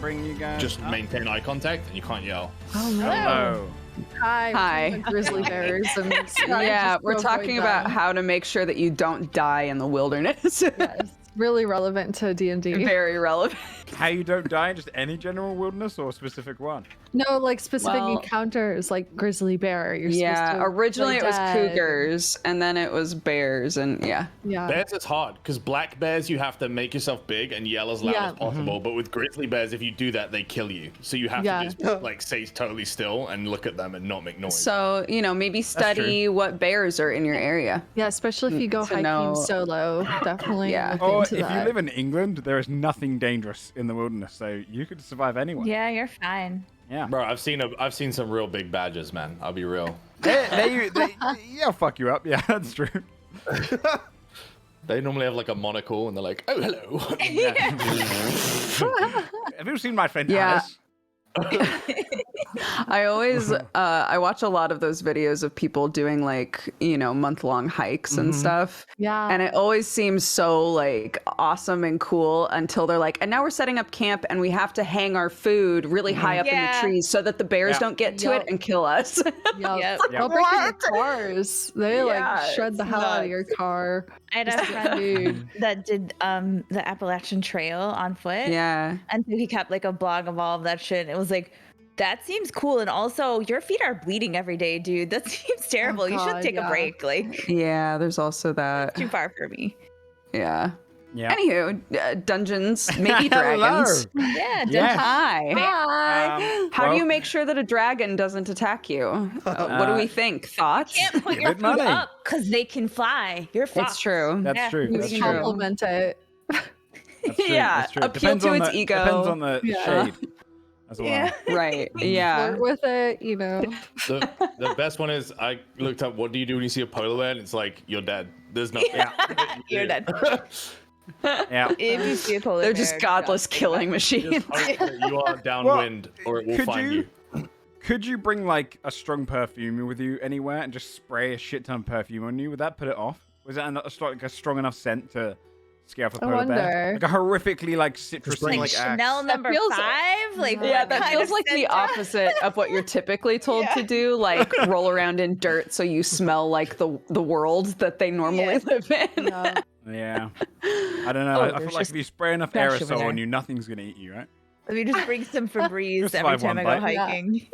bring you guys Just up. maintain eye contact and you can't yell. Oh no. Hello. Hi. Grizzly bears. And Yeah, we're talking about how to make sure that you don't die in the wilderness. Yes, really relevant to D&D. Very relevant. How you don't die in just any general wilderness or a specific one? No, like specific Well- encounters, like grizzly bear. You're Yeah, supposed to originally it play was dead. cougars, and then it was bears, and yeah. Yeah. Bears is hard because black bears you have to make yourself big and yell as loud Yeah. as possible. But with grizzly bears, if you do that, they kill you. So you have Yeah. to just like stay totally still and look at them and not make noise. So, maybe study what bears are in your area. Yeah, especially if you go To hiking know- solo. Definitely Yeah. look Or into if you that. live in England, there is nothing dangerous in the wilderness, so you could survive anywhere. Yeah, you're fine. Yeah. Bro, I've seen some real big badgers, man. I'll be real. Yeah, fuck you up. Yeah, that's true. They normally have like a monocle and they're like, oh, hello. Have you seen my friend Yeah. Alice? I always I watch a lot of those videos of people doing like month-long hikes and stuff, Yeah. and it always seems so like awesome and cool until they're like, and now we're setting up camp and we have to hang our food really high up in the Yeah. trees so that the bears Yeah. don't get to Yep. it and kill us. Yep. Yep. They'll break into cars. They Yeah, like shred the it's hell out of nuts. your car. I had a friend Dude. that did the Appalachian Trail on foot. Yeah. And so he kept like a blog of all of that shit. It was like, that seems cool. And also, your feet are bleeding every day, dude. That seems terrible. You should God, take yeah. a break. Like, Yeah, there's also that. too far for me. Yeah. Yeah. Anywho, dungeons, maybe Hello. dragons. Yeah, Yes. Hi. How do well, you make sure that a dragon doesn't attack you? What do we think? Thoughts? can't put Give your it feet money. up because they can fly. You're fucked. It's true. That's Yeah. true. You That's can true. compliment it. That's true. Yeah, That's true. appeal Depends to on its the- ego. Depends on the Yeah. shade as well. Yeah. Right. Yeah. Flirt with it, The best one is I looked up what do you do when you see a polar bear and it's like you're dead. There's nothing. You're dead. Yeah. If you see a polar They're bear, just godless killing machines. Just hope that you are downwind or it will could find you- you. Could you bring like a strong perfume with you anywhere and just spray a shit ton of perfume on you? Would that put it off? Was that like a strong enough scent to scare off a I polar bear? wonder. Like a horrifically like citrusy bring, like like Chanel number feels- 5? Like, Yeah, what that kind feels of like the scent? opposite of what you're typically told to do, like roll around in dirt so you smell like the world that they normally live in. Yeah. Yeah. I don't know. Oh, I feel there's like just if you spray enough trash over aerosol there. on you, nothing's gonna eat you, right? Let me just bring some Febreze Just every like time I one go bite. hiking.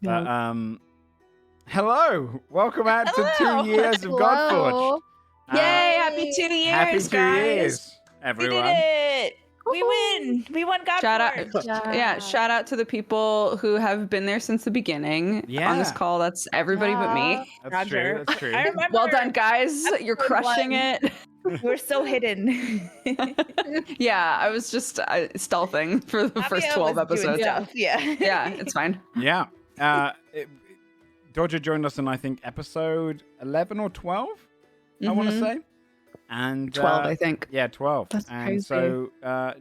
But hello, welcome out to Hello. 2 years of Godforge. Hello. Yay! Happy 2 years, Happy 2 guys! years, We everyone. did it! We win! We won Godforge! Shout out, yeah! Shout out to the people who have been there since the beginning. On this Yeah. call, that's everybody but me. That's true. Roger. That's true. I remember Well done, guys! You're Episode crushing one. it. we're so hidden. Yeah, I was just stealthing for the first Fabio 12 was doing episodes. stuff, Yeah. Yeah, it's fine. Yeah. Dodger joined us in, I think, episode 11 or 12, I want to say. And 12, I think. Yeah, 12. That's and crazy. so, I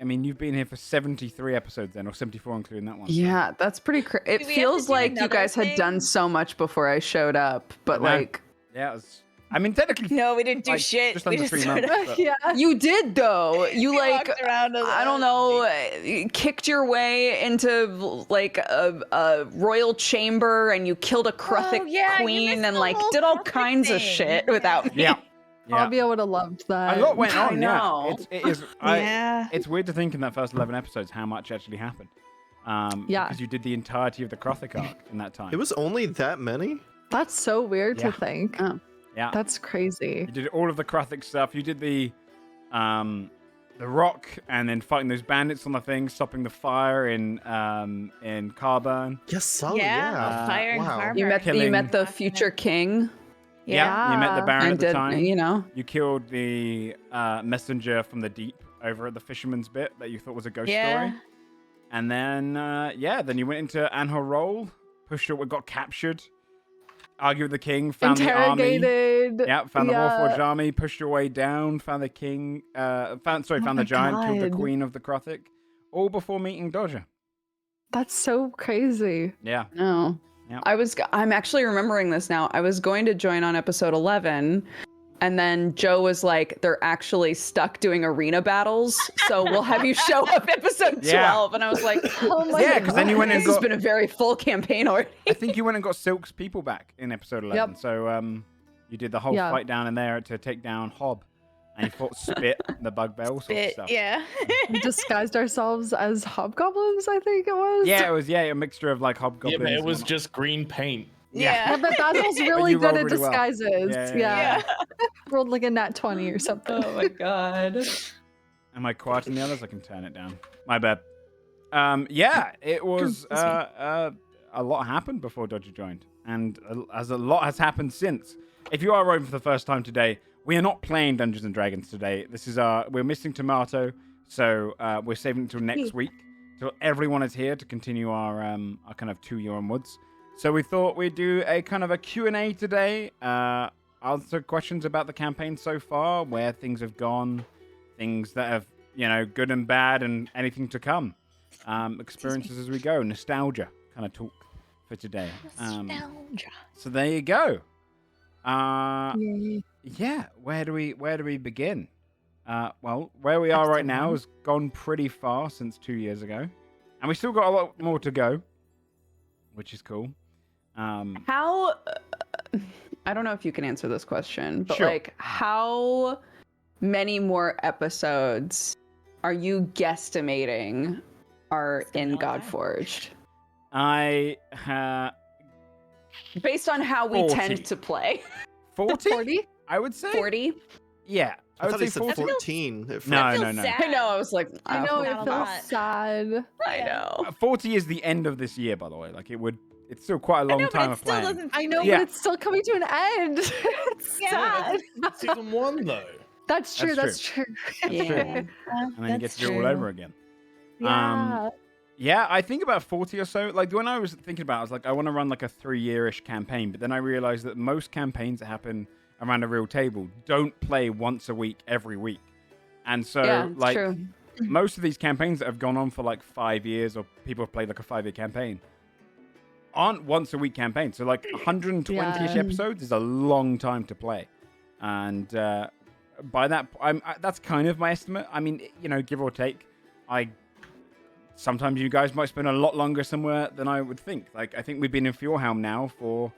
mean, you've been here for 73 episodes then, or 74 including that one. so- Yeah, that's pretty crazy. It Do we have feels to do like you another guys had done thing? so much before I showed up, but I know. like Yeah, it was, I mean, technically, No, we didn't do like, shit. just We under just 3 sort months. of but- Yeah. you did though. You like walked around a I don't lot. know, kicked your way into like a royal chamber and you killed a Kruthic yeah, you queen missed and the like whole did all Kruthic kinds of thing. shit without me. Yeah. Yeah. Fabio would have loved that. A lot went I on, know. yeah. It is, Yeah. it's weird to think in that first 11 episodes how much actually happened. Yeah. Because you did the entirety of the Krothic arc in that time. It was only that many? That's so weird Yeah. to think. Oh. Yeah. That's crazy. You did all of the Krothic stuff. You did the rock, and then fighting those bandits on the thing, stopping the fire in Carburn. Yes, oh Yeah, yeah. fire and Wow. carbon. You met Killing- the future king You met the Baron and at the did time. you know? You killed the messenger from the deep over at the fisherman's bit that you thought was a ghost Yeah. story. And then then you went into Anhor Roll, pushed it, got captured, argued with the king, found the army. Interrogated. Yeah, found the Yeah. Warforged army, pushed your way down, found the king, found the my giant, killed the God. queen of the Krothic, all before meeting Dodger. That's so crazy. Yeah. No. Yeah. I'm actually remembering this now. I was going to join on episode 11 And then Joe was like, they're actually stuck doing arena battles, so we'll have you show up episode 12. Yeah. And I was like, oh my Yeah, 'cause then you went and this has got- been a very full campaign already. I think you went and got Silk's people back in episode 11. Yep. So you did the whole Yeah. fight down in there to take down Hob. And you fought Spit, the bugbear, all sorts of Bit, stuff. yeah. We disguised ourselves as hobgoblins, I think it was. Yeah, it was a mixture of like Yeah, hobgoblins. but it and was whatnot. just green paint. Yeah, Yeah. but Basil's really you good rolled at really well. disguises. Yeah. Rolled like a nat 20 or something. Oh my god. Am I quiet in the others? I can turn it down. My bad. Yeah, it was a lot happened before Dodger joined, and as a lot has happened since. If you are arriving for the first time today, we are not playing Dungeons and Dragons today. This is we're missing Tomato, so we're saving it until next week, till everyone is here to continue our kind of 2 year onwards. So we thought we'd do a kind of a Q&A today. Answer questions about the campaign so far, where things have gone, things that have, good and bad, and anything to come. Experiences as we go, nostalgia kind of talk for today. Nostalgia. So there you go. Yay. Yeah, where do we begin? Well, where we are right now has gone pretty far since 2 years ago, and we still got a lot more to go, which is cool. How I don't know if you can answer this question, but Sure. like how many more episodes are you guesstimating are in Godforged? I Based on how we 40. tend to play. 40, 40? I would say. 40? Yeah, I thought would he say said 40. 14. It No, felt- I feel no, no. sad. I know, I was like, I know oh, it not a feels lot. sad. I know. 40 is the end of this year, by the way. Like it's still quite a long I know, time but it of still playing. doesn't. I know, Yeah. but it's still coming to an end. It's Yeah. sad. Season 1 though. That's true. That's That's true. Yeah. And then you get to do it all over again. Yeah. Yeah, I think about 40 or so. Like when I was thinking about it, I was like, I want to run like a 3-year-ish campaign. But then I realized that most campaigns that happen around a real table don't play once a week, every week. And so Yeah, it's like true. most of these campaigns that have gone on for like 5 years, or people have played like a 5-year campaign, aren't once a week campaigns. So like 120-ish Yeah. episodes is a long time to play. And by that, that's kind of my estimate. I mean, give or take. Sometimes you guys might spend a lot longer somewhere than I would think. Like, I think we've been in Fjordhelm now for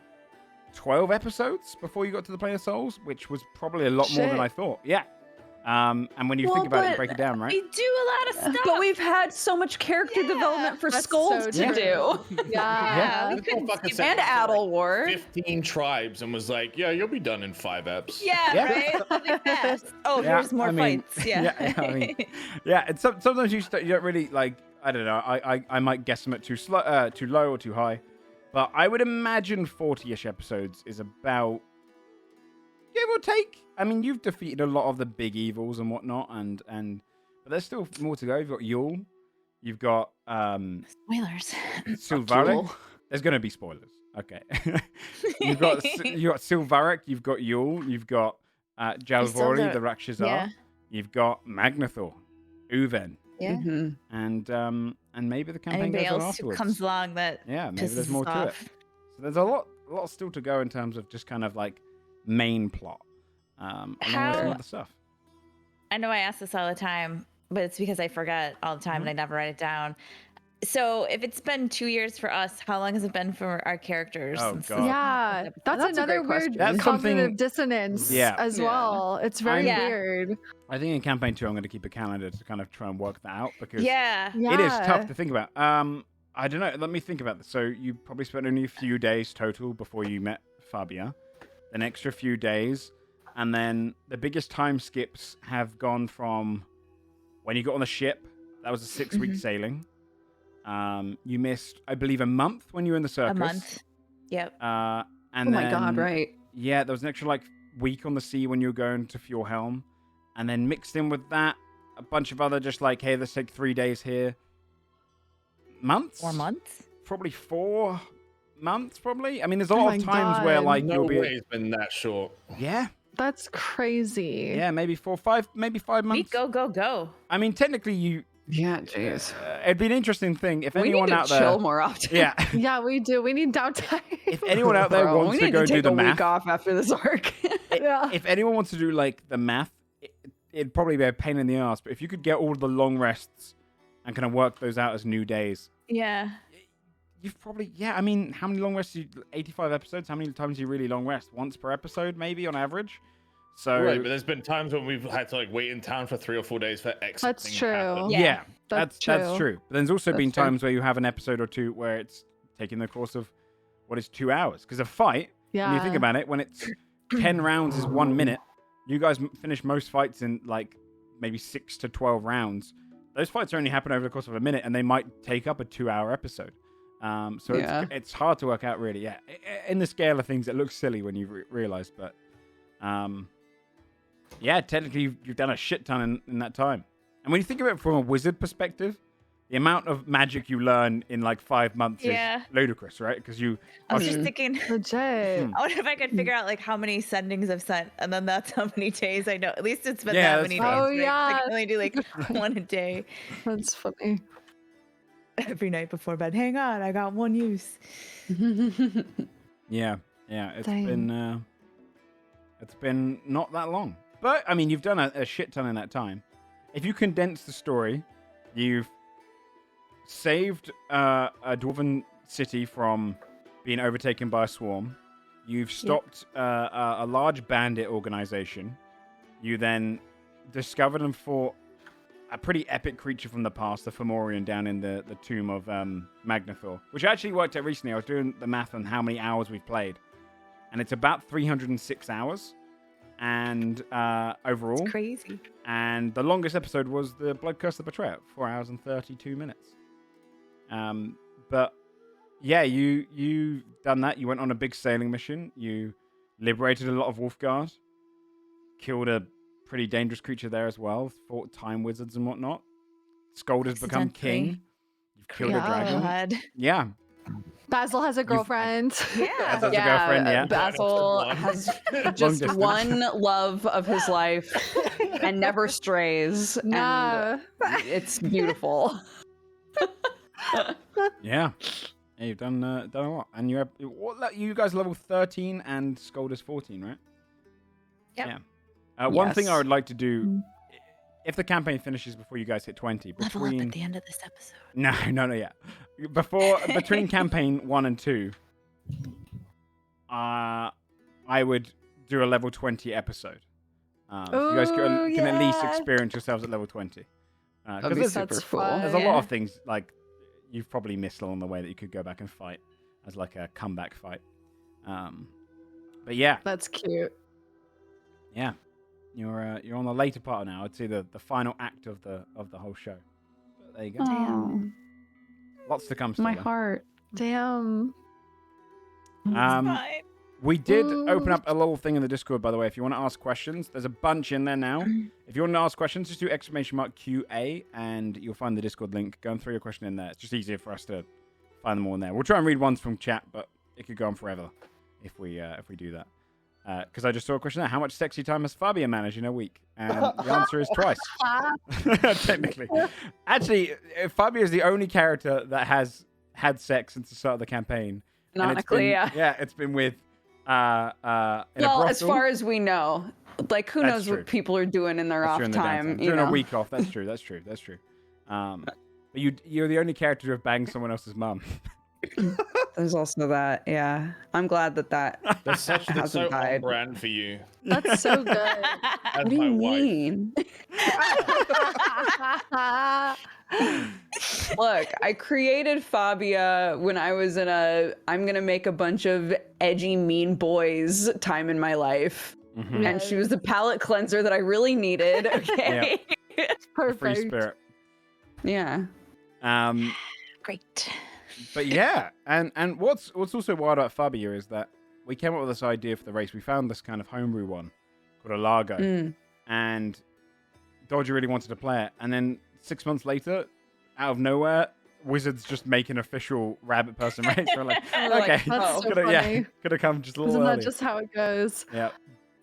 12 episodes before you got to the Plane of Souls, which was probably a lot more than Shit. I thought. Yeah. And when you Well, think about it, you but break it down, right? We do a lot of stuff. But we've had so much character Yeah, development for that's Skulls so to true. do. Yeah. we This couldn't motherfucker skip said And it was Adelward. 15 tribes and was like, yeah, you'll be done in 5 eps. Yeah, Yeah. right. Something fast. Oh, Yeah, here's more I mean, fights. Yeah. I mean, yeah. And sometimes you don't really like. I don't know. I might guesstimate too low or too high, but I would imagine 40-ish episodes is about, give or take. I mean, you've defeated a lot of the big evils and whatnot, but there's still more to go. You've got Yule, you've got Spoilers. Silvaric. There's going to be spoilers. Okay. you've got Silvaric, you've got Yule, you've got Jalvori, the Rakshasar, yeah. you've got Magnathor, Uven, Yeah. Mhm. and maybe the campaign Anybody goes on else who afterwards. comes along that Yeah, maybe pisses there's more us to it. off. So there's a lot still to go in terms of just kind of like main plot, along with some How- other stuff. I know I ask this all the time, but it's because I forget all the time Mm-hmm. and I never write it down. So if it's been 2 years for us, how long has it been for our characters? Oh, since God. this Yeah, episode? that's a another great weird question. That's cognitive something- dissonance Yeah. as Yeah. well. It's very Yeah. weird. I think in campaign 2 I'm going to keep a calendar to kind of try and work that out because Yeah. it is tough Yeah. to think about. I don't know. Let me think about this. So you probably spent only a few days total before you met Fabia, an extra few days, and then the biggest time skips have gone from when you got on the ship. That was a 6-week Mhm. sailing. You missed, I believe, a month when you were in the circus. A month. Yep. And Oh my god, then- right. Yeah, there was an extra like week on the sea when you were going to Fjordhelm, and then mixed in with that a bunch of other just like, hey, let's take 3 days here. Months? 4 months. Probably 4 months. Probably. I mean, there's a Oh lot my of times where God. like No you'll be. way it's been that short. Yeah, That's crazy. yeah, maybe 4, 5, maybe 5 We months. go, go, go. I mean, technically, you. Yeah, jeez. It'd be an interesting thing if We need anyone to out chill there. more often. Yeah. Yeah, we do. We need downtime. If anyone out there Bro, wants we to need go to do take the a math, week off after this arc. Yeah. if anyone wants to do like the math, it'd probably be a pain in the ass. But if you could get all the long rests and kind of work those out as new days, Yeah. you've probably I mean, how many long rests? 85 episodes. How many times do you really long rest? Once per episode, maybe on average. So Right, but there's been times when we've had to like wait in town for 3 or 4 days for X. That's thing to true. happen. yeah, That's that's true. But there's also been That's true. times where you have an episode or two where it's taking the course of what is 2 hours. Because a fight, Yeah. when you think about it, when it's 10 rounds is 1 minute, you guys finish most fights in like maybe 6 to 12 rounds. Those fights only happen over the course of a minute, and they might take up a 2-hour episode. So Yeah. it's hard to work out, really. Yeah, in the scale of things, it looks silly when you realize, but yeah, technically you've done a shit ton in that time. And when you think of it from a wizard perspective, the amount of magic you learn in like 5 months Yeah. is ludicrous, right? Because you I was just Mhm. thinking, Legit. I wonder if I could figure out like how many sendings I've sent, and then that's how many days I know. At least it's been Yeah, that that's many fine. days. Oh, right? I yeah. can only do like one a day That's funny. every night before bed. Hang on, I got one use. Yeah, it's Dang. been not that long. But I mean, you've done a shit ton in that time. If you condense the story, you've saved a dwarven city from being overtaken by a swarm. You've stopped a large bandit organization. You then discovered and fought a pretty epic creature from the past, the Fomorian, down in the tomb of Magnathor, which I actually worked out recently. I was doing the math on how many hours we've played, and it's about 306 hours. And overall, It's crazy. and the longest episode was the Blood Curse of the Betrayer, 4 hours and 32 minutes. But yeah, you done that. You went on a big sailing mission. You liberated a lot of Wolfguard, killed a pretty dangerous creature there as well. Fought time wizards and whatnot. Skold has become king. You've killed a Yeah. dragon. God. Yeah, Basil has a girlfriend. Yeah. That's a girlfriend, yeah. Basil Long has Long just distance. one love of his life and never strays. Nah. And it's beautiful. yeah. You've done a lot, and you guys level 13 and Skold is 14, right? Yep. Yeah. One thing I Yes. would like to do, if the campaign finishes before you guys hit 20, Level up between at the end of this episode. no, yeah, between campaign 1 and 2, I would do a level 20 episode. So you guys can at least yeah. experience yourselves at level 20. That'd Because be there's, super That's cool. fun. there's a lot of things like you've probably missed along the way that you could go back and fight as like a comeback fight. But yeah, That's cute. yeah, you're on the later part now. I'd say the final act of the whole show. But there you go. Oh, Lots to come. Still, my though. heart. Damn. Fine. We did Ooh. open up a little thing in the Discord, by the way. If you want to ask questions, there's a bunch in there now. If you want to ask questions, just do !Q+A and you'll find the Discord link. Go and throw your question in there. It's just easier for us to find them all in there. We'll try and read ones from chat, but it could go on forever if we do that. Because I just saw a question there. How much sexy time has Fabia managed in a week? And the answer is twice. Technically. Actually, Fabia is the only character that has had sex since the start of the campaign. And it's Canonically, been- yeah. Yeah, it's been with in a Well, as brothel. far as we know, like who That's knows true. what people are doing in their That's off true in the time. downtime. You During know, a week off. That's true. That's true. But you're the only character to have banged someone else's mum. there's also that. Yeah, I'm glad that That's so hasn't on died. brand for you. That's so good. As What do my you wife. mean? Look, I created Fabia when I was in I'm gonna make a bunch of edgy mean boys time in my life. Mhm. And she was the palate cleanser that I really needed. Okay. The Perfect. free spirit. Yeah. Great. But yeah, and what's also wild about Fabia is that we came up with this idea for the race. We found this kind of homebrew one called a Largo, Mm. and Dodger really wanted to play it. And then 6 months later, out of nowhere, Wizards just make an official rabbit person race. We're like, We're like, okay, That's so could funny. have come just a little Isn't that earlier. just how it goes? Yeah,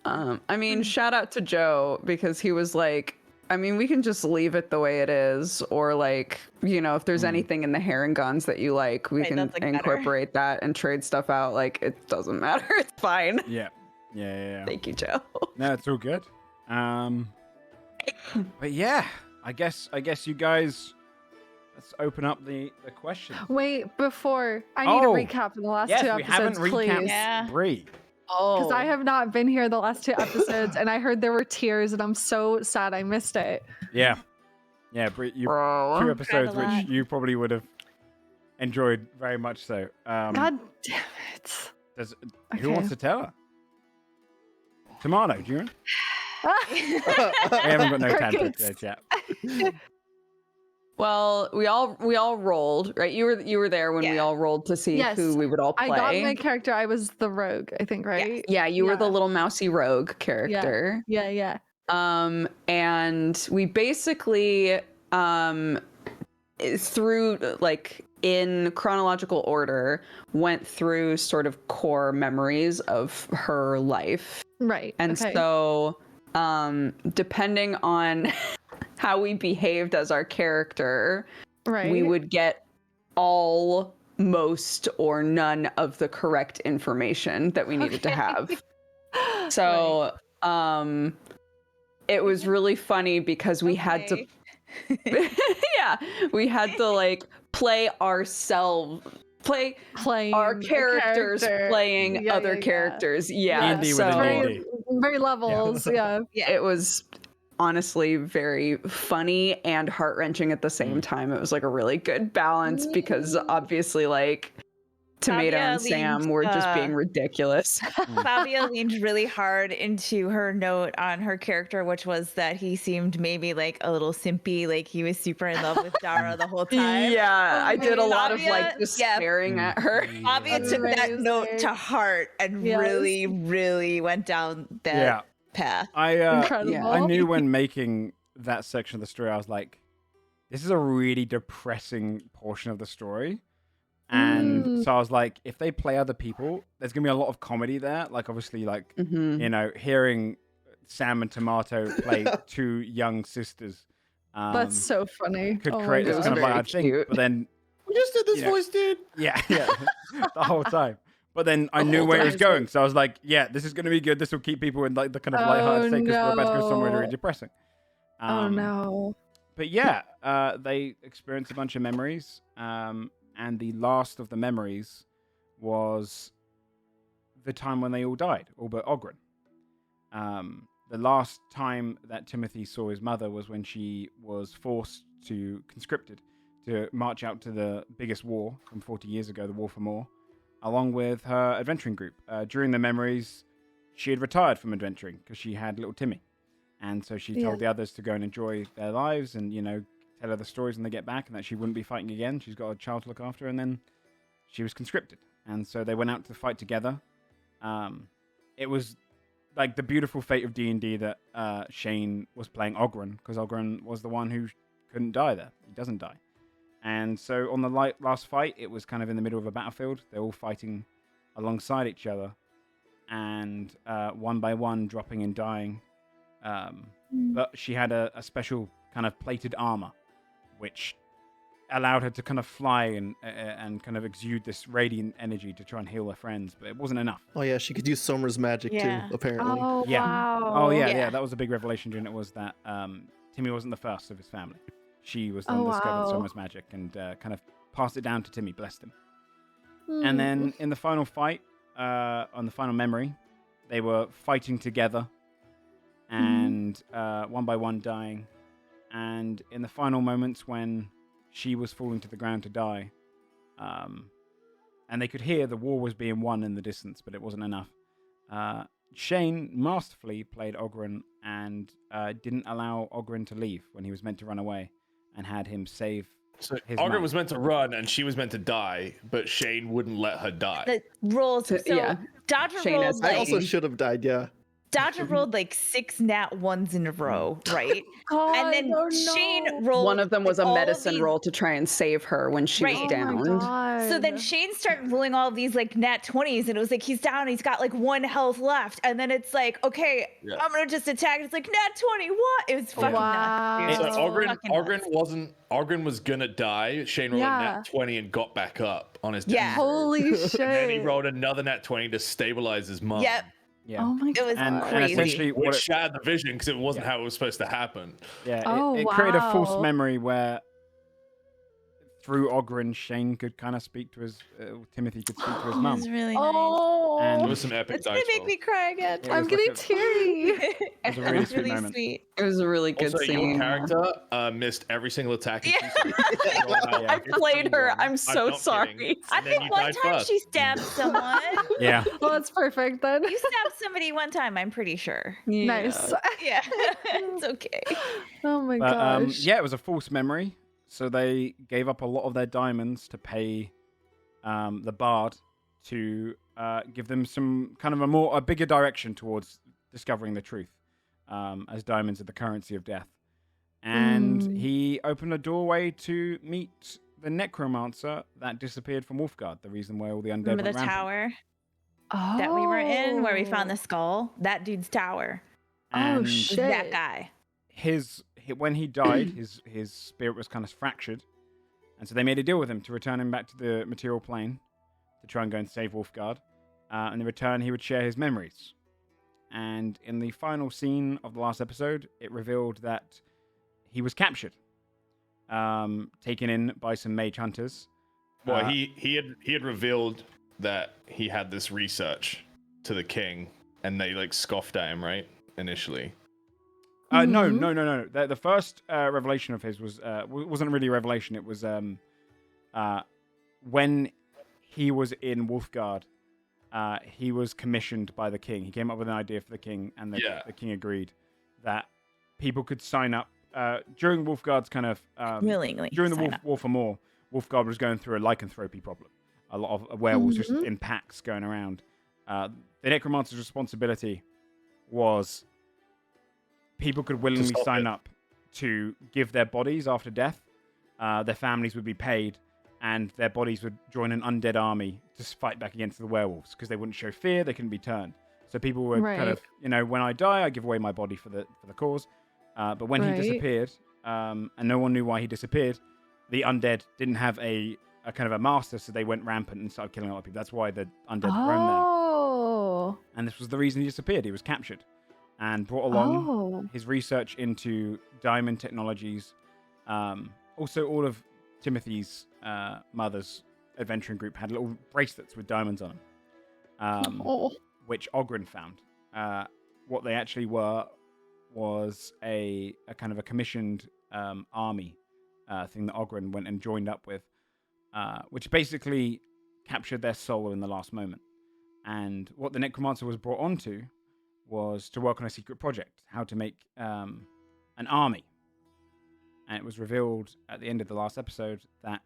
I mean, shout out to Joe because he was like, I mean, we can just leave it the way it is, or like, you know, if there's anything in the Herringons that you like, we Right, can that's, like, better. incorporate that and trade stuff out. Like, it doesn't matter. It's fine. yeah. Yeah. Thank you, Joe. No, it's all good. But yeah, I guess you guys. Let's open up the questions. Wait, before I need a recap of the last two we haven't episodes, recapped please. Yeah. Bree. Because I have not been here the last 2 episodes, and I heard there were tears, and I'm so sad I missed it. Yeah, Bree, you 2 episodes Cried a which lot. you probably would have enjoyed very much so. God damn it. Who wants to tell her? Tomato, do you? I haven't got no time for it Crickets. today, chat. Well, we all rolled, right? You were there when we Yeah. all rolled to see Yes, who we would all play. I got my character. I was the rogue, I think, right? Yeah, you were the Yeah. little mousy rogue character. Yeah. And we basically through like in chronological order went through sort of core memories of her life. Right. And okay. so depending on how we behaved as our character, right. we would get all, most, or none of the correct information that we needed to have. So it was really funny because we had to we had to like play ourselves, playing our the characters character. playing Yeah, other yeah. characters. Yeah, Andy within so Andy. Very levels, yeah. it was honestly very funny and heart-wrenching at the same time. It was like a really good balance because obviously like Tomato Fabia and Sam leaned, were just being ridiculous. Fabia leaned really hard into her note on her character, which was that he seemed maybe like a little simpy, like he was super in love with Dara the whole time. Yeah, I did a lot of like Fabia- just yeah. staring at her. Fabia took that note to Amazing. heart and Yes. really, really went down that Yeah. path. Incredible. I knew when making that section of the story, I was like, this is a really depressing portion of the story. And so I was like, if they play other people, there's gonna be a lot of comedy there. Like obviously, like you know, hearing Sam and Tomato play 2 young sisters. That's so funny. Could Oh my create this God. kind of Very light thing. cute. But then We just did this Yeah. voice, dude. yeah, the whole time. But then I knew whole where it was time. going, so I was like, yeah, this is gonna be good. This will keep people in like the kind of lighthearted state because we're about to go somewhere no. really depressing. Oh no. But yeah, they experienced a bunch of memories, and the last of the memories was the time when they all died, all but Ogren. The last time that Timothy saw his mother was when she was conscripted to march out to the biggest war from 40 years ago, the War for More, along with her adventuring group. During the memories, she had retired from adventuring because she had little Timmy. And so she told the others to go and enjoy their lives and, you know, tell her the stories when they get back and that she wouldn't be fighting again. She's got a child to look after. And then she was conscripted. And so they went out to fight together. It was like the beautiful fate of D&D that Shane was playing Ogren, because Ogren was the one who couldn't die there. He doesn't die. And so on the last fight, it was kind of in the middle of a battlefield. They're all fighting alongside each other. And one by one, dropping and dying. But she had a special kind of plated armor, which allowed her to kind of fly and kind of exude this radiant energy to try and heal her friends. But it wasn't enough. Oh yeah, she could use Summer's magic Yeah. too, apparently. Oh Yeah. wow. Oh yeah, Yeah. that was a big revelation during it, was that Timmy wasn't the first of his family. She was the one Oh, that discovered wow. Summer's magic and kind of passed it down to Timmy, blessed him. And then in the final fight, on the final memory, they were fighting together and one by one dying. And in the final moments when she was falling to the ground to die, and they could hear the war was being won in the distance, but it wasn't enough. Shane masterfully played Ogren and didn't allow Ogren to leave when he was meant to run away, and had him save So his Ogren mom. was meant to run and she was meant to die, but Shane wouldn't let her die. The rolls. So yeah. Dodger Shane rolled has- I like also should have died, yeah. Dodger rolled like 6 nat 1s in a row, right? God, And then oh, no. Shane rolled. One of them was like, a all of medicine these- roll to try and save her when she Right. was Oh Oh my downed. God. So then Shane started rolling all of these like nat 20s, and it was like he's down, he's got like 1 health left, and then it's like, okay, Yeah. I'm gonna just attack. It's like nat 20, what? It was fucking Wow. nuts. Dude. So Oh. Ogren Ogren was gonna die. Shane rolled a Yeah. nat 20 and got back up on his Yeah. death. Holy shit. And then he rolled another nat 20 to stabilize his mom. Yep. Yeah. Oh my It was and crazy. essentially Which what it, shattered the vision because it wasn't Yeah. how it was supposed to happen. yeah, Oh, it created a false wow. memory where through Ogren, Shane could kind of speak to his Timothy could speak to his It mum. was really nice. Oh, And There was some epic It's dice gonna make rolls. me cry again. It I'm was getting like teary. It was a really sweet really moment. sweet. It was a really good Also, scene. your character missed every single attack. in Yeah. Tucson. Yeah. I played her. I'm I'm so not sorry. kidding. I And then think you one died time first. she stabbed someone. Yeah. Well, that's perfect then. You stabbed somebody one time, I'm pretty sure. Nice. Yeah. It's okay. Oh my But gosh. yeah, it was a false memory. So they gave up a lot of their diamonds to pay the bard to give them some kind of a bigger direction towards discovering the truth, as diamonds are the currency of death. And he opened a doorway to meet the necromancer that disappeared from Wolfguard, the reason why all the undead Remember went the rampant. tower Oh. that we were in where we found the skull? That dude's tower. And Oh Was shit. that guy. when he died, his spirit was kind of fractured, and so they made a deal with him to return him back to the material plane to try and go and save Wolfguard. And in return, he would share his memories. And in the final scene of the last episode, it revealed that he was captured, taken in by some mage hunters. Well, he had revealed that he had this research to the king, and they like scoffed at him, right? Initially. No. The first revelation of his wasn't really a revelation. It was when he was in Wolfguard, he was commissioned by the king. He came up with an idea for the king, and the king agreed that people could sign up during Wolfguard's kind of Willingly. during the sign up. War for More. Wolfguard was going through a lycanthropy problem. A lot of werewolves just in packs going around. The necromancer's responsibility was people could willingly sign up to give their bodies after death. Their families would be paid, and their bodies would join an undead army to fight back against the werewolves because they wouldn't show fear, they couldn't be turned. So people were kind of, when I die, I give away my body for the cause. But when he disappeared, and no one knew why he disappeared, the undead didn't have a kind of a master, so they went rampant and started killing a lot of people. That's why the undead roamed there. Oh. And this was the reason he disappeared. He was captured and brought along his research into diamond technologies. Also, all of Timothy's mother's adventuring group had little bracelets with diamonds on them, which Ogren found. What they actually were was a kind of a commissioned army thing that Ogren went and joined up with, which basically captured their soul in the last moment. And what the necromancer was brought onto was to work on a secret project, how to make an army. And it was revealed at the end of the last episode that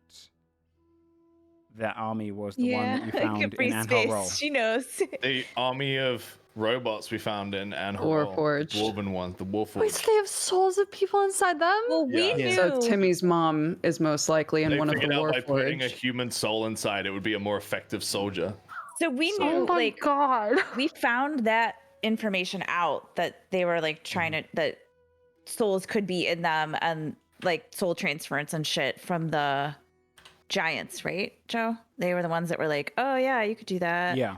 that army was the one that you found in Capri's Anhal face. Roll. She knows. The army of robots we found in Anhal Warforged. the Dwarven ones, the Wait, Warforged. so they have souls of people inside them? Well, we Yeah. knew. So Timmy's mom is most likely in They one of the figured out by putting a Warforged. human soul inside, it would be a more effective soldier. So we So- knew, Oh my like, god. we found that information out that they were like trying to that souls could be in them and like soul transference and shit from the giants, right, Joe? They were the ones that were like, oh yeah, you could do that. Yeah.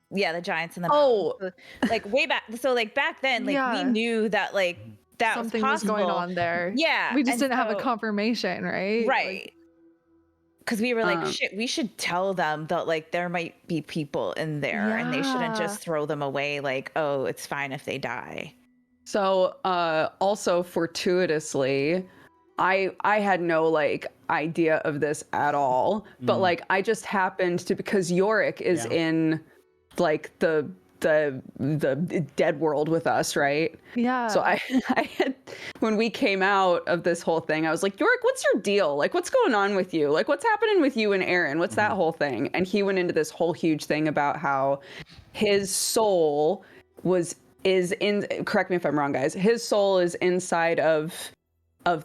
Yeah, the giants in the Oh. mountains. So, like way back. So like back then, like Yeah. we knew that like that Something was was possible. going on there. Yeah, We just and didn't have a so- confirmation, right? right. Because we were like, Um, shit, we should tell them that like there might be people in there and they shouldn't Yeah. just throw them away. Like, oh, it's fine if they die. So also fortuitously, I had no like idea of this at all, but like I just happened to, because Yorick is Yeah. in like the dead world with us, right? Yeah. So I had, when we came out of this whole thing, I was like, Yorick, what's your deal? Like, what's going on with you? Like, what's happening with you and Aaron? What's that whole thing? And he went into this whole huge thing about how his soul is in, correct me if I'm wrong, guys, his soul is inside of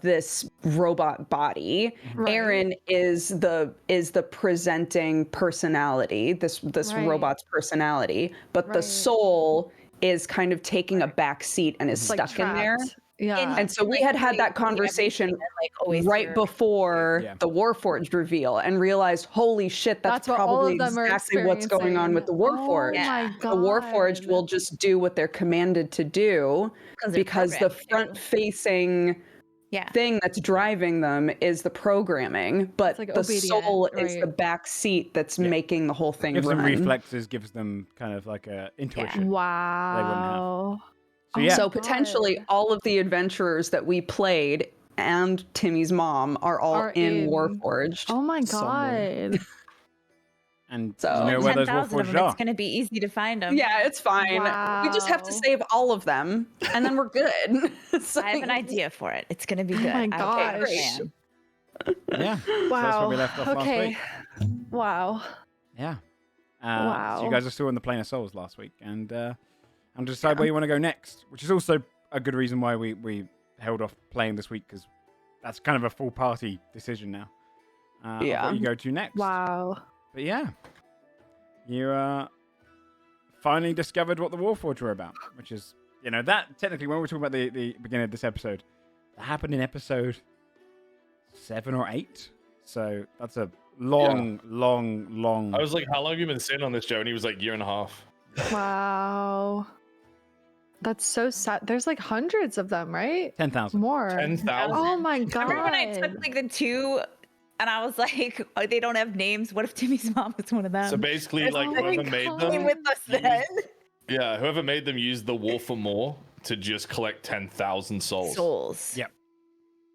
this robot body. Right. Aaron is the presenting personality, this Right. robot's personality, but the Right. soul is kind of taking a back seat and is It's, like, stuck in there. trapped. Yeah. And so we had that conversation right before Yeah. the Warforged reveal and realized, holy shit, that's what all probably of them are exactly what's going on with the Warforged. Oh my The god. Warforged will just do what they're commanded to do because the front-facing thing that's driving them is the programming, but like the soul is right. the back seat that's making the whole thing Gives run. them reflexes, gives them kind of like a intuition. Wow. So yeah. So potentially all of the adventurers that we played and Timmy's mom are all in Warforged. Oh my somewhere. god. And So- you know where those 10,000 of Warforged them, are. it's going to be easy to find them. Yeah, it's fine. We just have to Wow. save all of them, and then we're good. So- I have an idea for it. It's going to be good. my I have a gosh. plan. Yeah. So that's where we left off last week. Wow. Yeah. So Wow. you guys are still in the Plane of Souls last week, and I'm to decide where you want to go next, which is also a good reason why we held off playing this week, because that's kind of a full party decision now. Of what you go to next. Wow. But yeah, you finally discovered what the Warforged were about, which is, that technically when we're talking about the beginning of this episode, that happened in episode 7 or 8. So that's a long. I was like, how long have you been sitting on this, Joe? And he was like, year and a half. Wow. That's so sad. There's like hundreds of them, right? 10,000. More. 10,000. Oh my god. Remember when I took like the 2 and I was like, oh, they don't have names. What if Timmy's mom was one of them? So basically, like, Oh my whoever made God. them, Came with us then. yeah, whoever made them used the War for More to just collect 10,000 souls. Yep.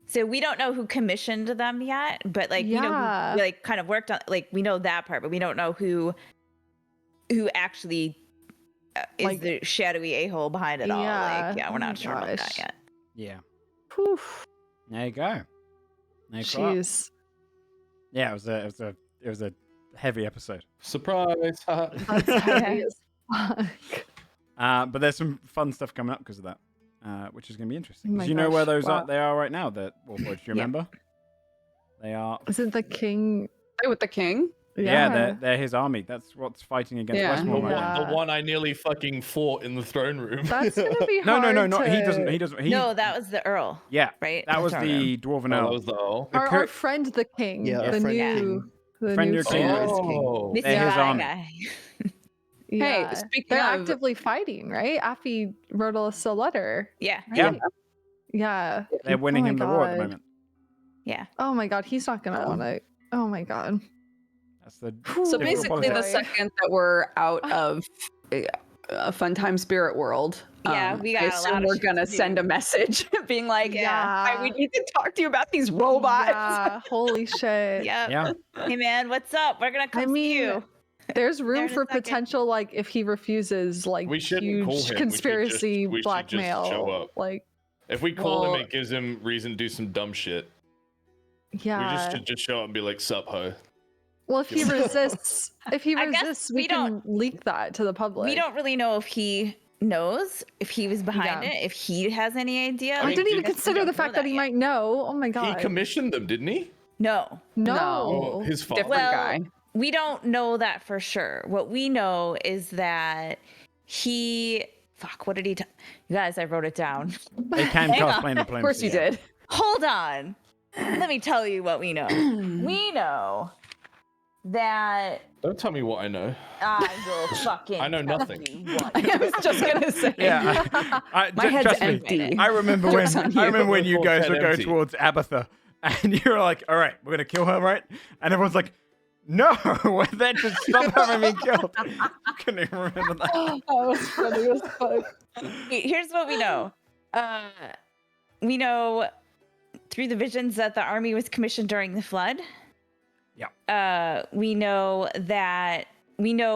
So we don't know who commissioned them yet, but like we know Yeah. who like kind of worked on, like we know that part, but we don't know who actually is Like- the shadowy a-hole behind it all. Yeah. Like, yeah, we're Oh my not sure about that gosh. yet. Yeah. Whew. There you go. There you go. Jeez. Yeah, it was a heavy episode. Surprise! That's heavy as fuck. But there's some fun stuff coming up because of that, which is going to be interesting. Oh my 'Cause you know where gosh, those wow. are? They are right now. The Warforged. Do you remember? They are. Isn't the king? with the king. Yeah, they're his army. That's what's fighting against Yeah. Westmore. right now. Yeah. The one I nearly fucking fought in the throne room. That's gonna be No, hard. not to... he doesn't. He doesn't. He, No, that was the Earl, yeah, right? that was Throne the room. dwarven Oh, earl. that was the Earl. The Our friend the king. Yeah, our the friend the new. The Friend new your king. Oh. This They're is his my army. guy. Yeah. Hey, speaking They're of- actively fighting, right? Affy wrote us a letter. Yeah. Yeah, Right? Yeah. they're winning Oh my him the war at the God. moment. Yeah. Oh my god, he's not gonna want to. Oh my god. That's the. So Difficult basically, the politics. second that we're out of a Funtime Spirit World, Yeah, we got I a lot assume of we're shit gonna to do. send a message being like, Yeah. "Hi, we need to talk to you about these robots." Yeah. Holy shit. Yep. Yeah, Hey man, what's up? We're gonna come I see mean, you. There's There room in a for second. potential, like if he refuses, like We shouldn't call him. We huge should conspiracy we should just blackmail. show up. Like, If we call Well- him, it gives him reason to do some dumb shit. yeah. We just should just show up and be like, "Sup, ho." Well, if he resists, I guess we we can leak that to the public. We don't really know if he knows, if he was behind Yeah. it, if he has any idea. I mean, didn't even did- consider the fact that he might know. Oh my He god. commissioned them, didn't he? No. No. Oh, his father. Different Well, guy. we don't know that for sure. What we know is that he. Fuck, what did he tell? You guys, I wrote it down. they can Hang cosplay on. in the Of course you did. Hold on. Let me tell you what we know. We know that Don't tell me what I know. I will fucking. I know tell nothing. you what I was just gonna say. Yeah, My ju- head's trust me, empty. I remember when Joke's on I you. remember when you Full guys head would go empty. towards Abatha, and you were like, "All right, we're gonna kill her, right?" And everyone's like, "No, then just stop having me killed." I couldn't even remember that. That was funny as fuck. Here's what we know. We know through the visions that the army was commissioned during the flood. Yeah. We know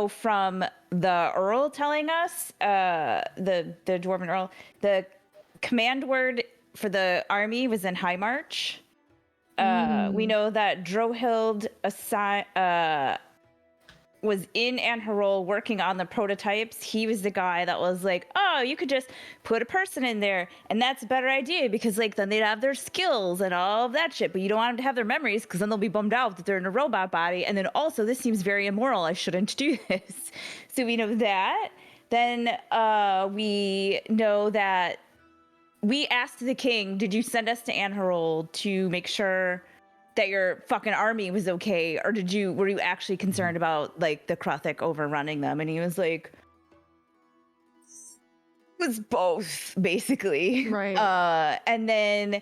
from the Earl telling us, the Dwarven Earl, the command word for the army was in High March. We know that Drohild was in Anharol working on the prototypes. He was the guy that was like, oh, you could just put a person in there, and that's a better idea because like then they'd have their skills and all of that shit, but you don't want them to have their memories because then they'll be bummed out that they're in a robot body. And then also this seems very immoral. I shouldn't do this. So we know that. Then we know that we asked the king, did you send us to Anharold to make sure that your fucking army was okay, or were you actually concerned about like the Kruthic overrunning them? And he was like, it was both, basically. Right. And then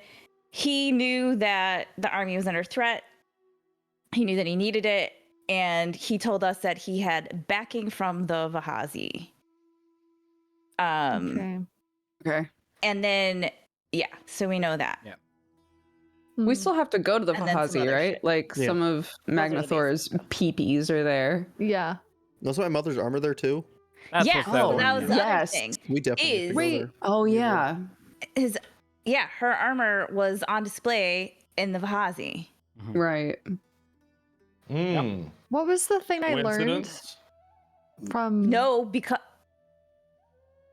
he knew that the army was under threat. He knew that he needed it, and he told us that he had backing from the Vahazi. Okay. And then so we know that. Yeah. We still have to go to the And then some Vahazi, other right? shit. Like Yeah. some of Magnathor's peepees are there. Yeah. Was my mother's armor there too? That's Yeah, what's so that Oh, one, that was yeah. the Yes. other thing. We definitely have to go Wait. there. Oh yeah. Her armor was on display in the Vahazi. Right. What was the thing I learned Coincidence? from? No, because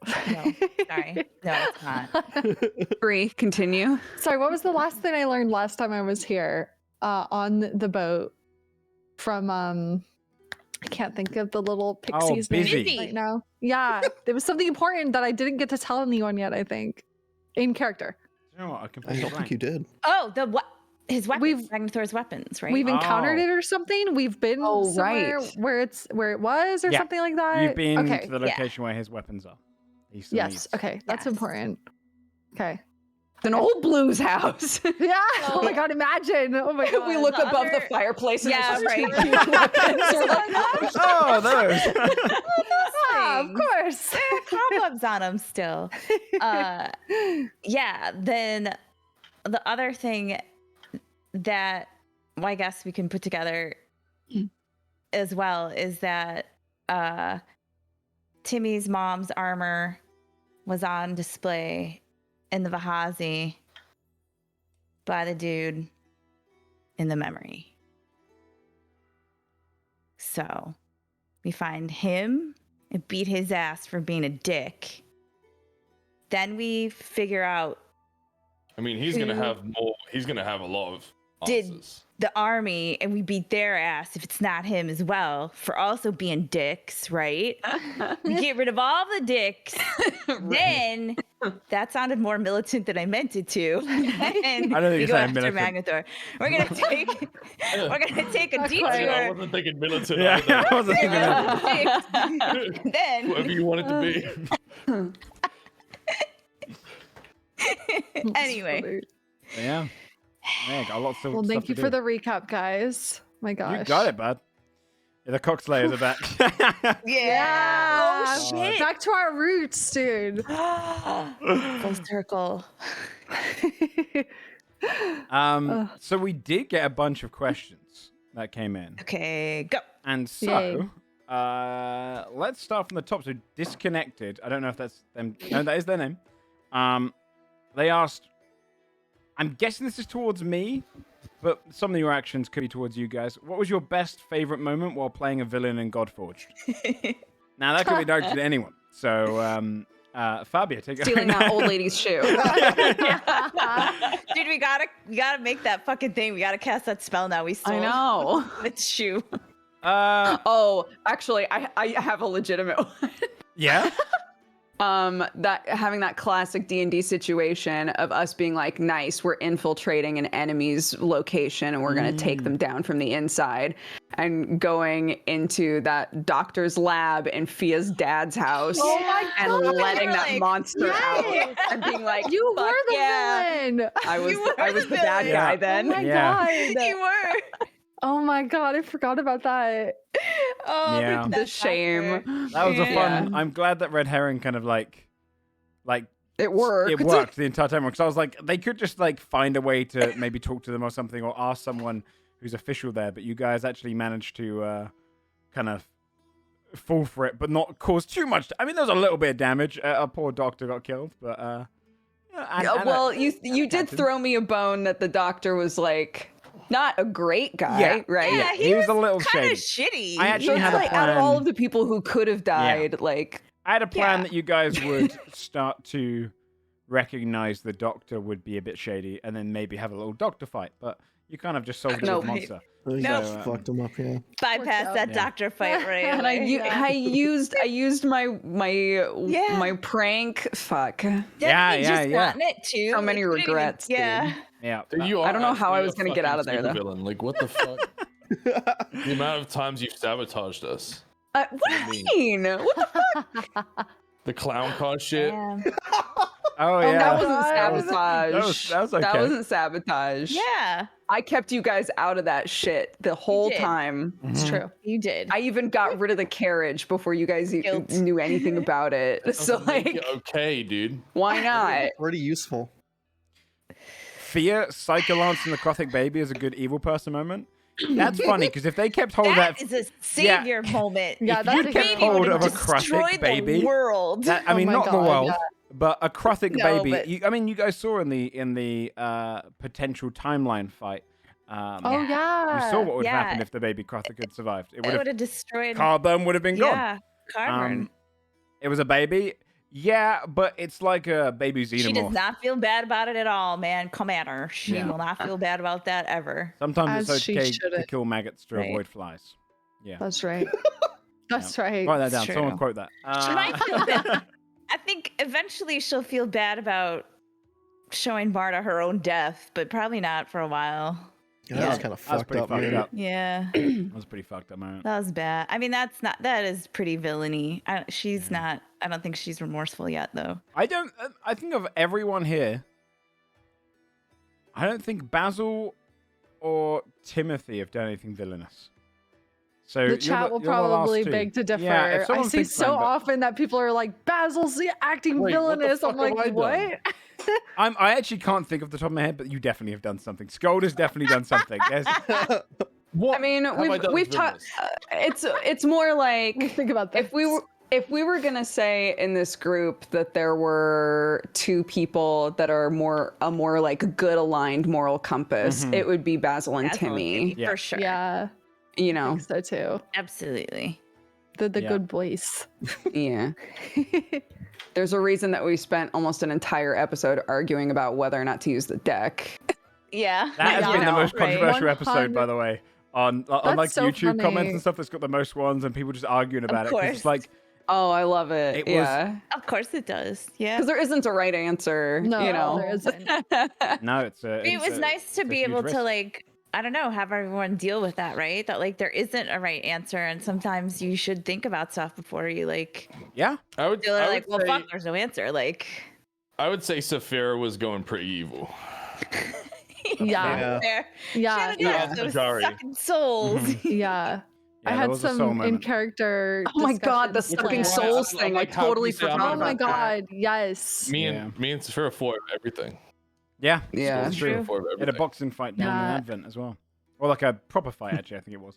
no, sorry, no, it's not. Bree, continue. Sorry, what was the last thing I learned last time I was here on the boat from I can't think of the little pixie's name Busy. right now. Yeah, there was something important that I didn't get to tell anyone yet, I think. In character. You know what? I I completely don't think you did. Oh, his weapons, We've- Magnathor's weapons, right? We've encountered Oh. it or something. We've been Oh, somewhere right. where it was or Yeah. something like that. You've been okay. to the location where his weapons are. He still Yes. needs. Okay. That's Yes. important. Okay. An old blues house. Yeah. Oh my god. Imagine. Oh my god. we look the above the other- fireplace and Yeah, there's right. two huge weapons. We're like, Oh, those. Yeah, of things. course. There are cobwebs on them still. Then the other thing that I guess we can put together as well is that Timmy's mom's armor was on display in the Vahazi by the dude in the memory. So we find him and beat his ass for being a dick. Then we figure out I mean, he's gonna have more. He's gonna have a lot of Did- answers. the army, and we beat their ass if it's not him as well for also being dicks, right? We get rid of all the dicks. Then that sounded more militant than I meant it to. And I don't think we you go sounded after militant. Magnathor. We're gonna take a Not detour. quite. I wasn't thinking militant. Yeah, either. I wasn't thinking that. Then Whatever you want it to be. anyway, Yeah. Yeah, got lots of Well, stuff thank to you do. for the recap, guys. My gosh. You got it, bud. Yeah, the Cockslayers are back. Yeah. Oh shit. Back to our roots, dude. Full circle. So we did get a bunch of questions that came in. Okay, go. And Yay. so, let's start from the top. So, Disconnected. I don't know if that's them. No, that is their name. They asked, I'm guessing this is towards me, but some of your actions could be towards you guys. What was your best favorite moment while playing a villain in Godforged? Now, that could be directed at anyone. So, Fabia, take it. stealing that old lady's shoe. Dude, we gotta make that fucking thing. We gotta cast that spell now. We stole I know. its shoe. Oh, actually, I have a legitimate one. Yeah? That having that classic D&D situation of us being like, nice, we're infiltrating an enemy's location and we're going to take them down from the inside, and going into that doctor's lab in Fia's dad's house Oh my and God, letting you're that like, monster out yes! and being like, You "Fuck were the yeah." villain. I was You were I was the the bad villain. guy Yeah. then. Oh my Yeah. god. You were. Oh my god, I forgot about that. Oh, Yeah. we put The that shame. back there. That was a Yeah. fun. I'm glad that Red Herring kind of like It worked. it worked the entire time, because I was like, they could just like find a way to maybe talk to them or something, or ask someone who's official there, but you guys actually managed to kind of fall for it, but not cause too much. I mean, there was a little bit of damage. Our poor doctor got killed, but Well, you did throw me a bone that the doctor was like not a great guy, Yeah. right? Yeah, he was a little kind of shady. shitty. I So actually it's had a like out of plan. all of the people who could have died, like I had a plan Yeah. that you guys would start to recognize the doctor would be a bit shady, and then maybe have a little doctor fight. But you kind of just solved it No. with monster. You No. guys fucked him up, yeah. Bypass that Yeah. doctor fight right And away. I used my Yeah. my prank. Fuck. Yeah, Yeah, you yeah, just yeah. gotten it too. So many You couldn't even- regrets, dude. Yeah. Yeah. Dude, you I don't know how I actually was a gonna get out of fucking there, though. supervillain. Like, what the fuck? The amount of times you've sabotaged us. What do you mean? What the fuck? The clown car shit. Damn. Oh, Oh, yeah. that wasn't That was- sabotage. that was okay. That wasn't sabotage. Yeah, I kept you guys out of that shit the whole did. time. It's Mhm. true. you did. I even got rid of the carriage before you guys Guilt. knew anything about it. So Doesn't make like, it okay, dude. why not? Pretty useful. Fear, Psycholance, and the Gothic Baby is a good evil person moment. That's funny because if they kept hold of That that, is a savior moment. Yeah, if that's you a kept good hold one. of a Destroyed Crothic baby, the world. that, I Oh mean, my not the God, world, yeah. but a Crothic No, baby. but- I mean, you guys saw in the potential timeline fight. Oh yeah. You saw what would Yeah. happen if the baby Crothic had survived. It It would would have have destroyed. Carbon would have been gone. Yeah, Carbon. It was a baby. Yeah, but it's like a baby She does xenomorph. not feel bad about it at all, man. Come at her. She Yeah. will not feel bad about that ever. Sometimes As it's she okay to shouldn't. kill maggots to Right. avoid flies. Yeah. That's right. That's right. Write that down. It's Someone true. quote that. She might feel bad. I think eventually she'll feel bad about showing Barta her own death, but probably not for a while. Yeah, that was Yeah. kind of That was fucked pretty up, fucked man. up. Yeah, That was a pretty fucked up moment. that was bad. I mean, that is pretty villainy. She's not. I don't think she's remorseful yet, though. I don't. I think of everyone here. I don't think Basil or Timothy have done anything villainous. So The you're chat will you're the last probably two. beg to differ. Yeah, if I someone see thinks so fine, but often that people are like, Basil's acting Wait, what the villainous. I'm fuck like, have I done? what? I actually can't think off the top of my head, but you definitely have done something. Scold has definitely done something. There's- What? I mean, have I done we've talked. It's more like Think about this. if we were gonna say in this group that there were two people that are a more like good aligned moral compass, Mhm. it would be Basil and Basil and Timmy. Yeah. for sure. Yeah, You I know, think so too. Absolutely. The Yeah. good boys. yeah. There's a reason that we spent almost an entire episode arguing about whether or not to use the deck. Yeah. that has Yeah. been the most Right. controversial episode, by the way. On like That's so YouTube comments funny. and stuff, it's got the most ones, and people just arguing about it. 'Cause it's course. like, Oh, I love it. It was- yeah. Of course it does. Yeah. Because there isn't a right answer. No, you know. there isn't. no, it's a. It it's was a- nice to it's a be huge able risk. to like, I don't know, have everyone deal with that, right? That like there isn't a right answer, and sometimes you should think about stuff before you like Yeah. I would, feel I like, would well, say, fuck, there's no answer. Like, I would say Saphira was going pretty evil. Yeah. there. Yeah. She had Yeah. those Jari. sucking souls. Yeah. I there had was a soul some in moment. character. Oh my god, the discussions sucking planned. souls I thing. I like how totally you say I'm forgot Oh not my about that. god, yes. Me and Saphira fought everything. Yeah. Yeah. It's true. Fought Had a everything. boxing fight down in Yeah. Advent as well, or like a proper fight actually. I think it was.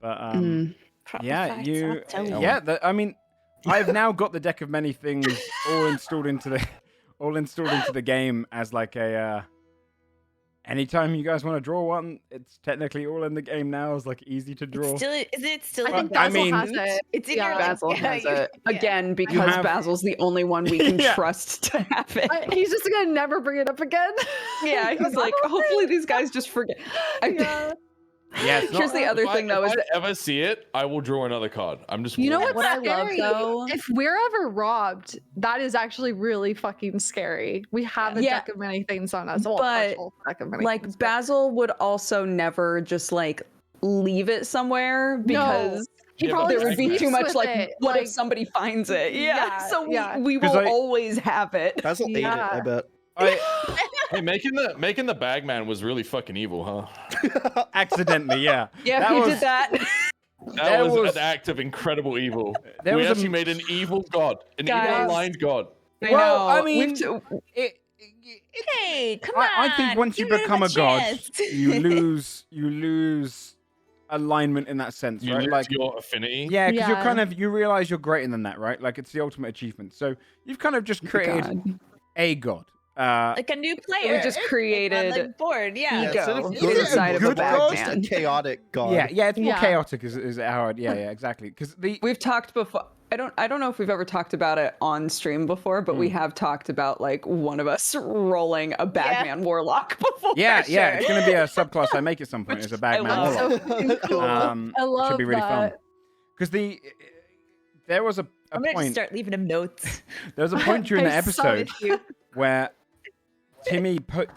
But Mm. Proper yeah, facts, you. I'll tell you. Yeah, I mean, I've now got the deck of many things all installed into the game as like a. Anytime you guys want to draw one, it's technically all in the game now. It's like easy to draw. It's still, is it still? I think I Basil mean- has it. it's in yeah. your Basil yeah, has you- it. yeah. Again, because have- Basil's the only one we can Yeah. trust to have it. He's just gonna never bring it up again. Yeah, he's like, I don't hopefully these guys just forget. Yeah. Yeah, it's Here's not, the other If thing, though, is if that I ever see it, I will draw another card. I'm just. You know warning. what's What I love, scary? though- If we're ever robbed, that is actually really fucking scary. We have a Yeah. deck of many things on us. Well, a But, partial deck of many like things, but- Basil would also never just like leave it somewhere because he Yeah, but probably there would be sleeps too much with like it, what like, if somebody finds it? Yeah. Yeah, So yeah. we 'Cause will I- always have it. Basil ate it, Yeah. I bet. Hey, making the bagman was really fucking evil, huh? accidentally, yeah. Yeah, That he was- did that. That There was, was- an act of incredible evil. There We was a- actually made an evil god, an Guys. evil aligned god. I Well, know. I We've mean- t- Hey, come on. I think once you give it become a god, chance. you lose alignment in that sense, You right? lose Like, your affinity. yeah, because you're Yeah. kind of you realize you're greater than that, right? Like it's the ultimate achievement. So you've kind of just created God. a god, like a new player. We just on created the board. Yeah. ego Is it inside of a good god? Just Batman. a chaotic god. yeah, it's more Yeah. chaotic is how yeah, exactly. Because We've talked before. I don't know if we've ever talked about it on stream before, but we have talked about like one of us rolling a Bagman Warlock before. yeah, sure. it's gonna be a subclass I make at some point. Is a Bagman love. Warlock. So fucking cool. I love Should be really fun. that. Because there was a I'm gonna just point. start leaving him notes. There was a point during the I saw episode it. where Timmy put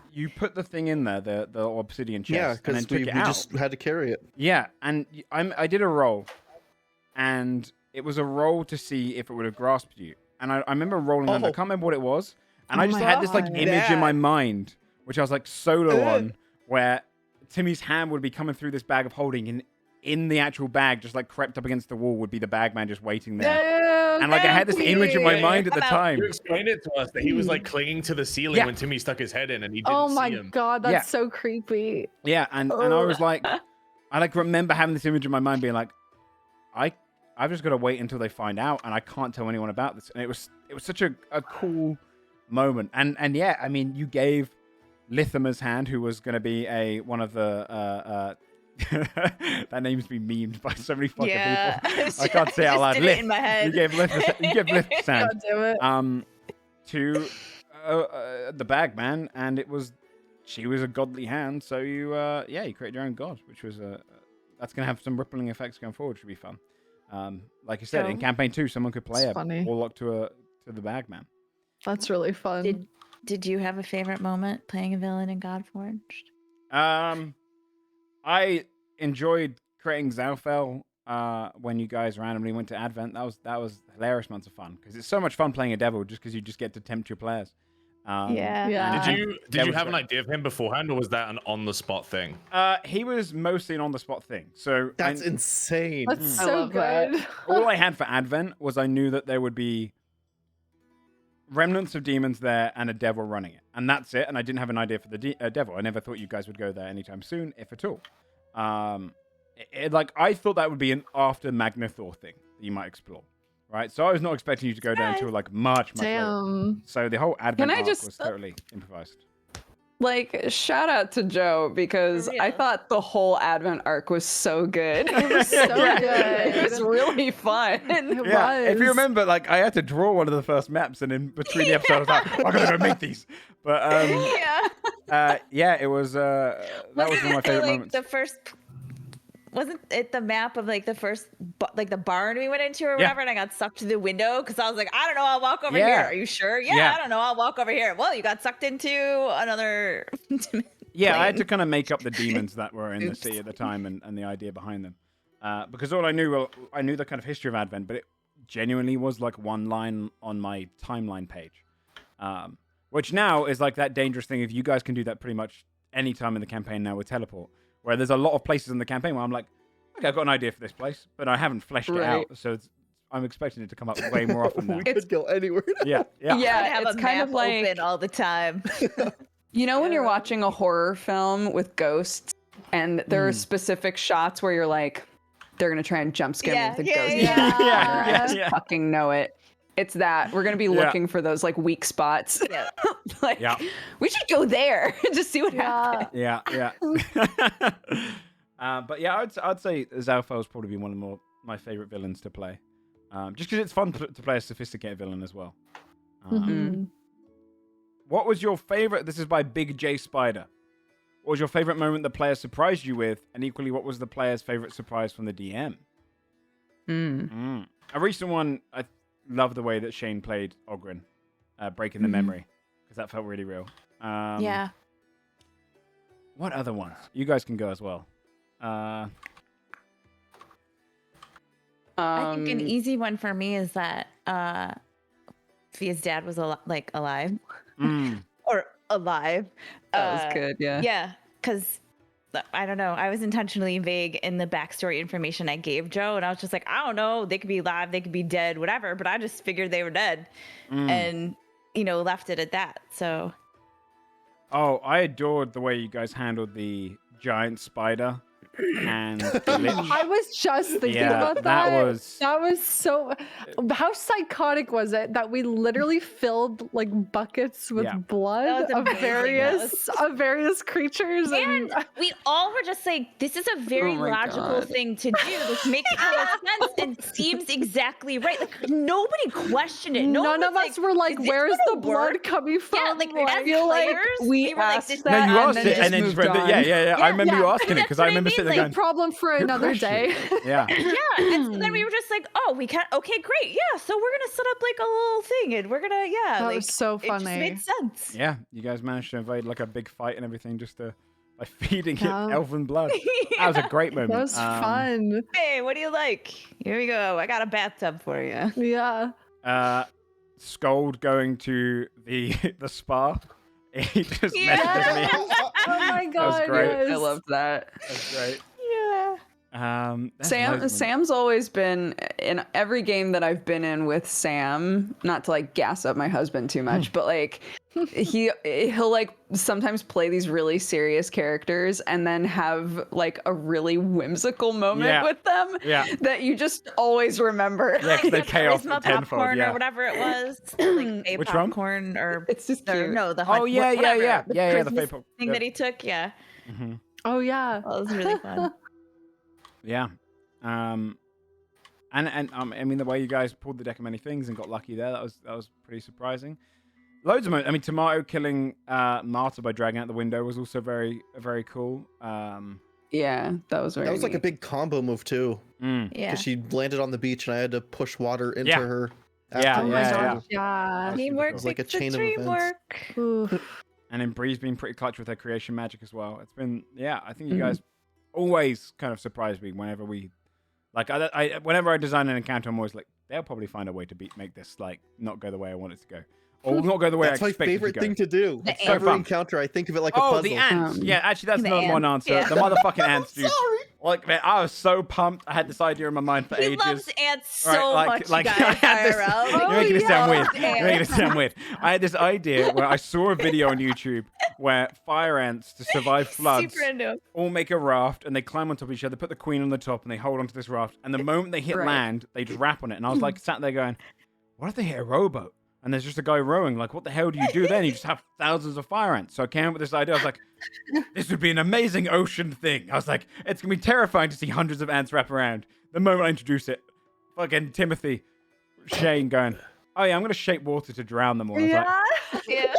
the thing in there, the obsidian chest, Yeah, and then because took we it out. just had to carry it. Yeah, and I did a roll, and it was a roll to see if it would have grasped you. And I remember rolling under. I Oh. can't remember what it was, and Oh I just my had this like God. image in my That. mind, which I was like solo on, where Timmy's hand would be coming through this bag of holding, and in the actual bag, just like crept up against the wall, would be the Bagman just waiting there. And like I had this image in my mind at the time. You explained it to us that he was like clinging to the ceiling Yeah. when Timmy stuck his head in and he didn't Oh see my him. god, that's Yeah. so creepy. Yeah, and I was like, I like remember having this image in my mind, being like, I've just got to wait until they find out, and I can't tell anyone about this. And it was such a cool moment. And yeah, I mean, you gave Lithima's hand, who was going to be one of the that name's been memed by so many fucking people. I can't say it out loud. Did it in my head. You gave Lithima's hand. God damn it. To the Bagman, and she was a godly hand, so you created your own god, which was that's gonna have some rippling effects going forward. Should be fun. Like I said, in So- campaign 2, someone could play It's a funny. warlock to the Bagman. That's really fun. Did you have a favorite moment playing a villain in Godforged? I enjoyed creating Zalfel when you guys randomly went to Advent. That was hilarious amounts of fun, because it's so much fun playing a devil just because you just get to tempt your players. Yeah. Did you was have an great. idea of him beforehand, or was that an on the spot thing? He was mostly an on the spot thing. So That's insane. That's I so love that. good. all I had for Advent was I knew that there would be remnants of demons there and a devil running it, and that's it. And I didn't have an idea for the devil. I never thought you guys would go there anytime soon, if at all. Like I thought that would be an after Magnathor thing that you might explore, right? So I was not expecting you to go down until like much later. Damn. So the whole Advent Can I arc just- was totally improvised. Like, shout out to Joe, because For I real. thought the whole Advent arc was so good. It was so good. It was really fun. It Yeah, if you was. remember, like I had to draw one of the first maps, and in between the episodes, I was like, I gotta go make these. But Yeah. it was that was one of my favorite like moments. the first. Wasn't it the map of like the first, like the barn we went into or Yeah. whatever, and I got sucked to the window because I was like, I don't know, I'll walk over Yeah. here. Are you sure? Yeah, Yeah. I don't know, I'll walk over here. Well, you got sucked into another. Yeah, I had plane. to kind of make up the demons that were in the Oops. city at the time and the idea behind them. Because all I knew, I knew the kind of history of Advent, but it genuinely was like one line on my timeline page. Which now is like that dangerous thing. If you guys can do that pretty much any time in the campaign now with teleport, where there's a lot of places in the campaign where I'm like, okay, I've got an idea for this place, but I haven't fleshed it Right. out. So I'm expecting it to come up way more often now. We could go anywhere. Yeah. I Yeah, have it's a kind map of like open all the time. you know when you're watching a horror film with ghosts, and there are specific shots where you're like, they're gonna try and jump scare me Yeah, with a yeah, ghost. yeah. I just fucking know it. It's that we're gonna be looking for those like weak spots. Yeah. Like, Yeah. we should go there and just see what happens. Yeah. Yeah. But yeah, I'd say Zalfel's probably been one of my favorite villains to play. Just because it's fun to play a sophisticated villain as well. Mhm. What was your favorite? This is by Big J Spider. What was your favorite moment the player surprised you with? And equally, what was the player's favorite surprise from the DM? A recent one, I love the way that Shane played Ogren, breaking the memory, because that felt really real. Yeah. What other ones? You guys can go as well. I think an easy one for me is that Fia's dad was alive Mm. or alive. That was good, yeah. Yeah, because I don't know. I was intentionally vague in the backstory information I gave Joe, and I was just like, I don't know. They could be alive, they could be dead, whatever. But I just figured they were dead, and left it at that. So Oh, I adored the way you guys handled the giant spider and glitch. I was just thinking Yeah, about that that. was- That was so. How psychotic was it that we literally filled like buckets with Yeah. blood That was of amazing. various creatures And we all were just like, this is a very Oh my logical God. thing to do. This makes total sense and seems exactly right. Like nobody questioned it. No None one of was us were like, "Is this "Where's the gonna blood work?" coming from?" Yeah, like as feel like players, we were like, asked this- No, that you and asked then it just and then just moved read it. on. Yeah. I remember you yeah. asking it That's because what I I remember mean, sitting there like, going, problem for "Good another question." day. Yeah. Yeah, and so then we were just like, oh, we can't. Okay, great. Yeah, so we're gonna set up like a little thing, and we're gonna That like was so it just funny. made sense. Yeah, you guys managed to invade like a big fight and everything just by feeding Yeah. it elven blood. That was a great moment. That was fun. Hey, what do you like? Here we go. I got a bathtub for you. Yeah. Scold going to the spa. He just Yeah. messaged me. Oh my god. great. Yes. I loved that. That's great. Yeah. There's loads of them. Sam's always been in every game that I've been in with Sam, not to like gas up my husband too much, but like he'll like sometimes play these really serious characters and then have like a really whimsical moment Yeah. with them Yeah. that you just always remember. Yeah, because they The pay off charisma tenfold. popcorn Yeah. or whatever it was. Like a Which one? popcorn or It's just or cute. no, the Oh yeah. whatever, The the Christmas Fapal- thing yeah. that he took. Yeah, Mhm. Oh yeah. that was really fun. Yeah. I mean the way you guys pulled the deck of many things and got lucky there, that was pretty surprising. Loads of I mean Tomato killing Marta by dragging out the window was also very cool. Yeah, that was very That was like a neat. big combo move too, Yeah, because she landed on the beach and I had to push water into Yeah. her. Yeah, Oh my yeah, gosh. Yeah. That was teamwork super like a makes the chain of dream events. work. Oof. And then Bree's been pretty clutch with her creation magic as well. It's been I think you Mhm. guys always kind of surprise me whenever we whenever I design an encounter, I'm always like, they'll probably find a way to make this like not go the way I want it to go. Or not go the way That's I my expect it to favorite go. thing to do. The so Every fun. encounter, I think of it like a Oh, puzzle. the ants. Yeah, actually, that's The another one ants, answer. yeah. The motherfucking ants, dude. Sorry. Like, man, I was so pumped. I had this idea in my mind for He ages. loves ants Right, so much, like, you I guys. had this- IRL. You're making it sound weird. loves You're making it ants. sound weird. I had this idea where I saw a video on YouTube where fire ants, to survive floods, Super into him. all make a raft and they climb on top of each other, put the queen on the top, and they hold onto this raft. And the moment they hit Right. land, they just rap on it. And I was like, sat there going, what if they hit a rowboat? And there's just a guy rowing. Like, what the hell do you do then? You just have thousands of fire ants. So I came up with this idea. I was like, this would be an amazing ocean thing. I was like, it's going to be terrifying to see hundreds of ants wrap around. The moment I introduce it, fucking Timothy, Shane going, oh yeah, I'm going to shape water to drown them all. I was like, Yeah.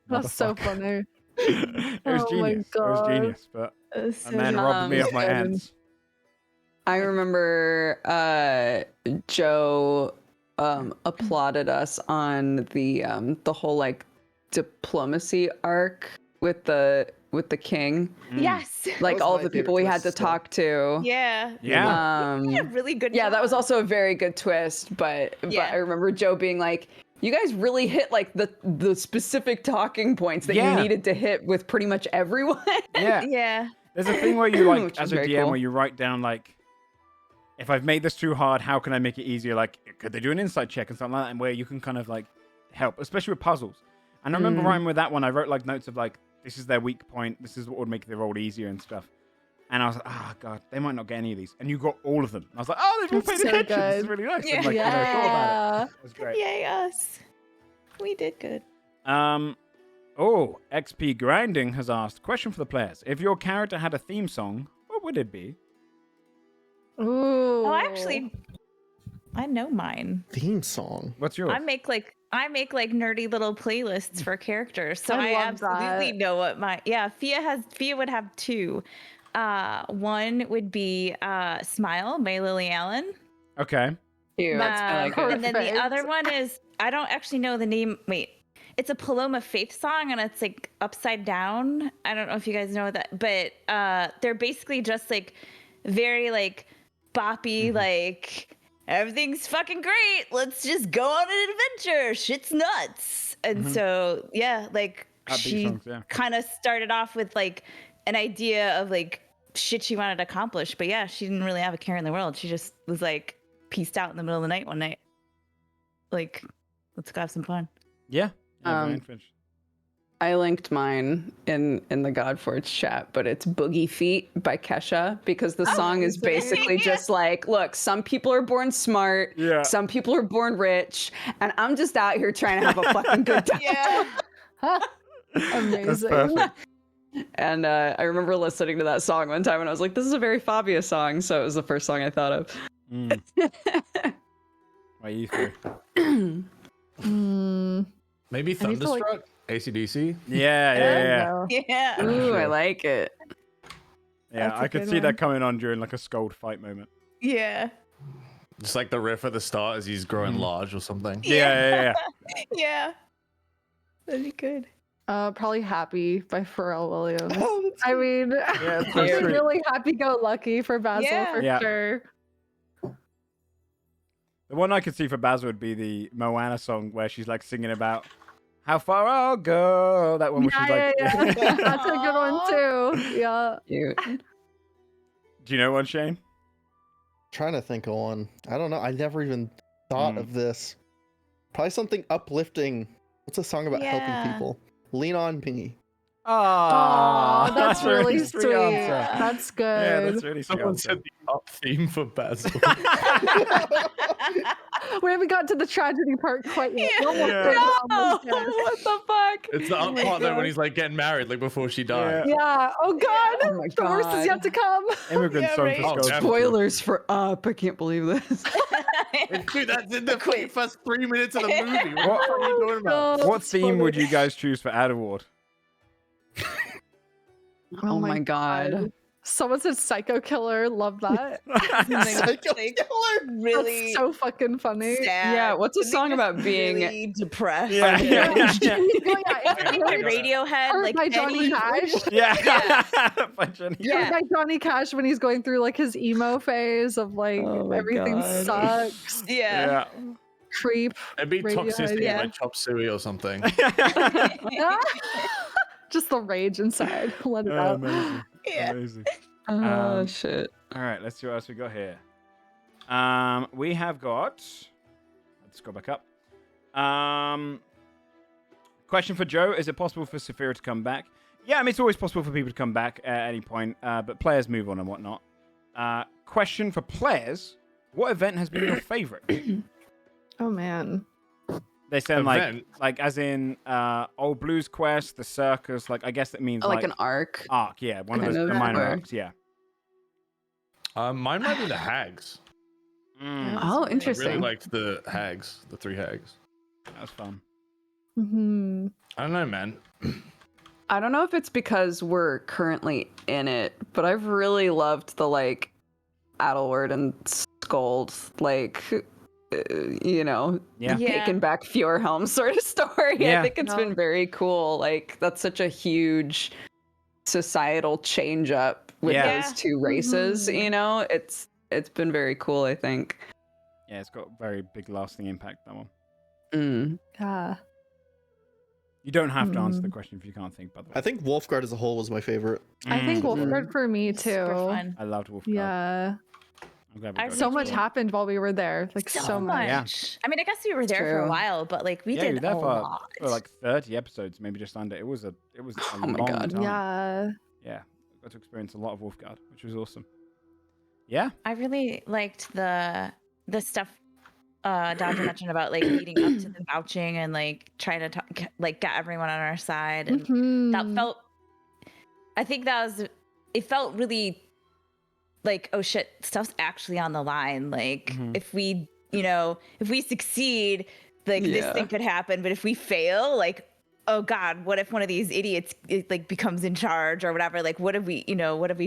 That's so Motherfucker. funny. it was Oh my genius. It was God. genius. But That's a so man funny. robbed me of my Seven. ants. I remember Joe applauded us on the whole like diplomacy arc with the king. Yes. Like was all my of the people favorite we had to twist still. talk to. Yeah. Yeah. You did a really good Yeah, that was job. also a very good twist, but Yeah. I remember Joe being like, you guys really hit like the specific talking points that Yeah. you needed to hit with pretty much everyone. Yeah. Yeah. There's a thing where you like, Which as is a very DM, cool. where you write down like, if I've made this too hard, how can I make it easier? Like, could they do an insight check and something like that, and where you can kind of like help, especially with puzzles. And I remember writing with that one, I wrote like notes of like, this is their weak point, this is what would make the roll easier and stuff. And I was like, oh god, they might not get any of these. And you got all of them. And I was like, oh, they've all That's paid so attention. This is good. really nice. Yeah. And like, you know, thought about it. Yeah. It was great. Yay us. We did good. Oh, XP Grinding has asked, question for the players. If your character had a theme song, what would it be? Ooh. Oh, I know mine. Theme song. What's yours? I make like nerdy little playlists for characters, so I I, love absolutely that. know what my Fia would have two. One would be Smile by Lily Allen. Okay. Cute. I like Perfect. it. And then the other one is, I don't actually know the name. Wait, it's a Paloma Faith song, and it's like upside down. I don't know if you guys know that, but they're basically just like very like boppy, like everything's fucking great. Let's just go on an adventure. Shit's nuts. And so yeah, like Upbeat she songs, yeah. kind of started off with like an idea of like shit she wanted to accomplish, but yeah, she didn't really have a care in the world. She just was like peaced out in the middle of the night one night. Like, let's go have some fun. Yeah. Um, Ryan Finch. I linked mine in the Godforge chat, but it's Boogie Feet by Kesha because the song is basically just like, look, some people are born smart, Yeah. some people are born rich, and I'm just out here trying to have a fucking good time. Yeah. Amazing. perfect. And I remember listening to that song one time and I was like, this is a very Fabia song, so it was the first song I thought of. Mm. Why you three? Mm, Maybe I need to, like- Thunderstruck, AC/DC. Yeah. Yeah. Ooh, I Sure. like it. Yeah, That's a I could good see one. that coming on during like a scold fight moment. Yeah. Just like the riff at the start as he's growing large or something. Yeah. Yeah. That'd be good. probably Happy by Pharrell Williams. Oh, I mean, Yeah, it's so it's sweet. really happy-go-lucky for Basil Yeah. for Yeah. sure. The one I could see for Basil would be the Moana song where she's like singing about how far I'll go. That one where she's like. Yeah. That's a good one too. Yeah. Cute. Do you know one, Shane? trying to think of one. I don't know. I never even thought of this. Probably something uplifting. What's a song about Yeah. helping people? Lean on me. Oh, that's a really sweet. answer. That's good. Yeah, that's really sweet. Someone answer. said the up theme for Basil. We haven't got to the tragedy part quite yet. Yeah. One more Yeah. thing, No! almost there. What the fuck? It's the up my part though when God. he's like getting married, like before she died. Yeah. Oh God. Oh my The worst is God. yet to come. Immigrant Yeah, song right. for Oh, Skulls. definitely. Spoilers for Up. I can't believe this. Dude, that's in the first 3 minutes of the movie. What What- the fuck are you talking about? No, What it's theme would funny. you guys choose for Ad Award? Oh my God. Someone said Psycho Killer. Love that. Psycho like, killer. really That's so fucking funny. sad. Yeah, what's a Something song just about being- really depressed? Yeah, yeah, yeah. Like Radiohead, Hurt like by Johnny Eddie. Cash. Yeah. By Johnny. Yeah. Like Johnny Cash when he's going through like his emo phase of like Oh my everything God. sucks. Yeah. Creep. It'd be Radiohead, Toxicity yeah. by Chop Suey or something. Just the rage inside. Let it Oh, out. amazing. Yeah. Amazing. Oh, shit. All right, let's see what else we got here. We have got. Let's go back up. Question for Joe: is it possible for Saphira to come back? Yeah, I mean it's always possible for people to come back at any point, but players move on and whatnot. Question for players: what event has been your favorite? Oh man. They sound like Event? as in Old Blues Quest, the circus. Like I guess that means Oh, like an arc. arc. Yeah, one of Kind those of the minor that. arcs. Yeah. Mine might be the hags. Mm, Oh, I really interesting. liked the hags, the 3 hags. that was fun. Hmm. I don't know, man. I don't know if it's because we're currently in it, but I've really loved the like Adelward and Scold, like Yeah. Yeah. taking back Fjordhelm sort of story. Yeah. I think it's been very cool. Like that's such a huge societal change up with Yeah. those two races. Mhm. You know, it's been very cool. I think. Yeah, it's got very big lasting impact, that one. Mm. Yeah. You don't have to answer the Mm. question if you can't think, by the way. I think Wolfguard as a whole was my favorite. I think Mm. Wolfguard for me too. Super fun. I loved Wolfguard. Yeah. I'm glad we I got So it. much happened while we were there. Like so much. Yeah. I mean, I guess we were there for a True. while, but like we Yeah, you did were there a lot. for like 30 episodes, maybe just under. It was a Oh my long God. time. Yeah. Yeah. Got to experience a lot of Wolfguard, which was awesome. Yeah. I really liked the stuff Dodger mentioned about like leading up to the vouching and like trying to talk, like get everyone on our side, and that Mhm. felt. I think that was. It felt really like, oh shit, stuff's actually on the line. Like Mhm. if we succeed, like this Yeah. thing could happen, but if we fail, like, oh god, what if one of these idiots like becomes in charge or whatever? Like what have we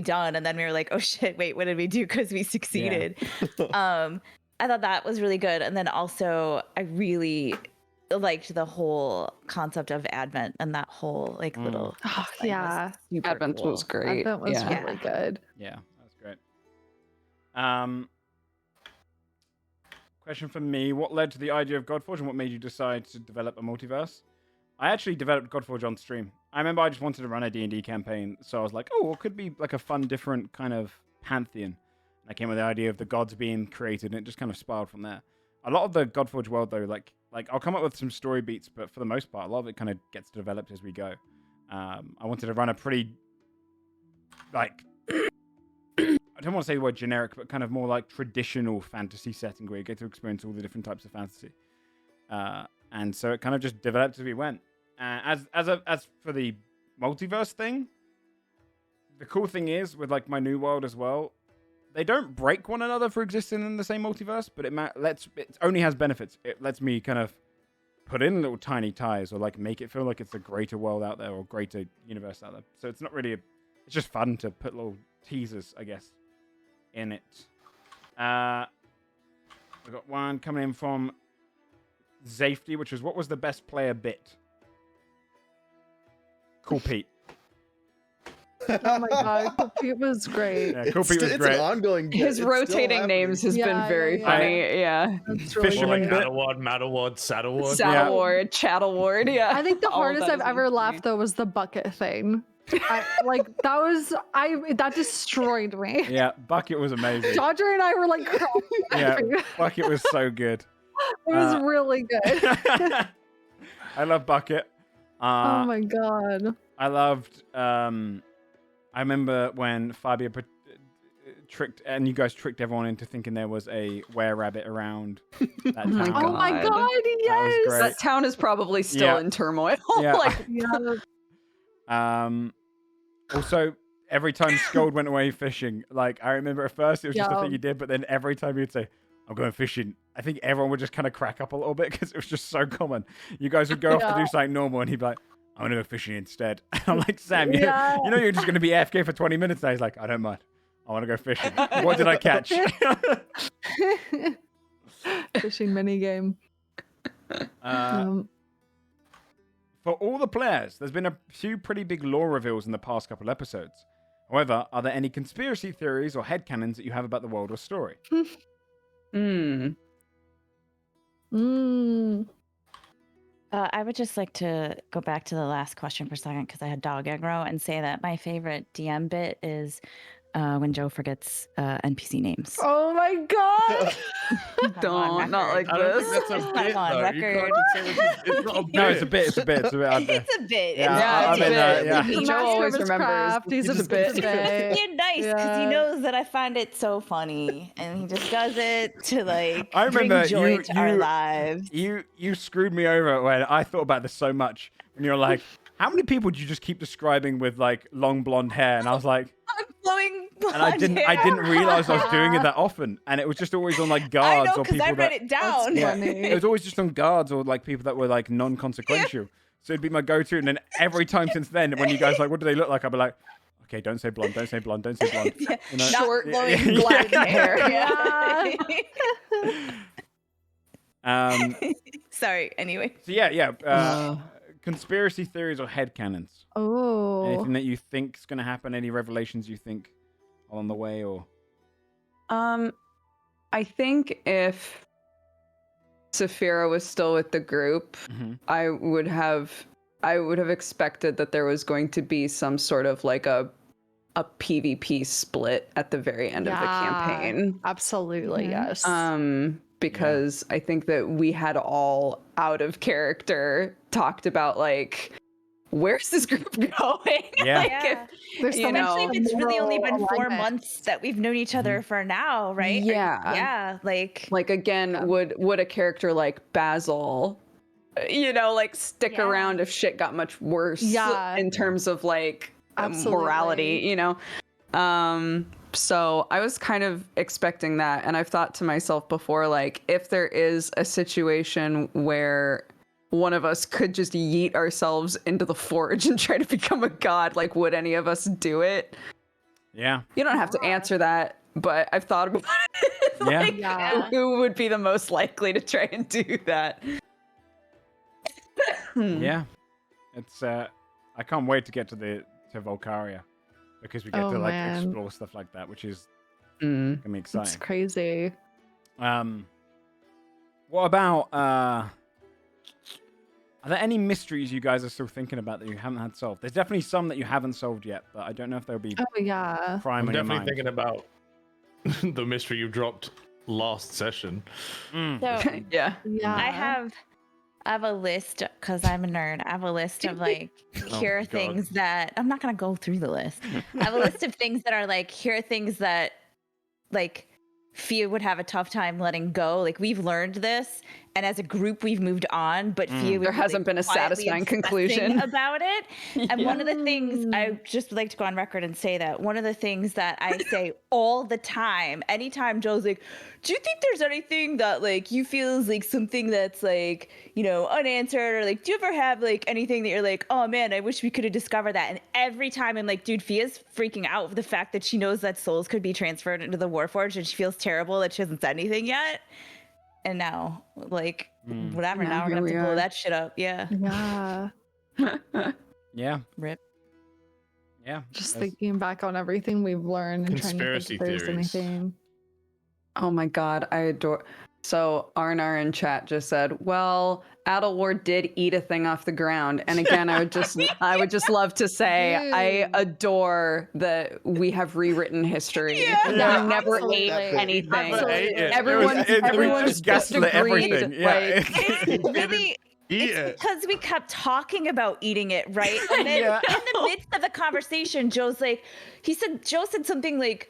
done? And then we were like, oh shit, wait, what did we do? Because we succeeded. I thought that was really good. And then also I really liked the whole concept of Advent and that whole like Mm. little Oh, thing yeah. super Advent cool. was great. That was yeah. really good. Yeah. That was great. Question for me. What led to the idea of Godforge and what made you decide to develop a multiverse? I actually developed Godforge on stream. I remember I just wanted to run a D&D campaign, so I was like, oh, it could be like a fun, different kind of pantheon. And I came with the idea of the gods being created, and it just kind of spiraled from there. A lot of the Godforge world, though, like, like I'll come up with some story beats, but for the most part, a lot of it kind of gets developed as we go. I wanted to run a pretty, like, I don't want to say the word generic, but kind of more like traditional fantasy setting where you get to experience all the different types of fantasy. And so it kind of just developed as we went. As for the multiverse thing, the cool thing is with like my new world as well, they don't break one another for existing in the same multiverse, but it only has benefits. It lets me kind of put in little tiny ties or like make it feel like it's a greater world out there or greater universe out there. So it's not really it's just fun to put little teasers, I guess, in it. I got one coming in from Safety, which was, what was the best player bit? Cool Pete. Oh my god, Pete was great. Yeah, Cool Pete was It's great. an ongoing bit. His It's still rotating happening. names has been very funny. Yeah. That's really Fisherman good. bit. Ataward, Mataward, Saddleward. Saddleward, Chattleward. Yeah. I think the All of hardest that I've is ever really laughed though was the bucket thing. That destroyed me. Yeah, Bucket was amazing. Dodger and I were like crying. Yeah, laughing. Bucket was so good. It was really good. I love Bucket. Oh my god. I loved. I remember when Fabio tricked, and you guys tricked everyone into thinking there was a were-rabbit around that Oh my town. Oh my God. god, yes. great. That town is probably still Yeah. in turmoil. Yeah. Like, Yeah. Also, every time Scold went away fishing, like I remember at first it was just a Yeah. thing he did, but then every time he'd say, "I'm going fishing," I think everyone would just kind of crack up a little bit because it was just so common. You guys would go off to do Yeah. something normal, and he'd be like, "I'm gonna go fishing instead." And I'm like, "Sam, Yeah. you know you're just gonna be AFK for 20 minutes." Now he's like, "I don't mind. I want to go fishing." What did I catch? Fishing minigame. For all the players, there's been a few pretty big lore reveals in the past couple episodes. However, are there any conspiracy theories or headcanons that you have about the world or story? mm. I would just like to go back to the last question for a second because I had dog aggro and say that my favorite DM bit is when Joe forgets NPC names. Oh my god. Don't, not like I don't think this. that's a It's bit, not on though. You record. can't just say it's not a bit. No, it's a bit. It's a bit. It's a bit. Out there. It's a bit. Yeah, Yeah, I mean, yeah. yeah. Joe always remembers. He's It's a a bit. bit. You're nice because he Yeah. knows that I find it so funny, and he just does it to like I remember bring joy you- to our you- lives. You screwed me over when I thought about this so much. When you're like, how many people do you just keep describing with like long blonde hair? And I was like, Flowing and I didn't realize I was doing it that often. And it was just always on like I guards know or because people I read that. it down. Yeah, funny. it was always just on guards or like people that were like non-consequential. So it'd be my go-to. And then every time since then, when you guys like, what do they look like? I'd be like, okay, don't say blonde, don't say blonde, don't say blonde. Yeah. You know? Short, Yeah, glowing yeah, black yeah. hair. Sorry. Anyway. So yeah. Conspiracy theories or headcanons. Oh. Anything that you think's gonna happen? Any revelations you think along the way, or I think if Saphira was still with the group, I would have expected that there was going to be some sort of like a PvP split at the very end of the campaign. Absolutely, yes. Because I think that we had all out of character talked about like, where's this group going? Yeah. Like, Yeah. There's you so much know, Especially if it's really only been moral 4 alignment. months that we've known each other for now, right? Yeah. Yeah. like again, would a character like Basil, like stick Yeah. around if shit got much worse? Yeah. In terms of like morality, Absolutely. So I was kind of expecting that, and I've thought to myself before, like, if there is a situation where one of us could just yeet ourselves into the forge and try to become a god, like, would any of us do it? yeah, You don't have to answer that, but I've thought about it. Yeah. Like, Yeah. who would be the most likely to try and do that? yeah. It's I can't wait to get to Volcaria because we get Oh, to like man. explore stuff like that, which is Mm. gonna be It's exciting. crazy. What about are there any mysteries you guys are still thinking about that you haven't had solved? There's definitely some that you haven't solved yet, but I don't know if they'll be Oh yeah. prime I'm on your definitely mind. thinking about the mystery you dropped last session. Mm. So Yeah. Yeah. I have have a list because I'm a nerd. I have a list of like here are God. things that I'm not gonna go through the list. I have a list of things that are like here are things that like Fia would have a tough time letting go. Like we've learned this, and as a group we've moved on, but Fia There hasn't been a satisfying conclusion about it. And Yeah. one of the things I just would like to go on record and say that one of the things that I say all the time, anytime Joe's like, do you think there's anything that like you feel is like something that's like, you know, unanswered, or like do you ever have like anything that you're like, oh man, I wish we could have discovered that? And every time I'm like, dude, Fia's freaking out with the fact that she knows that souls could be transferred into the Warforged, and she feels terrible that she hasn't said anything yet. And now, like, whatever, Yeah, now we're here gonna have we to blow are. that shit up. Yeah. Yeah. Yeah. Rip. Yeah. Just There's- thinking back on everything we've learned and Conspiracy trying to think if there's theories. anything. Oh my god, I adore. So Arnar in chat just said, "Well, Adelward did eat a thing off the ground." And again, I would just love to say, I Dude. adore that we have rewritten history. Yeah. We Yeah, never absolutely. ate anything. Absolutely. Everyone's just just gaslit agreed. everything. Yeah. Like, It's really Eat it's it. because we kept talking about eating it, right? And then Yeah. in the midst of the conversation, Joe said something like,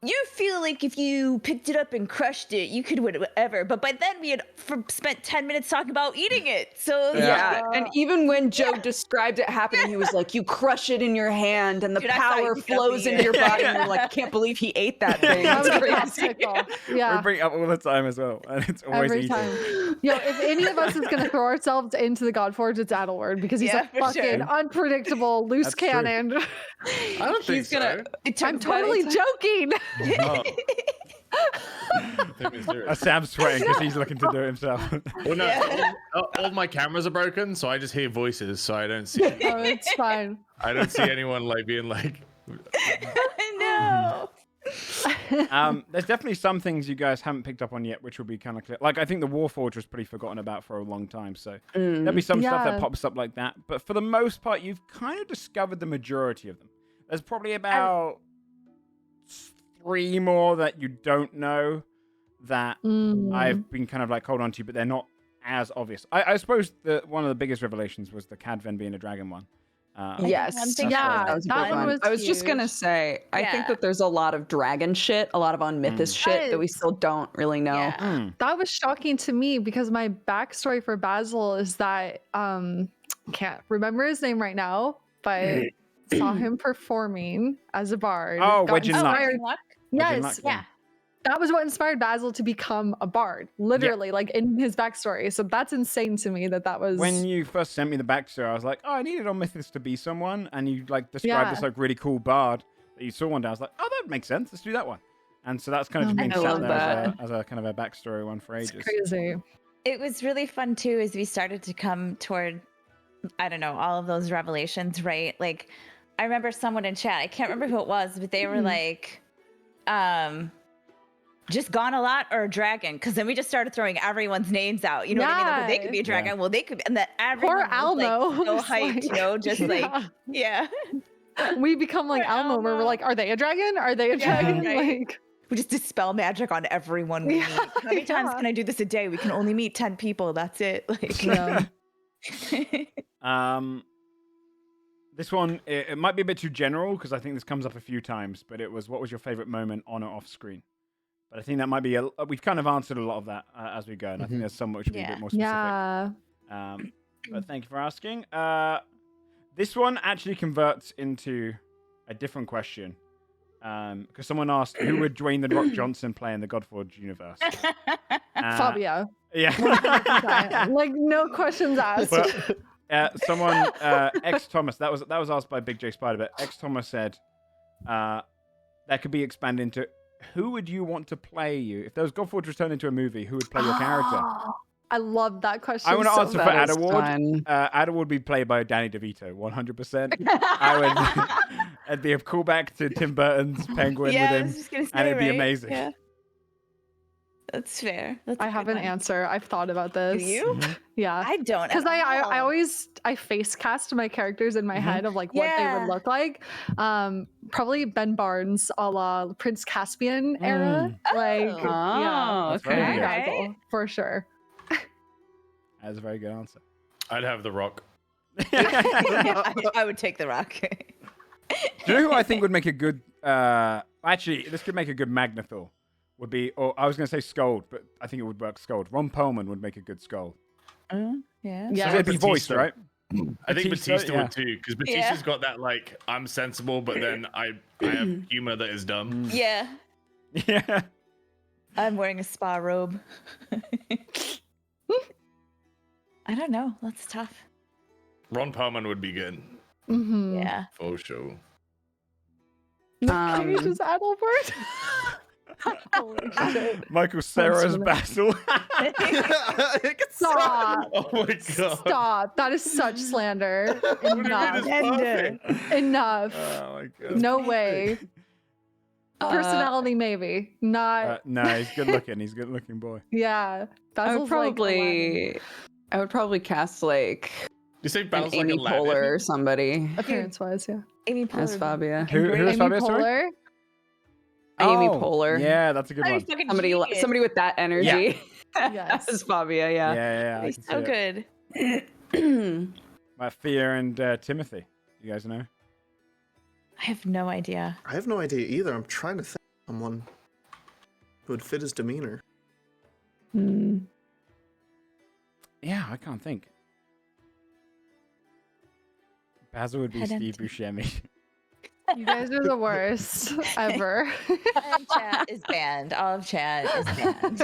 you feel like if you picked it up and crushed it, you could whatever. But by then we had spent 10 minutes talking about eating it. So yeah. And even when Joe described it happening, he was like, you crush it in your hand and the Dude, I saw you power pick it up flows and into eat your it. body. And you're like, I can't believe he ate that thing. That That's was crazy. fantastical. We Yeah. bring it up all the time as well, and it's always Every eating. time. Yo, if any of us is gonna throw ourselves into the Godforge, it's Adelward because he's Yeah, a for sure. fucking unpredictable loose That's true. cannon. I don't think He's gonna. I'm totally joking. so. Oh. Sam's sweating because he's looking to do it himself. Well, no, all my cameras are broken, so I just hear voices, so I don't see. Oh, it's fine. I don't see anyone like being like. I know. There's definitely some things you guys haven't picked up on yet, which will be kind of clear. Like I think the Warforge was pretty forgotten about for a long time, so there'll be some stuff that Yeah. pops up like that. But for the most part, you've kind of discovered the majority of them. There's probably about 3 more that you don't know that I've been kind of like hold on to, but they're not as obvious. I suppose one of the biggest revelations was the Cadven being a dragon one. Yes. One thing Yeah, That was a that good one one. was I was just gonna huge. say, I think Yeah. that there's a lot of dragon shit, a lot of on-mythos shit that we Yes. still don't really know. Yeah. That was shocking to me because my backstory for Basil is that can't remember his name right now, but saw him performing as a bard. Oh, got Wedge in Luck. inspired- Luck? Wedge in Yes, Luck, Yeah. that was what inspired Basil to become a bard, literally, like in his backstory. So that's insane to me that was. When you first sent me the backstory, I was like, oh, I needed on Mythos to be someone, and you like described this Yeah. like really cool bard that you saw one day. I was like, oh, that makes sense. Let's do that one. And so that's kind of just I been love sat there that. as a kind of a backstory one for it's ages. crazy. It was really fun too as we started to come toward, I don't know, all of those revelations, right? Like, I remember someone in chat, I can't remember who it was, but they were like, just gone a lot or a dragon? Because then we just started throwing everyone's names out. You know what I mean? Like, well, they could be a dragon. Yeah. Well, they could be, and that everyone Poor was, like, Almo. so It's hyped, like- you know, just like, Yeah. yeah. We become like Poor Almo, where we're Almo. like, are they a dragon? Are they a Yeah, dragon? right. Like, We just dispel magic on everyone we Yeah, meet. How many times yeah. can I do this a day? We can only meet 10 people. That's it. Like, yeah. This one, it might be a bit too general because I think this comes up a few times, but it was what was your favorite moment on or off screen? But I think that might be, we've kind of answered a lot of that as we go, and I think there's some which should be a bit more specific. Yeah. But thank you for asking. This one actually converts into a different question. Because someone asked, who would Dwayne The Rock Johnson play in the Godforge universe? Fabio. Yeah. 100%. Like, no questions asked. But someone, X Thomas, that was asked by Big J Spider, but X Thomas said that could be expanded into who would you want to play you? If there was Godforge was turned into a movie, who would play your character? I love that question. I want to so answer for bad. Adderward. Adderward would be played by Danny DeVito, 100%. I would. It'd be a callback to Tim Burton's Penguin yeah, I with was him, just gonna say, and it'd be right? amazing. Yeah. That's fair. That's a I good have an one. answer. I've thought about Do this. you? Yeah. I don't. Because at I all. always face cast my characters in my head of like what they Yeah. would look like. Probably Ben Barnes a la Prince Caspian era. Like Oh. yeah. Oh, That's very okay. good. Alright. Basil, for sure. That's a very good answer. I'd have the rock. I would take the rock. Do you know who I think would make a good? Actually, this could make a good Magnathor. Would be, or I was going to say Scold, but I think it would work Scold. Ron Perlman would make a good Scold. Yeah. Yeah. So it'd be voiced, Batista. right? I think Batista yeah. would too, because Batista's got that like I'm sensible, but then I have humor that is dumb. Yeah. Yeah. I'm wearing a spa robe. I don't know. That's tough. Ron Perlman would be good Mm-hmm. Yeah. for sure. Can you just Adelbert? Holy shit. Michael Cera's funny. Basil. Stop. Oh my god! Stop. That is such slander. What do you mean Enough. it's perfect? Enough. Oh my god. No way. Personality, maybe. Not. No, he's good looking. He's a good looking boy. Yeah. I would Basil's like Aladdin. probably cast like You say an Basil's like Amy Aladdin? Poehler or somebody Appearance-wise, yeah. Amy as Poehler. Fabia. Who is Amy Fabio? Sorry? Poehler. Amy Oh, Poehler. Yeah, that's a good Oh, one. he's fucking Somebody genius. somebody with that energy. Yes. as Fabia, Yeah, yeah. I He's can so see it. good. Like Thea and Timothy. You guys know? I have no idea. I have no idea either. I'm trying to think of someone who would fit his demeanor. Hmm. Yeah, I can't think. Basil would be Head Steve empty. Buscemi. You guys are the worst ever. And chat is banned. All of chat is banned.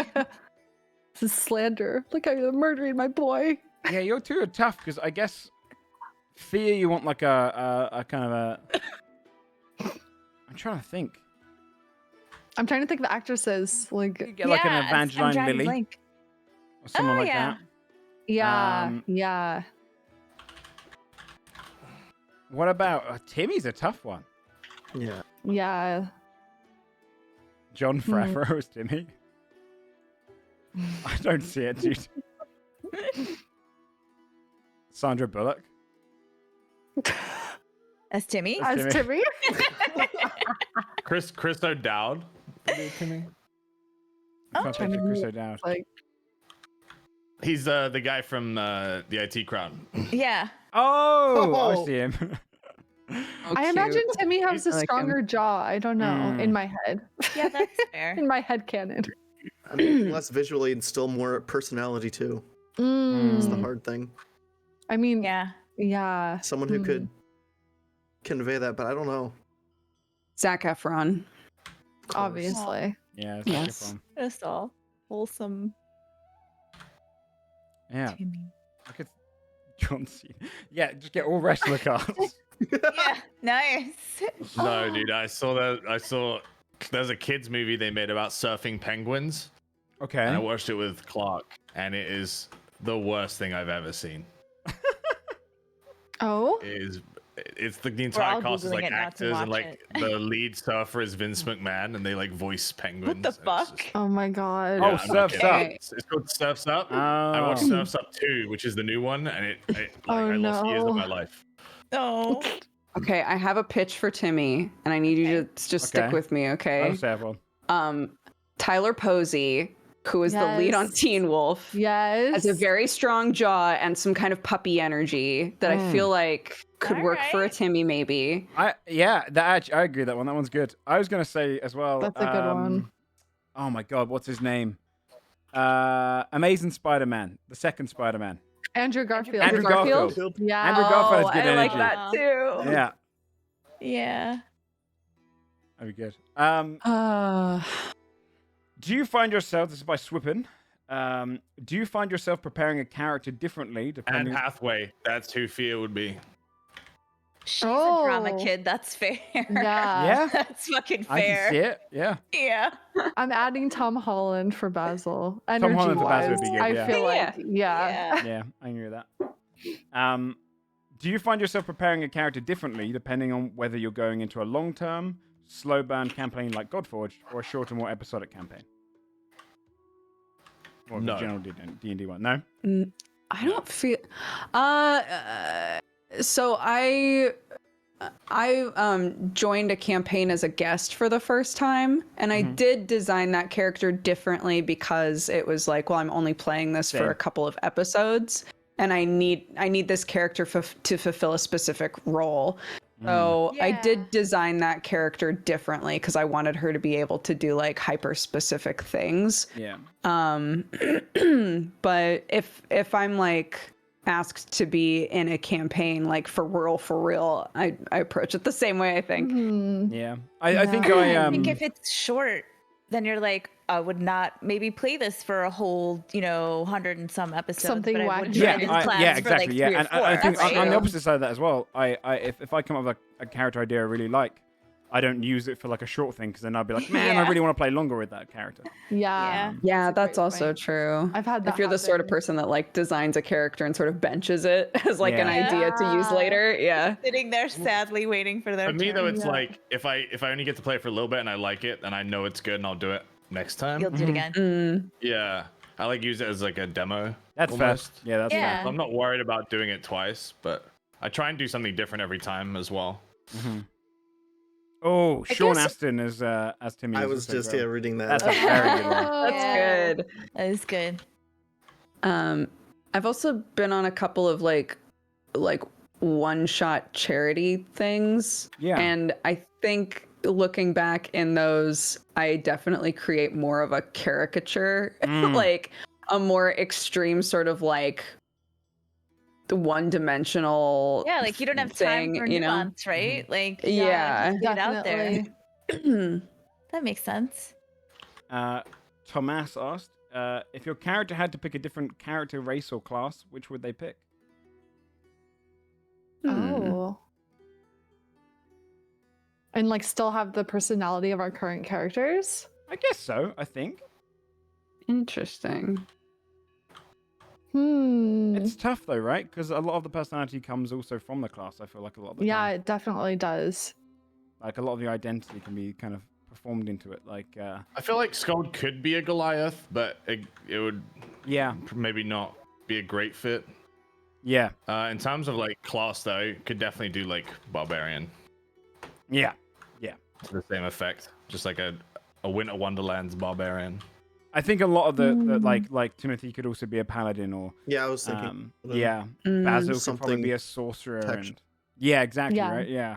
This is slander. Look how you're murdering my boy. Yeah, you two are tough because I guess Thea, you want like a kind of a. I'm trying to think. I'm trying to think of actresses. Like, You get like an Evangeline Lilly Link. or someone Oh, like yeah. that. yeah, yeah. What about Timmy's a tough one. Yeah. Yeah. John Favreau as Timmy. I don't see it, dude. Sandra Bullock. As Timmy? As As Timmy. Chris O'Dowd. would be Timmy. I can't trying picture to Chris be- O'Dowd. Like, He's the guy from the IT crowd. Yeah. Oh, I Oh. see him. I imagine Timmy has a I like him. stronger jaw. I don't know. In my head. Yeah, that's fair. In my head canon. I mean, less visually and still more personality too. It's the Mm. hard thing. I mean, Yeah. yeah. Someone who could convey that, but I don't know. Zac Efron. Of course. Obviously. Yeah, it's Yes. fun. Just all wholesome Yeah, Timmy. look at John Cena. Yeah, just get all wrestler cards. Yeah, nice. No, dude, I saw there's a kids movie they made about surfing penguins, and I Okay. watched it with Clark, and it is the worst thing I've ever seen. Oh? It's the entire all cast is Googling like it not to actors, and watch like it. the lead surfer is Vince McMahon, and they like voice penguins. What the and it's fuck? just- Oh my god. Oh, I'm not Surf's kidding. Up. It's called Surf's Up. I watched Oh. Surf's Up 2, which is the new one, and Oh, I lost years of no. my life. No. Okay, I have a pitch for Timmy, and I need you to just stick Okay. with me, okay? I'll say everyone. Tyler Posey, who is the lead on Yes. Teen Wolf, Yes. has a very strong jaw and some kind of puppy energy that I feel like could work for a Alright. Timmy, maybe. I agree that one. That one's good. I was gonna say as well. That's a good one. Oh my god, what's his name? Amazing Spider-Man, the second Spider-Man. Andrew Garfield. Andrew Garfield. Yeah. Andrew Garfield has Oh, good I like energy. that too. Yeah, Yeah. that'd be good. Uh, Do you find yourself? This is by Swippen. Do you find yourself preparing a character differently Anne depending? Hathaway, that's who Fia would be. She's a drama Oh. kid. That's fair. yeah. Yeah, That's fucking I can fair. see it. Yeah. Yeah. I'm adding Tom Holland for Basil. Holland for Basil Energy-wise, would be good, I yeah. feel like, Yeah. yeah. Yeah, I agree with that. Do you find yourself preparing a character differently depending on whether you're going into a long-term, slow burn campaign like Godforged or a shorter, more episodic campaign? Or the No. general D&D one? No? I don't feel. So I I joined a campaign as a guest for the first time, and I did design that character differently because it was like, well, I'm only playing this for Same. a couple of episodes, and I need this character to fulfill a specific role. So I Yeah. did design that character differently because I wanted her to be able to do like hyper specific things. Yeah. But if I'm like asked to be in a campaign like for real, I approach it the same way, I think. Mhm. Yeah. I think I think if it's short, then you're like, I would not maybe play this for a whole, 100 and some episodes. Something but I would wacky. try this class yeah, for exactly. like Yeah, 3 or and 4. I think That's on the true. opposite side of that as well. If I come up with a character idea I really like, I don't use it for like a short thing because then I'd be like, man, I Yeah. really want to play longer with that character. Yeah. Yeah, a that's great also point. true. I've had that If you're the sort of happen. person that like designs a character and sort of benches it as like an Yeah. idea to use Yeah. later, yeah. Sitting there sadly waiting for their For me though, turn. it's Yeah. like if I only get to play it for a little bit and I like it and I know it's good and I'll do it next time. You'll do it again. Yeah, I like use it as like a demo. That's almost. fast. Yeah, that's Yeah. I'm not worried about doing it twice, but I try and do something different every time as well. fair. Oh, Sean guess- Astin as Timmy. I is was also just great. reading that. That's a very good one. Oh. That's good. That is good. I've also been on a couple of like one-shot charity things. Yeah. And I think looking back in those, I definitely create more of a caricature, like a more extreme sort of like the one-dimensional. Yeah, like you don't have thing, time for you know? nuance, right? Like Yeah. just get it out there. Definitely. That makes sense. Thomas asked, if your character had to pick a different character, race, or class, which would they pick? Oh. And like still have the personality of our current characters? I guess so. I think Interesting. it's tough though, right? Because a lot of the personality comes also from the class. I feel like a lot of the Yeah, time. it definitely does. Like a lot of the identity can be kind of performed into it. Like, I feel like Skald could be a Goliath, but it would yeah, maybe not be a great fit. yeah, In terms of like class though, could definitely do like Barbarian yeah. to the same effect, just like a Winter Wonderland's Barbarian. I think a lot of the like Timothy could also be a paladin, or Yeah, I was thinking. yeah, Basil could probably something be a sorcerer, text- and yeah, exactly, Yeah. right, yeah.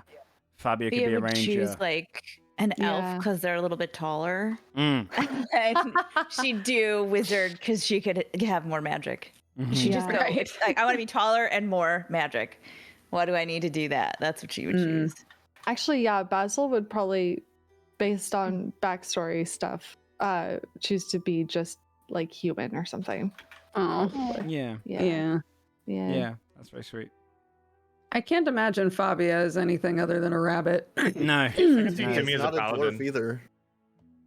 Fabio could Maybe be I a would ranger. choose like an elf Yeah. because they're a little bit taller. Mm. And she'd do wizard because she could have more magic. Mhm. She just Yeah. go, Right. like, I want to be taller and more magic. Why do I need to do that? That's what she would choose. Actually, yeah, Basil would probably, based on backstory stuff, choose to be just like human or something. Oh, Yeah, Yeah. yeah. Yeah. yeah, that's very sweet. I can't imagine Fabia as anything other than a rabbit. No, See No. Timmy as a not a paladin. dwarf either.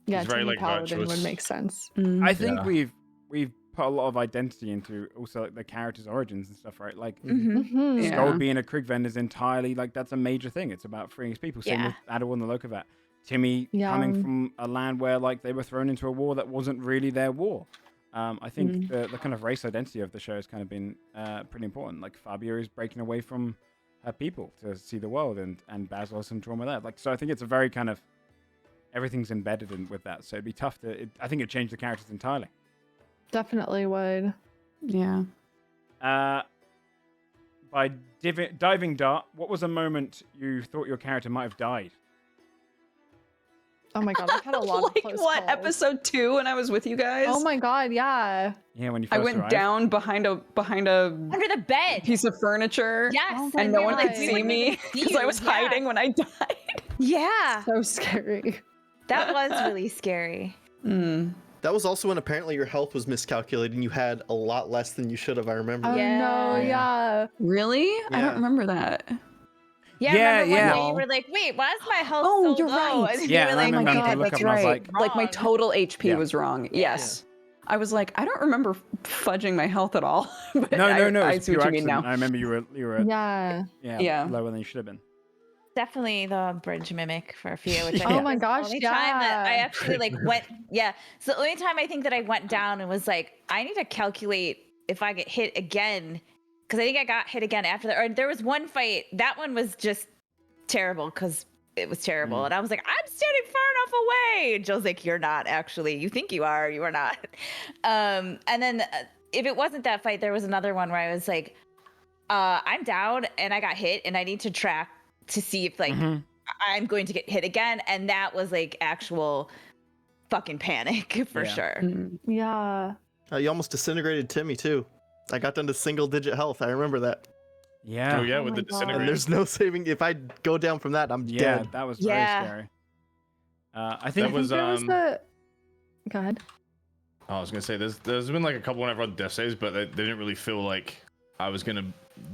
Yeah, He's very, Timmy like, Paladin would virtuous. make sense. I think Yeah. we've put a lot of identity into also like the character's origins and stuff, right? Like Mhm. Yeah. Skald being a Krigven is entirely like that's a major thing. It's about freeing his people. Same Yeah. with Adderwall and the Lokovat. Timmy Yeah. coming from a land where like they were thrown into a war that wasn't really their war. I think the kind of race identity of the show has kind of been pretty important. Like Fabio is breaking away from her people to see the world, and Basil has some trauma there. Like so, I think it's a very kind of everything's embedded in with that. So it'd be tough to. I think it'd change the characters entirely. Definitely would. Yeah. By diving dart, what was a moment you thought your character might have died? Oh my god, I've had a lot of Like close what, calls. episode 2 when I was with you guys? Oh my god, yeah. Yeah, when you I first went arrived. down behind a Under the bed. piece of furniture. Yes. Oh my And no one God. could see me because I was Yeah. hiding when I died. Yeah. So scary. That was really scary. That was also when apparently your health was miscalculated and you had a lot less than you should have, I remember. Oh Yeah. no, yeah. Really? I Yeah. don't remember that. Yeah, Yeah, remember yeah. one day you were like, wait, why is my health Oh, so you're low? right. And Yeah, you were and I like, remember wait, having to look that's up and I was right. like- My wrong. total HP Yeah. was wrong. Yes. I was like, I don't remember fudging my health at all. But No, I it's see pure what you mean accident. now. I remember you were Yeah. Yeah. lower than you should have been. Definitely the bridge mimic for Fia, which I Oh think my was gosh, the only time that I yeah. actually like went. Yeah, it's the only time I think that I went down and was like, I need to calculate if I get hit again, because I think I got hit again after that. Or there was one fight. That one was just terrible because it was terrible. And I was like, I'm standing far enough away. And Joe's like, you're not actually. You think you are. You are not. And then if it wasn't that fight, there was another one where I was like, I'm down and I got hit and I need to track to see if like I'm going to get hit again. And that was like actual fucking panic for sure. Yeah. You almost disintegrated Timmy too. I got down to single-digit health. I remember that. Yeah. Oh yeah, Oh with my the God. disintegrator. And there's no saving. If I go down from that, I'm Yeah, dead. that was very Yeah. scary. I think That was There was the... Go ahead. I was gonna say there's been like a couple whenever I death saves, but they didn't really feel like I was gonna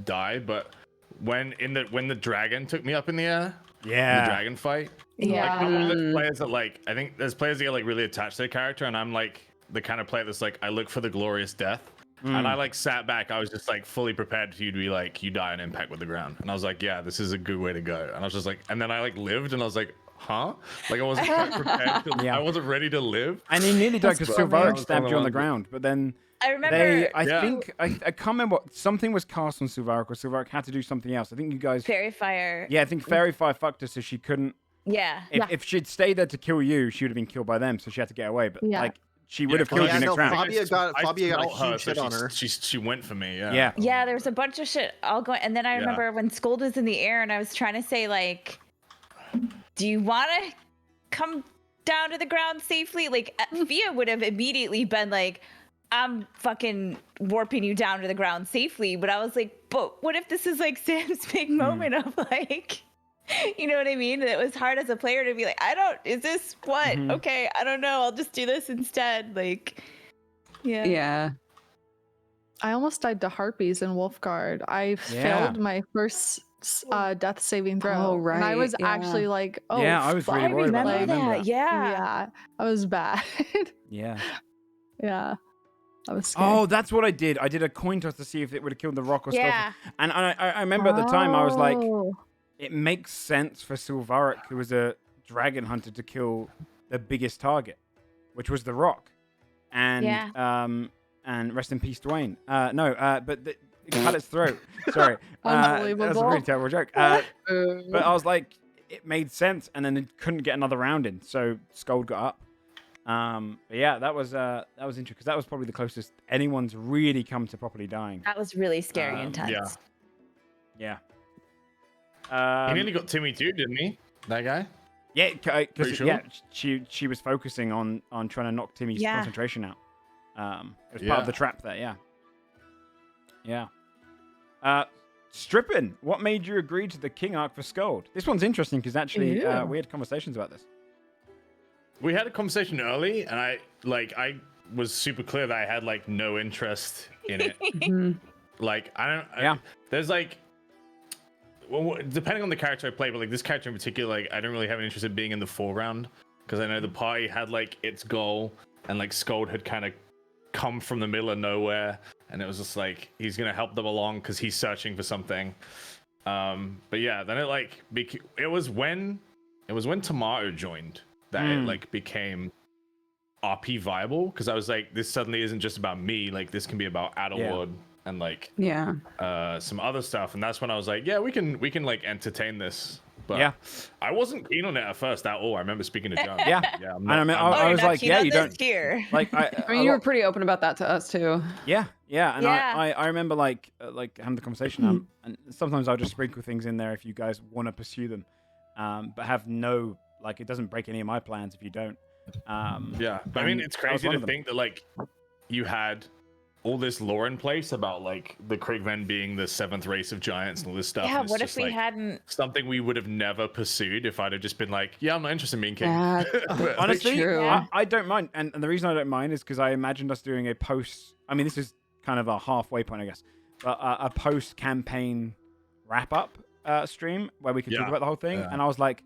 die. But when the dragon took me up in the air, the dragon fight. Yeah. Like, I'm one of those players that like I think there's players that get like really attached to their character, and I'm like the kind of player that's like I look for the glorious death. And I like sat back. I was just like fully prepared for you to be like, you die on impact with the ground. And I was like, yeah, this is a good way to go. And I was just like, and then I like lived, and I was like, huh? Like I wasn't quite prepared. I wasn't ready to live. And he nearly died because Silvaric That stabbed was you on the one of the- ground. But then I remember I think I can't remember what something was cast on Silvaric, or Silvaric had to do something else. I think you guys. Fairy Fire. Yeah, I think Fairy Fire fucked her, so she couldn't. Yeah. If she'd stayed there to kill you, she would have been killed by them. So she had to get away. But Yeah. like she would have Oh, killed yeah, you no, next round. Fabia got I a smelt her, huge so hit on her. She went for me. Yeah. Yeah. Yeah, there was a bunch of shit all going. And then I Yeah. remember when Scold was in the air and I was trying to say, like, do you want to come down to the ground safely? Like, Fia would have immediately been like, I'm fucking warping you down to the ground safely. But I was like, but what if this is like Sam's big moment of like, you know what I mean? It was hard as a player to be like, is this what? Okay, I don't know. I'll just do this instead. Like, yeah. Yeah. I almost died to harpies in Wolfguard. I failed my first death saving throw. Oh, And I right, was yeah. actually like, oh, Yeah, I was fuck. really worried about Remember that. I remember that? that. Yeah. Yeah, I was bad. Yeah. Yeah. I was scared. Oh, that's what I did. I did a coin toss to see if it would have killed the rock or Yeah. stuff. And I remember at the time I was like, Oh. it makes sense for Silvaric, who was a dragon hunter, to kill the biggest target, which was the rock. And and rest in peace, Dwayne. But it cut its throat. Sorry. That was a Unbelievable. really terrible joke. But I was like, it made sense, and then it couldn't get another round in, so Scold got up. But yeah, that was interesting because that was probably the closest anyone's really come to properly dying. That was really scary and intense. Yeah. He nearly got Timmy too, didn't he? That guy. Yeah, Pretty because sure? she was focusing on trying to knock Timmy's Yeah. concentration out. It was part of the trap there. Yeah. Strippin, what made you agree to the King arc for Scold? This one's interesting because actually Yeah. we had conversations about this. We had a conversation early, and I was super clear that I had like no interest in it. Like there's like, well, depending on the character I play, but like this character in particular, like I don't really have an interest in being in the foreground because I know the party had like its goal, and like Scold had kind of come from the middle of nowhere, and it was just like he's gonna help them along because he's searching for something. But yeah, then it was when Tomato joined that it like became RP viable, because I was like, this suddenly isn't just about me, like this can be about Adderwood and like some other stuff. And that's when I was like, yeah, we can like entertain this. But Yeah. I wasn't keen on it at first at all. I remember speaking to John. Yeah. Yeah. And I mean, Oh, I you're was not like, keen yeah, on you this don't here. like. I mean, you were pretty open about that to us too. Yeah, and Yeah. I remember like having the conversation, and sometimes I'll just sprinkle things in there if you guys want to pursue them, but have no, like, it doesn't break any of my plans if you don't. Yeah, but I mean, and it's that was crazy one to of them. think that like you had all this lore in place about like the Krigven being the 7th race of giants and all this stuff. Yeah, and it's what just, if we like, hadn't? something we would have never pursued if I'd have just been like, yeah, I'm not interested in being king. Yeah. But- Honestly, True. I don't mind, and the reason I don't mind is because I imagined us doing a post. I mean, this is kind of a halfway point, I guess, but a post-campaign wrap-up stream where we could talk Yeah. about the whole thing. Yeah. And I was like,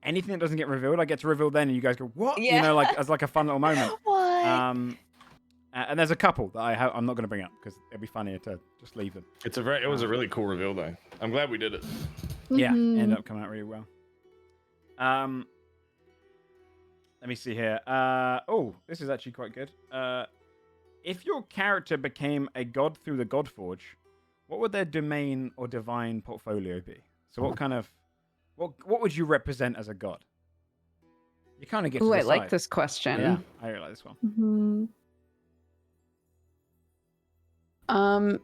anything that doesn't get revealed, I get to reveal then, and you guys go, what? You Yeah. know, like as like a fun little moment. What? And there's a couple that I'm not going to bring up because it'd be funnier to just leave them. it was a really cool reveal though. I'm glad we did it. Yeah, Mhm. ended up coming out really well. Let me see here. This is actually quite good. If your character became a god through the Godforge, what would their domain or divine portfolio be? So what What would you represent as a god? You kind of get. Ooh, to I like decide. this question. Yeah, I really like this one.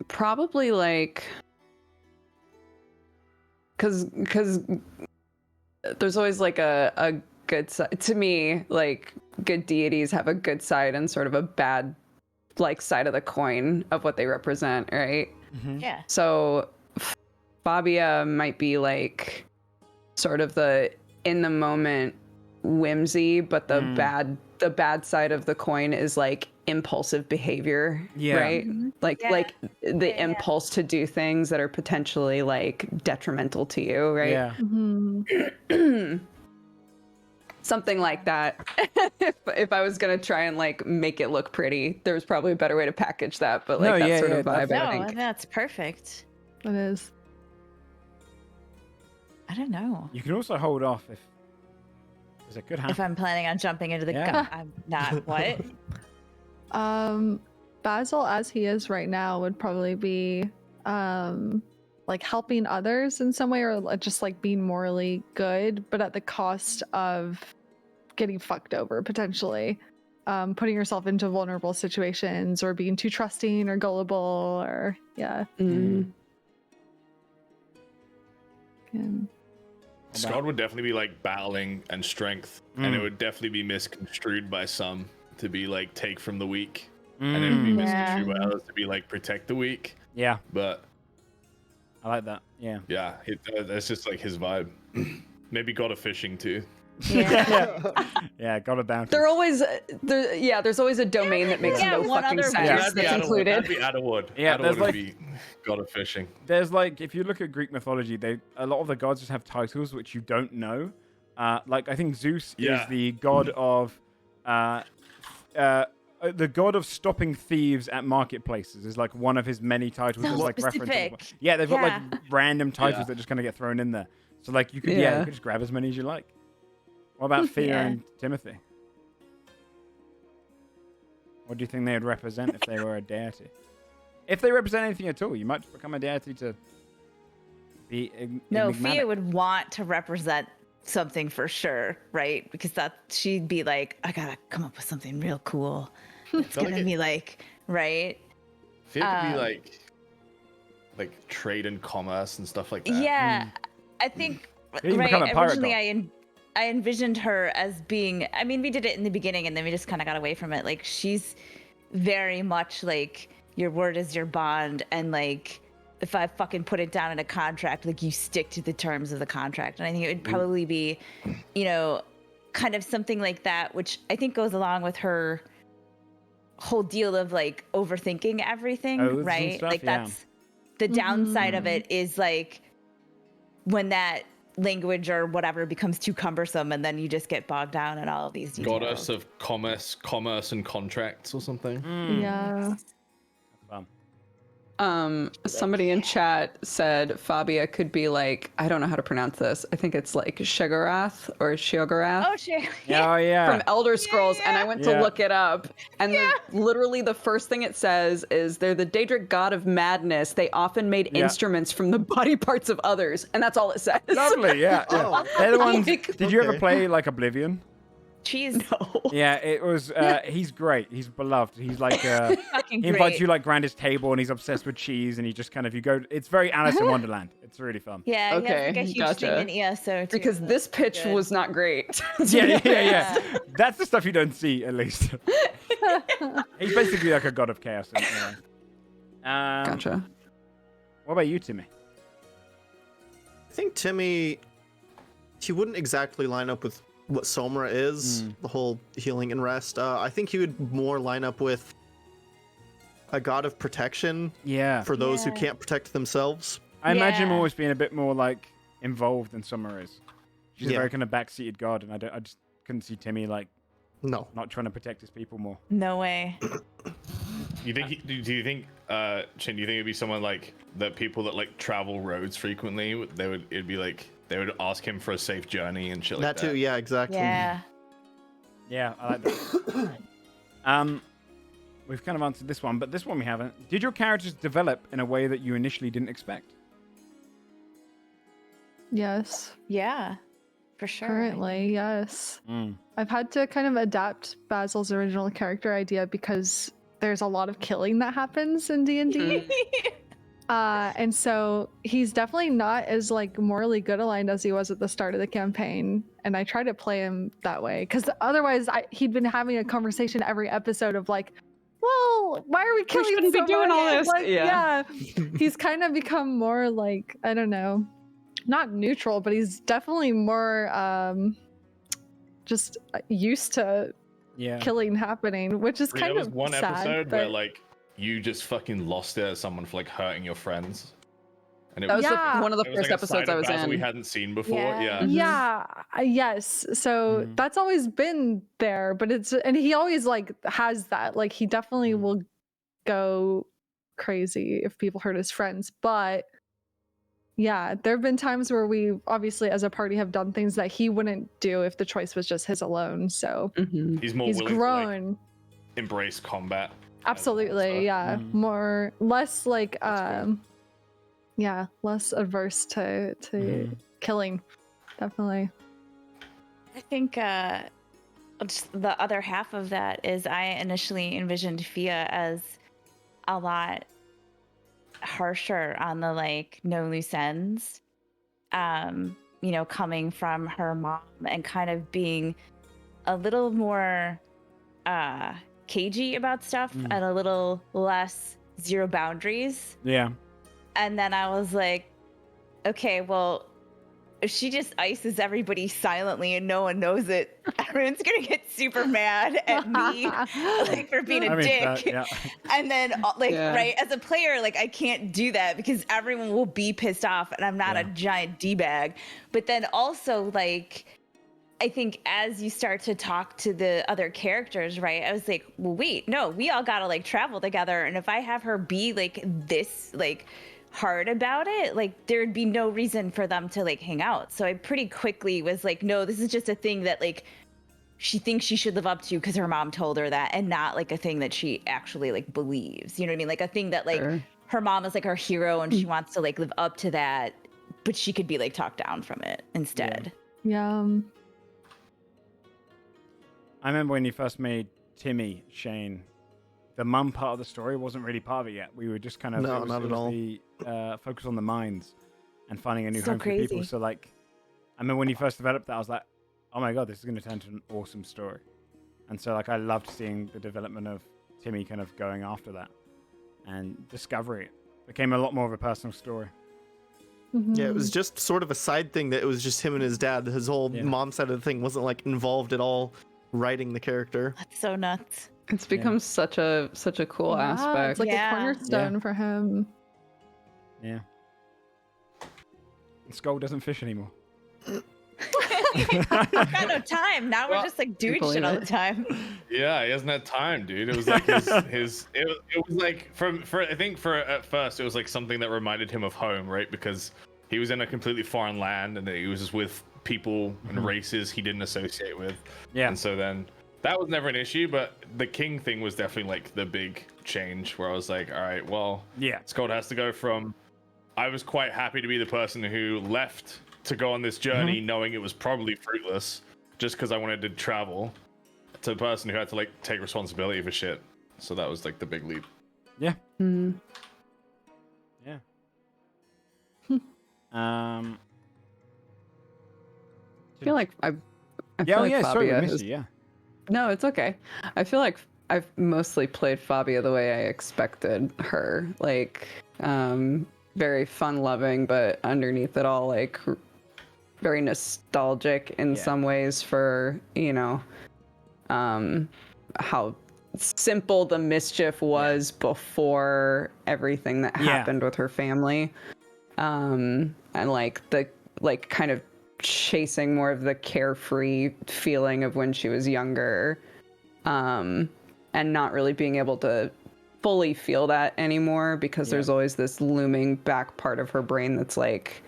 Probably like, because there's always like a good side to me. Like good deities have a good side and sort of a bad like side of the coin of what they represent, right? Mm-hmm. Yeah. So Fabia might be like sort of the in the moment whimsy, but the bad side of the coin is like impulsive behavior, Yeah. right? Like Yeah. like the Yeah. impulse to do things that are potentially like detrimental to you, right? Yeah. Something like that. if I was gonna try and like make it look pretty, there's probably a better way to package that, but like No, that yeah, sort yeah, of vibe, No, I think. that's perfect. It is. I don't know. You can also hold off if it could happen. If I'm planning on jumping into the Yeah. I'm not. What? Basil, as he is right now, would probably be like helping others in some way, or just like being morally good, but at the cost of getting fucked over potentially. Putting yourself into vulnerable situations, or being too trusting or gullible, or Scott would definitely be like battling and strength, and it would definitely be misconstrued by some to be like take from the weak, and it would be misconstrued by others to be like protect the weak. Yeah, But I like that. Yeah. yeah, that's just like his vibe. Maybe God of Fishing too. Yeah, got it down. They're always there's always a domain that makes no one fucking other sense Yeah. That'd be that's Adderwood. included. That'd be Adderwood. Yeah, there's Adderwood like- would be God of Fishing. There's like, if you look at Greek mythology, a lot of the gods just have titles which you don't know. Like I think Zeus is the god of, the god of stopping thieves at marketplaces is like one of his many titles. So There's like specific. references. Yeah, they've got like Yeah. random titles Yeah. that just kind of get thrown in there. So like you could you Yeah. could just grab as many as you like. What about Thea Yeah. and Timothy? What do you think they would represent if they were a deity? If they represent anything at all, you might become a deity to be No, enigmatic. Fia would want to represent something for sure, right? Because she'd be like, I gotta come up with something real cool. It's Felt gonna like be like, right? Feel could be like trade and commerce and stuff like that. Yeah, I think You can become a pirate originally I envisioned her as being. I mean, we did it in the beginning, and then we just kind of got away from it. Like she's very much like your word is your bond, and like if I fucking put it down in a contract, like you stick to the terms of the contract. And I think it would probably be, kind of something like that, which I think goes along with her whole deal of like overthinking everything, Oaths and right? stuff, Like yeah. that's the downside of it is like when that language or whatever becomes too cumbersome, and then you just get bogged down in all of these details. Goddess of commerce and contracts or something. Yeah. Fun. Somebody in chat said Fabia could be like, I don't know how to pronounce this. I think it's like Shigarath or Shogarath Oh shit! Oh yeah. from Elder Scrolls, and I went to Yeah. look it up, and literally the first thing it says is they're the Daedric god of madness. They often made Yeah. instruments from the body parts of others, and that's all it says. Lovely, yeah. Oh. They're the ones. Like- Did you ever Okay. play like Oblivion? Cheese. Yeah, it was. He's great. He's beloved. He's like. Fucking He invites great. you like around his table, and he's obsessed with cheese, and he just kind of It's very Alice in Wonderland. It's really fun. Yeah, he Okay, has like a huge gotcha. thing in ESO too. Because this pitch Good. was not great. Yeah. That's the stuff you don't see, at least. He's basically like a god of chaos. Anyway. Gotcha. What about you, Timmy? I think Timmy, he wouldn't exactly line up with what Somra is, the whole healing and rest. I think he would more line up with a god of protection Yeah. for those who Yeah. can't protect themselves. I imagine him Yeah. always being a bit more like involved than Summer is. She's a Yeah. very kind of backseated god, and I just couldn't see Timmy like No. not trying to protect his people more. No way. You think? Do you think, Chin? Do you think it'd be someone like the people that like travel roads frequently? It'd be like they would ask him for a safe journey and shit like That too, yeah, exactly. Yeah. Yeah, I like that. We've kind of answered this one, but this one we haven't. Did your characters develop in a way that you initially didn't expect? Yes. Yeah, for sure. Currently, yes. I've had to kind of adapt Basil's original character idea because there's a lot of killing that happens in D&D. And so he's definitely not as like morally good aligned as he was at the start of the campaign. And I try to play him that way because otherwise he'd been having a conversation every episode of like, well, why are we killing shouldn't be doing all this. Like, Yeah. He's kind of become more like, I don't know, not neutral, but he's definitely more just used to killing happening, which is kind was of one sad, episode but... where like you just fucking lost it at someone for like hurting your friends. And it That was Yeah. one of the it was first like a side episodes I of was Basil we in. hadn't seen before. Yeah. Yeah. Yes. So that's always been there, but and he always like has that. Like he definitely will go crazy if people hurt his friends. But yeah, there have been times where we obviously as a party have done things that he wouldn't do if the choice was just his alone. So He's more he's willing grown. to like embrace combat. Absolutely, yeah. Less like less adverse to killing. Definitely. I think just the other half of that is I initially envisioned Fia as a lot harsher on the like no loose ends. You know, coming from her mom and kind of being a little more cagey about stuff and a little less zero boundaries. Yeah. And then I was like, okay, well, if she just ices everybody silently and no one knows it, everyone's gonna get super mad at me like for being a dick. And then right, as a player, like I can't do that because everyone will be pissed off and I'm not a giant D-bag. But then also like I think as you start to talk to the other characters, right, I was like, well, wait, no, we all gotta like travel together. And if I have her be like this, like hard about it, like there'd be no reason for them to like hang out. So I pretty quickly was like, no, this is just a thing that like she thinks she should live up to because her mom told her that, and not like a thing that she actually like believes. You know what I mean? Like a thing that like her mom is like her hero and she wants to like live up to that, but she could be like talked down from it instead. Yeah. I remember when you first made Timmy Shane, the mum part of the story wasn't really part of it yet. We were just kind of not at all. The focus on the mines and finding a new So home for people. So like, I remember when you first developed that, I was like, oh my god, this is going to turn into an awesome story. And so like, I loved seeing the development of Timmy kind of going after that and discovery. It became a lot more of a personal story. Yeah, it was just sort of a side thing that it was just him and his dad. His whole mom side of the thing wasn't like involved at all writing the character. That's so nuts. It's become such a cool aspect. It's like a cornerstone for him. Yeah. And Skull doesn't fish anymore. I've got no time. Now we're just like doing shit all the time. Yeah, he hasn't had time, dude. It was like it was like I think at first it was like something that reminded him of home, right? Because he was in a completely foreign land and he was just with people and races he didn't associate with. Yeah. And so then that was never an issue, but the king thing was definitely like the big change where I was like, all right, well, Scott has to go from I was quite happy to be the person who left to go on this journey knowing it was probably fruitless just because I wanted to travel, to the person who had to like take responsibility for shit. So that was like the big leap. Yeah. Yeah. I feel like I yeah, feel like sorry, Fabia we missed you, No, it's okay. I feel like I've mostly played Fabia the way I expected her. Like, very fun-loving, but underneath it all, like, very nostalgic in some ways for, you know, how simple the mischief was before everything that happened with her family. And like the kind of chasing more of the carefree feeling of when she was younger, and not really being able to fully feel that anymore because there's always this looming back part of her brain that's like,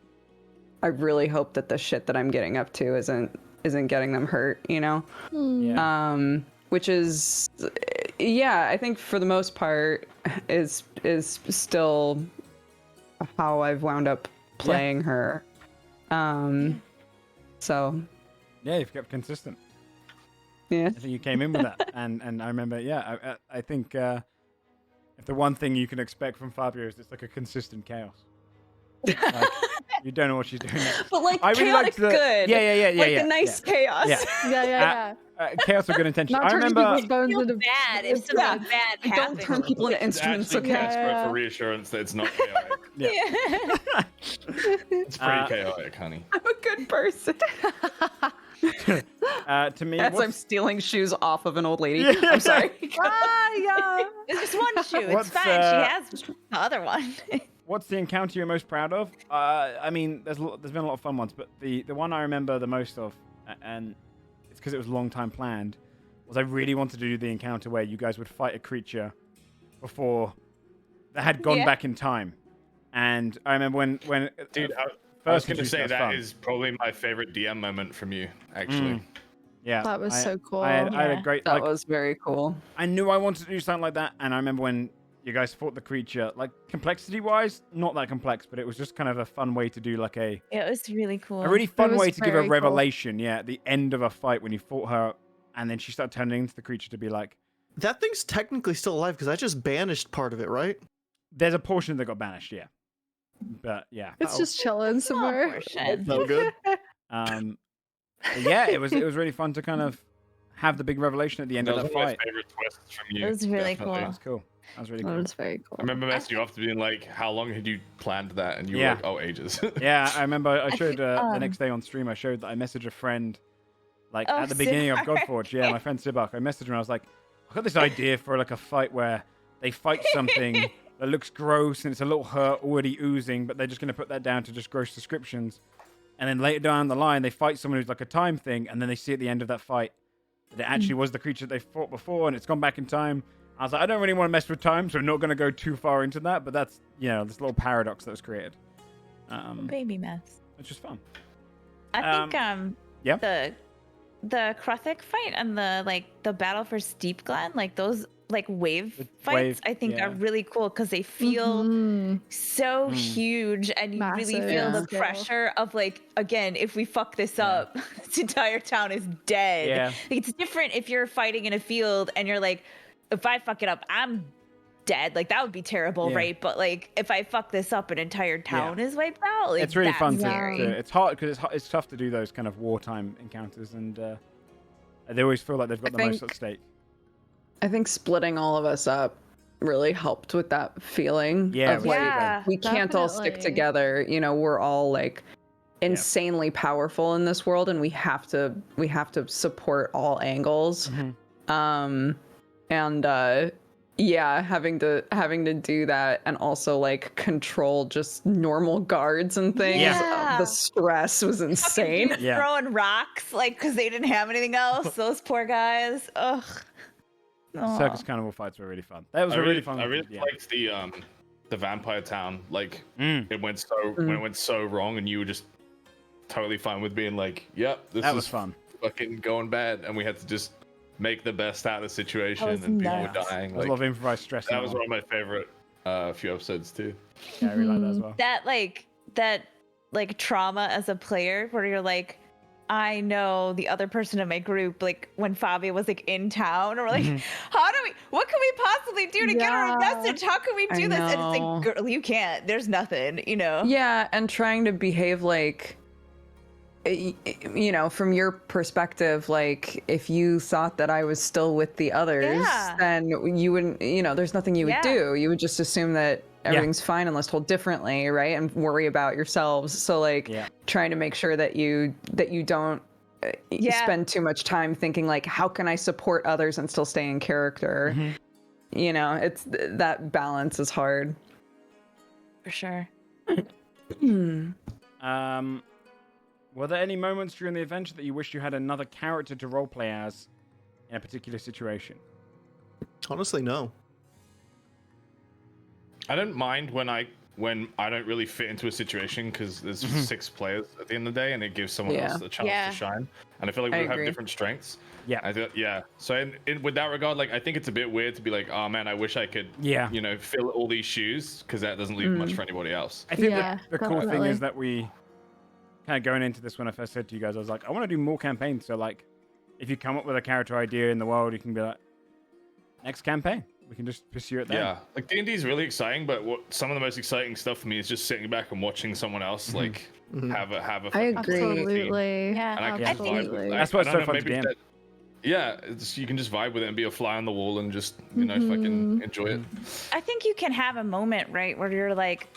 I really hope that the shit that I'm getting up to isn't getting them hurt, you know? Which is, I think for the most part is still how I've wound up playing her. So Yeah, you've kept consistent. yeah. I think you came in with that, and I remember. Yeah, I think if the one thing you can expect from Fabio is it's like a consistent chaos. Like, you don't know what she's doing next. But like I really chaotic liked the good. yeah, Like yeah, a nice yeah. chaos. Yeah. Yeah. Chaos with good intentions. Not I turning remember. people's bones Feel into bad if it's- something bad Don't happens. turn people into It's instruments, actually okay? desperate Yeah. for reassurance that it's not chaotic. Yeah. It's pretty chaotic, honey. I'm a good person. To me, As I'm what's, stealing shoes off of an old lady. Yeah. I'm sorry. Yeah. It's just one shoe. What's, It's fine. She has the other one. what's the encounter you're most proud of? I mean, there's been a lot of fun ones, but the one I remember the most of, and it's because it was a long time planned, was I really wanted to do the encounter where you guys would fight a creature before they had gone Yeah. back in time. And I remember when Dude, I was first going to introduced, say was that fun. is probably my favorite DM moment from you, actually. Yeah, That was so cool. I had a Yeah. great. That Like, was very cool. I knew I wanted to do something like that, and I remember when you guys fought the creature, like complexity-wise, not that complex, but it was just kind of a fun way to do like a It was really cool. really fun was way to give a very cool. revelation. Yeah, at the end of a fight when you fought her, and then she started turning into the creature to be like, That thing's technically still alive because I just banished part of it, right? there's a portion that got banished. Yeah, but yeah, It's just chilling Small somewhere. portion. No good. but yeah, it was really fun to kind of have the big revelation at the end That of was that one of fight. my favorite twists from you. It was really definitely. cool. That was cool. That was really That cool. was very cool. I remember messaging you after being like, how long had you planned that? And you Yeah. were like, oh, ages. Yeah, I remember I showed the um, next day on stream. I showed that I messaged a friend, like Oh, at the beginning of Sibak. Godforge. Yeah, my friend Sibak. I messaged him. I was like, I got this idea for like a fight where they fight something that looks gross and it's a little hurt, already oozing, but they're just going to put that down to just gross descriptions. And then later down the line, they fight someone who's like a time thing, and then they see at the end of that fight that it actually was the creature they fought before, and it's gone back in time. I was like, I don't really want to mess with time, so I'm not going to go too far into that. But that's, you know, this little paradox that was created, Baby mess. which is fun. I think yeah. the Kruthic fight and the battle for Steep Glen, like those like wave The fights, wave, I think yeah. are really cool because they feel Mhm. so Mm. huge, and you really Massive, feel yeah. the pressure of like, again, if we fuck this up, this entire town is dead. Yeah. Like, it's different if you're fighting in a field and you're like, if I fuck it up, I'm dead. Like, that would be terrible, Yeah. right? But like, if I fuck this up, an entire town is wiped out. Like, It's really that's fun scary. to it's hard because it's tough to do those kind of wartime encounters, and they always feel like they've got the most at stake. I think splitting all of us up really helped with that feeling Yeah, of it was like Yeah. we can't all stick Definitely. together. You know, we're all like insanely powerful in this world, and we have to support all angles. Mhm. Yeah, having to do that and also like control just normal guards and things. Yeah. The stress was Fucking insane. dudes Yeah. throwing rocks, like, because they didn't have anything else. Those poor guys. Ugh. Aw. Circus carnival fights were really fun. That was I a really, really fun. I really yeah. liked the vampire town. Like, Mm. it went so when it went so wrong, and you were just totally fine with being like, "Yep, this That is was fun. fucking going bad," and we had to just make the best out of the situation, was and people were nuts. dying. There was a lot of improvised stress. in that was one. one of my favorite few episodes too. Yeah, I really like that as well. That trauma as a player where you're like, I know the other person in my group, like when Fabio was like in town, or like, what can we possibly do to get her a Yeah. message? How can we I do this? And it's know. like, girl, you can't. There's nothing, you know? Yeah, and trying to behave like, you know, from your perspective, like if you thought that I was still with the others, Yeah. then you wouldn't, you know, there's nothing you would Yeah. do. You would just assume that everything's fine unless told differently, right? And worry about yourselves. So like Yeah. trying to make sure that you don't Yeah. spend too much time thinking like, how can I support others and still stay in character? You know, it's that balance is hard. For sure. Were there any moments during the adventure that you wish you had another character to roleplay as in a particular situation? Honestly, no. I don't mind when I don't really fit into a situation because there's 6 players at the end of the day, and it gives someone Yeah. else a chance Yeah. to shine. And I feel like I we have agree. different strengths. Yeah. I feel, yeah. So with that regard, like I think it's a bit weird to be like, oh man, I wish I could, Yeah. you know, fill all these shoes because that doesn't leave much for anybody else. I think Yeah, the cool thing definitely. is that we kind of going into this when I first said to you guys, I was like, I want to do more campaigns. So like, if you come up with a character idea in the world, you can be like, next campaign. We can just pursue it then. Yeah, like D&D is really exciting, but some of the most exciting stuff for me is just sitting back and watching someone else like have a. I agree. Absolutely. Yeah. And I can just vibe with Absolutely. that. That's why it's I so don't know, fun to maybe game. Yeah, you can just vibe with it and be a fly on the wall and just fucking enjoy it. I think you can have a moment, right, where you're like,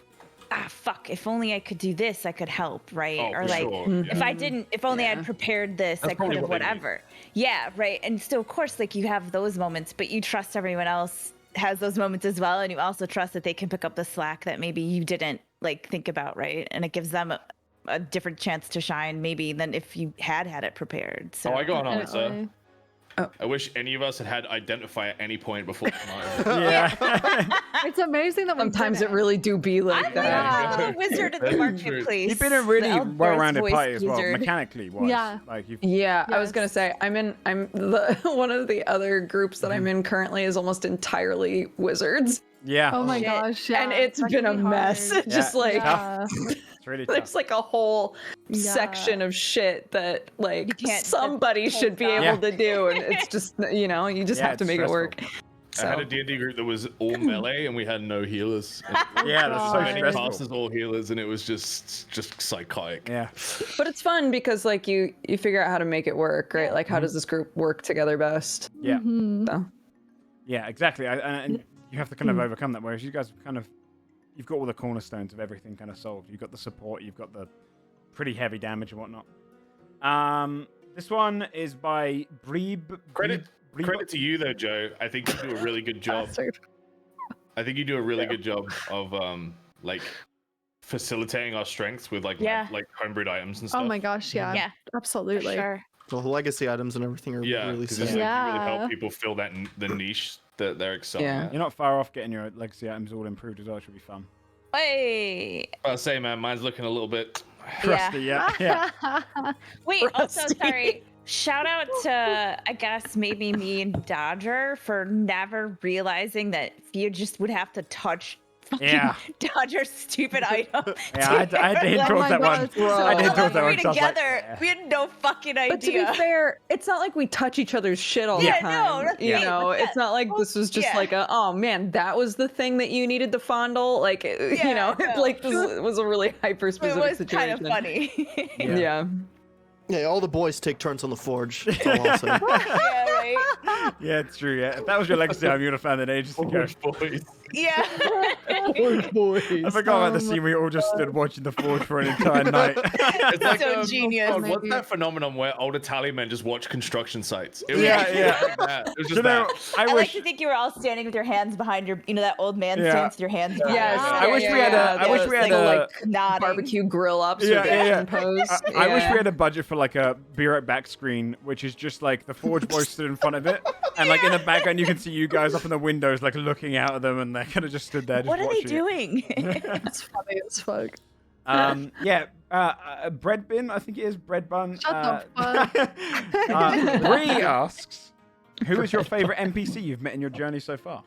fuck, if only I could do this, I could help, right? Oh, or for like, sure. if only I'd prepared this, That's I could probably have what they need. whatever. Yeah, right. And so, of course, like you have those moments, but you trust everyone else has those moments as well. And you also trust that they can pick up the slack that maybe you didn't like think about, right? And it gives them a different chance to shine maybe than if you had it prepared. So Oh, I got an answer. Definitely. I wish any of us had identify at any point before tomorrow. Yeah. It's amazing that we Sometimes did it really do be like I'm that. like the wizard of the That's true. marketplace. You've been a the really Eldritch well-rounded voice party as well, wizard. mechanically wise. Yeah. Like you've Yeah, I was Yes. gonna say I'm the one of the other groups that I'm in currently is almost entirely wizards, yeah. Oh my Shit. gosh, yeah. and it's that been can a be mess. hard. Just like Yeah. It's really tough. there's like a whole Yeah. section of shit that like You can't- somebody that's should be tough. able to do, and it's just you just Yeah, have to it's make stressful. it work. I had So a D&D group that was all melee and we had no healers. Yeah, that's so God. Many stressful. classes, all healers, and it was just psychotic. Yeah. but it's fun because like you figure out how to make it work, right? Like how does this group work together best? Yeah. Mhm. So Yeah, exactly. And you have to kind of overcome that. Whereas you guys have kind of, you've got all the cornerstones of everything kind of solved. You've got the support, you've got the pretty heavy damage and whatnot. This one is by Breeb. Credit to you though, Joe. I think you do a really good job. Bastard. I think you do a really good job of like facilitating our strengths with like homebrewed items and stuff. Oh my gosh, yeah. Yeah. Absolutely. Sure. The legacy items and everything are Yeah, really because sick. it's like you really Yeah. help people fill the niche that they're excelling Yeah. at. You're not far off getting your legacy items all improved as well, which will be fun. Hey. I'll say, man, mine's looking a little bit. Rusty, yeah. Yeah. Wait, also Rusty. sorry. Shout out to I guess maybe me and Dodger for never realizing that Fia just would have to touch fucking Yeah. Dodger's stupid item. Yeah, I had to hint Like, towards my that one. God, bro. I did While towards that we one. were so I was like, together, yeah. we had no fucking idea. But to be fair, it's not like we touch each other's shit all Yeah, the time. no, that's you right, know, but it's not like this was just yeah. like oh man, that was the thing that you needed to fondle. Like Yeah, you know, no. like this was a really hyper it specific was situation. kind of funny. Yeah. Yeah. Yeah, all the boys take turns on the forge. That's all I'll say. yeah, right. Yeah, it's true. Yeah, if that was your legacy item, you would have found it ages ago. Boys. Yeah. Boys. I forgot about the scene where you all just stood watching the forge for an entire night. It's like So genius. God, what's Maybe. that phenomenon where older tally men just watch construction sites? It was Yeah, just yeah. like that. It was just You know, that. I I like wish. to think you were all standing with your hands behind your, that old man Yeah. stands with your hands behind Yes. you. I wish we had a. I wish we had a. nodding. Barbecue grill ups Yeah, with yeah, yeah. action pose. I wish we had a budget for like a be right back screen, which is just like the Forge boys stood in front of it, and like in the background you can see you guys up in the windows, like looking out at them, and they kind of just stood there. Just What are they watching it. doing? It's funny as fuck. Yeah, bread bin. I think it is bread bun. Shut the fuck. Bree asks, "Who is your favorite NPC you've met in your journey so far?"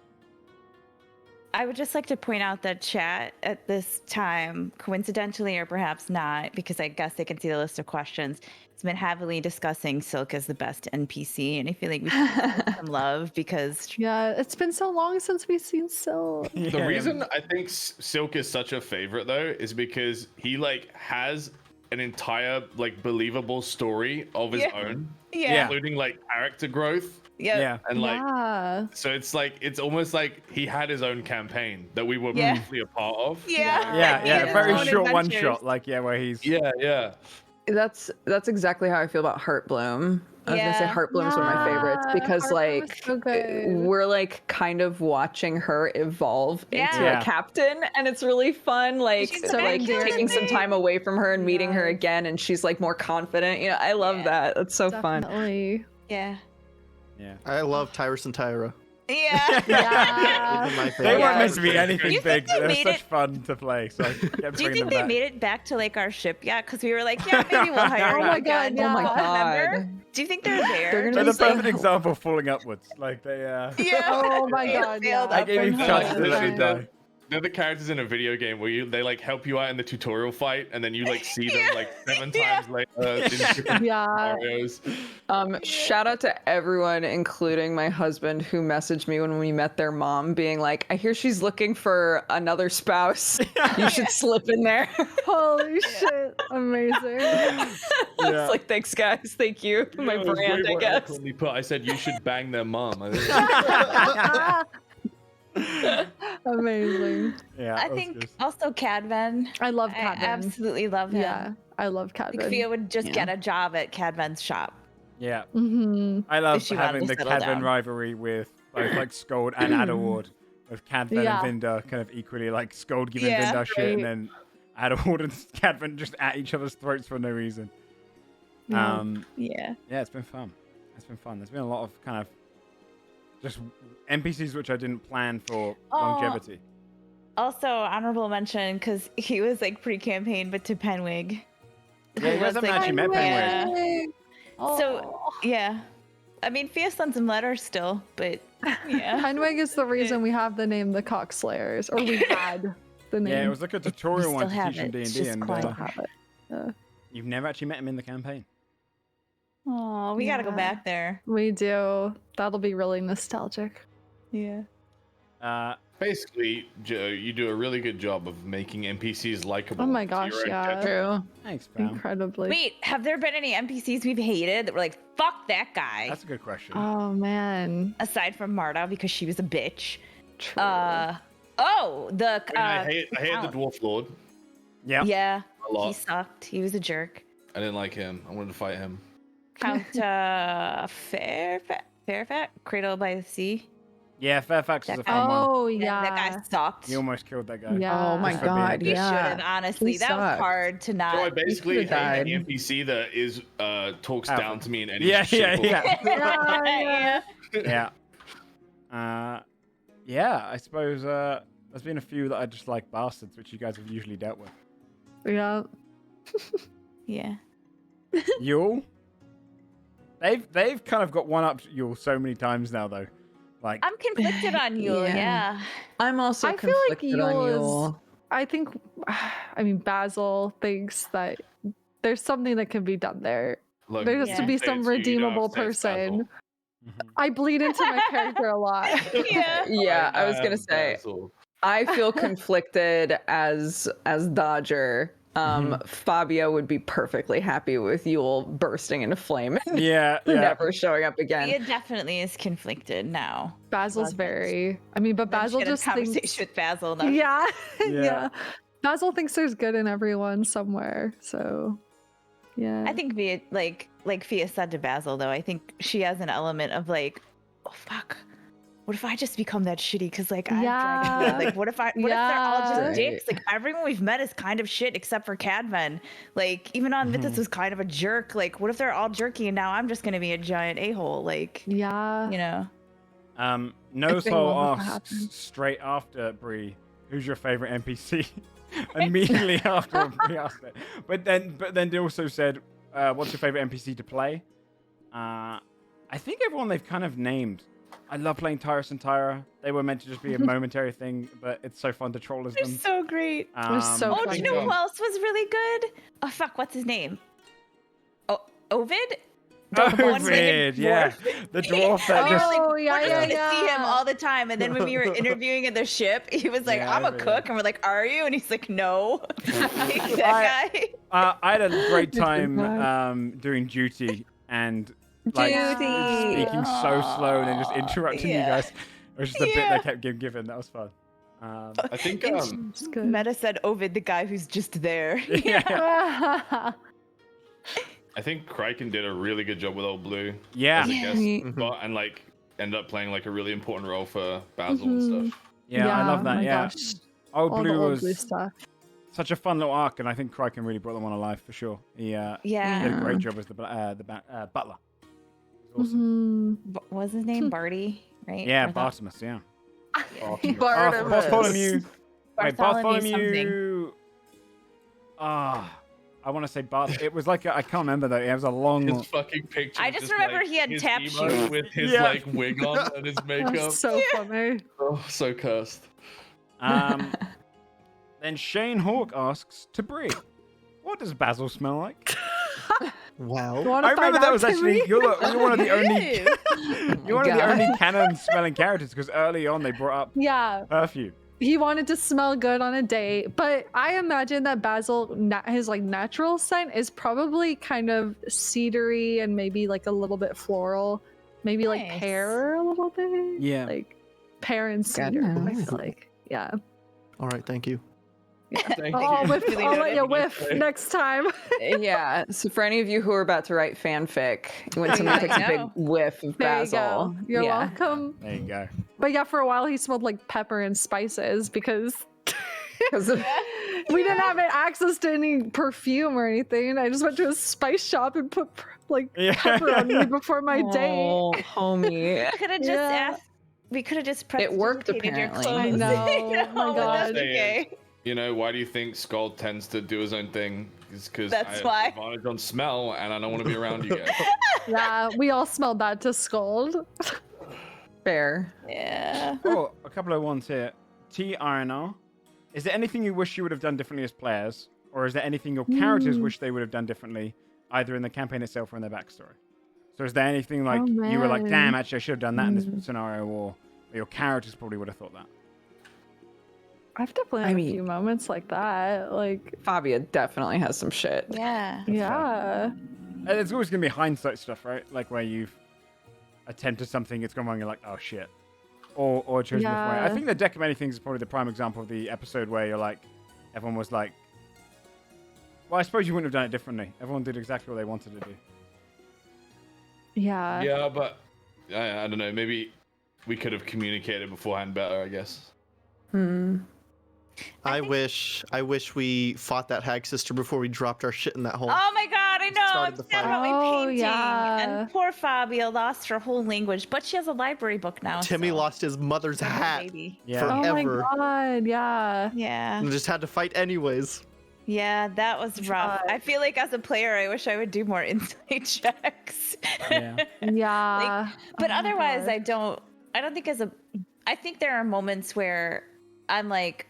I would just like to point out that chat at this time, coincidentally or perhaps not, because I guess they can see the list of questions, it's been heavily discussing Silk as the best NPC, and I feel like we should give him some love because Yeah, it's been so long since we've seen Silk. The reason I think Silk is such a favorite though is because he like has an entire like believable story of his Yeah. own, yeah, including like character growth Yeah. and like Yeah. so it's almost like he had his own campaign that we were Yeah. briefly a part of. yeah, Yeah, He had his very own short one adventures. shot, like where he's. Yeah. That's exactly how I feel about Heartbloom. I was gonna say Yeah. Heartbloom's one of my favorites Yeah, because Heartbloom is like so good. we're like kind of watching her evolve into Yeah. a captain, and it's really fun. Like She's so, like amazing. taking some time away from her and meeting her Yes. again, and she's like more confident. You know, I love Yeah. that. That's so fun. Definitely. yeah, Yeah. I love Tyrus and Tyra. yeah. Yeah. They're my They favorite. weren't meant to be Yeah. anything You big. think they They're made such it- fun to play. So I kept Do you bringing think them they back. made it back to like our ship yet? Because we were like, yeah, maybe we'll hire Oh you my again. God, Oh my yeah. Remember? god. Do you think they're there? They're gonna They're be the so perfect cool. example of falling upwards. Like they. Yeah. Oh my They God, failed yeah. I up gave him and chances to failed. let me die. They're the characters in a video game where they like help you out in the tutorial fight, and then you like see them like 7 times later in different scenarios. Shout out to everyone, including my husband, who messaged me when we met their mom, being like, "I hear she's looking for another spouse. You should slip in there." Holy shit! Amazing. It's like, thanks, guys. Thank you. My It was way brand, I more guess. eloquently put. I said you should bang their mom. Amazing. Yeah. I that was think good. also Cadvan. I love I Cadman. absolutely love him. Yeah, I love Like Cadman. Fia would just get a job at Cadvan's shop. Yeah. Mm-hmm. I love she wanted having to the settle Cadvan down. rivalry with both like Scold and Adaward, with Cadvan Yeah. and Vinda kind of equally like Scold giving Yeah, Vinda shit, and right. then Adaward and Cadvan just at each other's throats for no reason. Yeah. Yeah. Yeah, it's been fun. It's been fun. There's been a lot of kind of just NPCs which I didn't plan for longevity. Also, honorable mention because he was like pre-campaign, but to Penwig. Yeah, you guys haven't actually met Penwig. Yeah. So yeah, I mean, Fia sent some letters still, but yeah. Penwig is the reason we have the name the Cockslayers, or we had the name. Yeah, it was like a tutorial still one to have teach him it. D&D, It's just and quiet. Have it. you've never actually met him in the campaign. Oh, we gotta go Yeah. back there. We do. That'll be really nostalgic. Yeah. Basically, Joe, you do a really good job of making NPCs likable. Oh my to gosh, your own yeah. character. True. Thanks, pal. Incredibly. Wait, have there been any NPCs we've hated that were like, fuck that guy? That's a good question. Oh man. Aside from Marta because she was a bitch. True. The I mean, I hate the Count. Dwarf Lord Yeah. Yeah, a lot. he sucked. He was a jerk. I didn't like him. I wanted to fight him. Count Fairfax, Cradle by the Sea. Yeah, Fairfax is a That fun one. Oh That yeah. guy sucked. You almost killed that guy. Yeah. Oh my Just for being a god, bitch. He should yeah. have, honestly. He That was sucked. hard to not. So I basically could've hate any died. NPC that is talks Alpha. down to me in any Yeah, shape or yeah. yeah. Yeah. Yeah, I suppose there's been a few that I just like bastards, which you guys have usually dealt with. Yeah. Yeah. Yule? They've kind of got one up Yule so many times now though. Like I'm conflicted on Yule, Yeah. yeah. I'm also I feel like conflicted on Yule is- Yule. I think, I mean, Basil thinks that there's something that can be done there. Look, There has Yeah. to be say some it's you, you don't redeemable have to say it's person. Basil. Mhm. I bleed into my character a lot. Yeah. Yeah, I was gonna say Basil. I feel conflicted as Dodger. Fabio would be perfectly happy with Yule bursting into flame and Yeah, yeah. never showing up again. Fia definitely is conflicted now. Basil's Love it. very. I mean, but Then she Basil had a just conversation thinks. with Basil. Now. Yeah, Yeah. yeah. Basil thinks there's good in everyone somewhere. So, yeah. I think Fia, like Fia said to Basil, though, I think she has an element of like, oh fuck, what if I just become that shitty? Because like I'm Yeah. dragging like what if they're all Yeah. just dicks? Like everyone we've met is kind of shit except for Cadvan. Like even on Mythos was kind of a jerk. Like what if they're all jerky and now I'm just gonna be a giant a-hole? Like Yeah. you know. Nosol that asks happened. straight after Bree, who's your favorite NPC? Immediately after Bree asked it. But then they also said, what's your favorite NPC to play? I think everyone they've kind of named. I love playing Tyrus and Tyra. They were meant to just be a momentary thing, but it's so fun to troll as They're them. so great. They're so Oh, do you know funny. who else was really good? Oh fuck, what's his name? Oh, Ovid? Ovid, yeah. The dwarf that just... Oh, yeah, we're just gonna yeah, see him yeah. all the time. And then when we were interviewing at the ship, he was like, Yeah, I'm a Ovid, cook. And we're like, are you? And he's like, no. Like, that guy. I had a great It's time fine. doing duty and like Duty. speaking so slow and then just interrupting you Yeah. guys. It was just a bit Yeah. they kept giving. That was fun. I think It's good. Meta said Ovid, the guy who's just there. yeah. I think Kraken did a really good job with Old Blue Yeah. as a guest Yeah. spot, and like ended up playing like a really important role for Basil and stuff. Yeah, I love oh that. my Yeah. gosh. Old All the Blue old was blue stuff. such a fun little arc, and I think Kraken really brought them on alive for sure. He did a Yeah. great job as the butler. It was awesome. Mhm. What was his name? Barty, right? Yeah, Or the- Bartimus, yeah. Bartimus. Bartholomew. Wait, Bartholomew Bartholomew. I want to say Barth. It was like I can't remember though. It was a long. His fucking picture. I was just remember like, he had his tap emo shoes. with his Yeah. like wig on and his makeup. That's so funny. Oh, so cursed. Then Shane Hawk asks, to Bree, what does Basil smell like? Well, wanna I remember find that out, was actually Timmy? you're one of the only you're one of the God. only canon smelling characters because early on they brought up Yeah, perfume. he wanted to smell good on a date, but I imagine that Basil, his like natural scent is probably kind of cedary and maybe like a little bit floral, maybe like Nice. pear a little bit. Yeah. like pear and Good cedar. I enough. feel like, yeah. all right, thank you. Thank I'll, you. whiff, Really I'll let noted. you whiff next time. Yeah. So for any of you who are about to write fanfic, when someone takes a big No. whiff of There basil, you go. You're yeah. welcome. There you go. But yeah, for a while he smelled like pepper and spices because 'Cause of- we didn't have access to any perfume or anything. I just went to a spice shop and put Yeah. pepper on me before my date. Oh, homie. Could have just Yeah. asked. We could have just It worked, prestidigitated your apparently. clothes. I know. You Oh my but that's God. okay. You know, why do you think Skull tends to do his own thing? It's because I That's have why. advantage on smell, and I don't want to be around you guys. Yeah, we all smell bad to scold. Fair. Yeah. Oh, a couple of ones here. TRNR. Is there anything you wish you would have done differently as players? Or is there anything your characters wish they would have done differently, either in the campaign itself or in their backstory? So is there anything like Oh, you were like, man. damn, actually I should have done that in this scenario, or your characters probably would have thought that? I've definitely I had mean- a few moments like that. Like, Fabia definitely has some shit. Yeah. yeah. And it's always going to be hindsight stuff, right? Like where you've attempted something, it's gone wrong, you're like, oh shit. Or chosen a different way. I Yeah. think the Decorating things is probably the prime example of the episode where you're like, everyone was like, well, I suppose you wouldn't have done it differently. Everyone did exactly what they wanted to do. Yeah. Yeah, but I don't know. Maybe we could have communicated beforehand better, I guess. I wish we fought that hag sister before we dropped our shit in that hole. Oh my god, I know. I'm Started the sad fight. about my Oh, painting. yeah. And poor Fabio lost her whole language, but she has a library book now. Timmy so. lost his mother's hat Baby. Yeah. Oh my forever god, yeah. Yeah. and just had to fight anyways. Yeah, that was rough. God. I feel like as a player, I wish I would do more insight checks. Yeah. Yeah. But Oh my otherwise, God. I don't think I think there are moments where I'm like,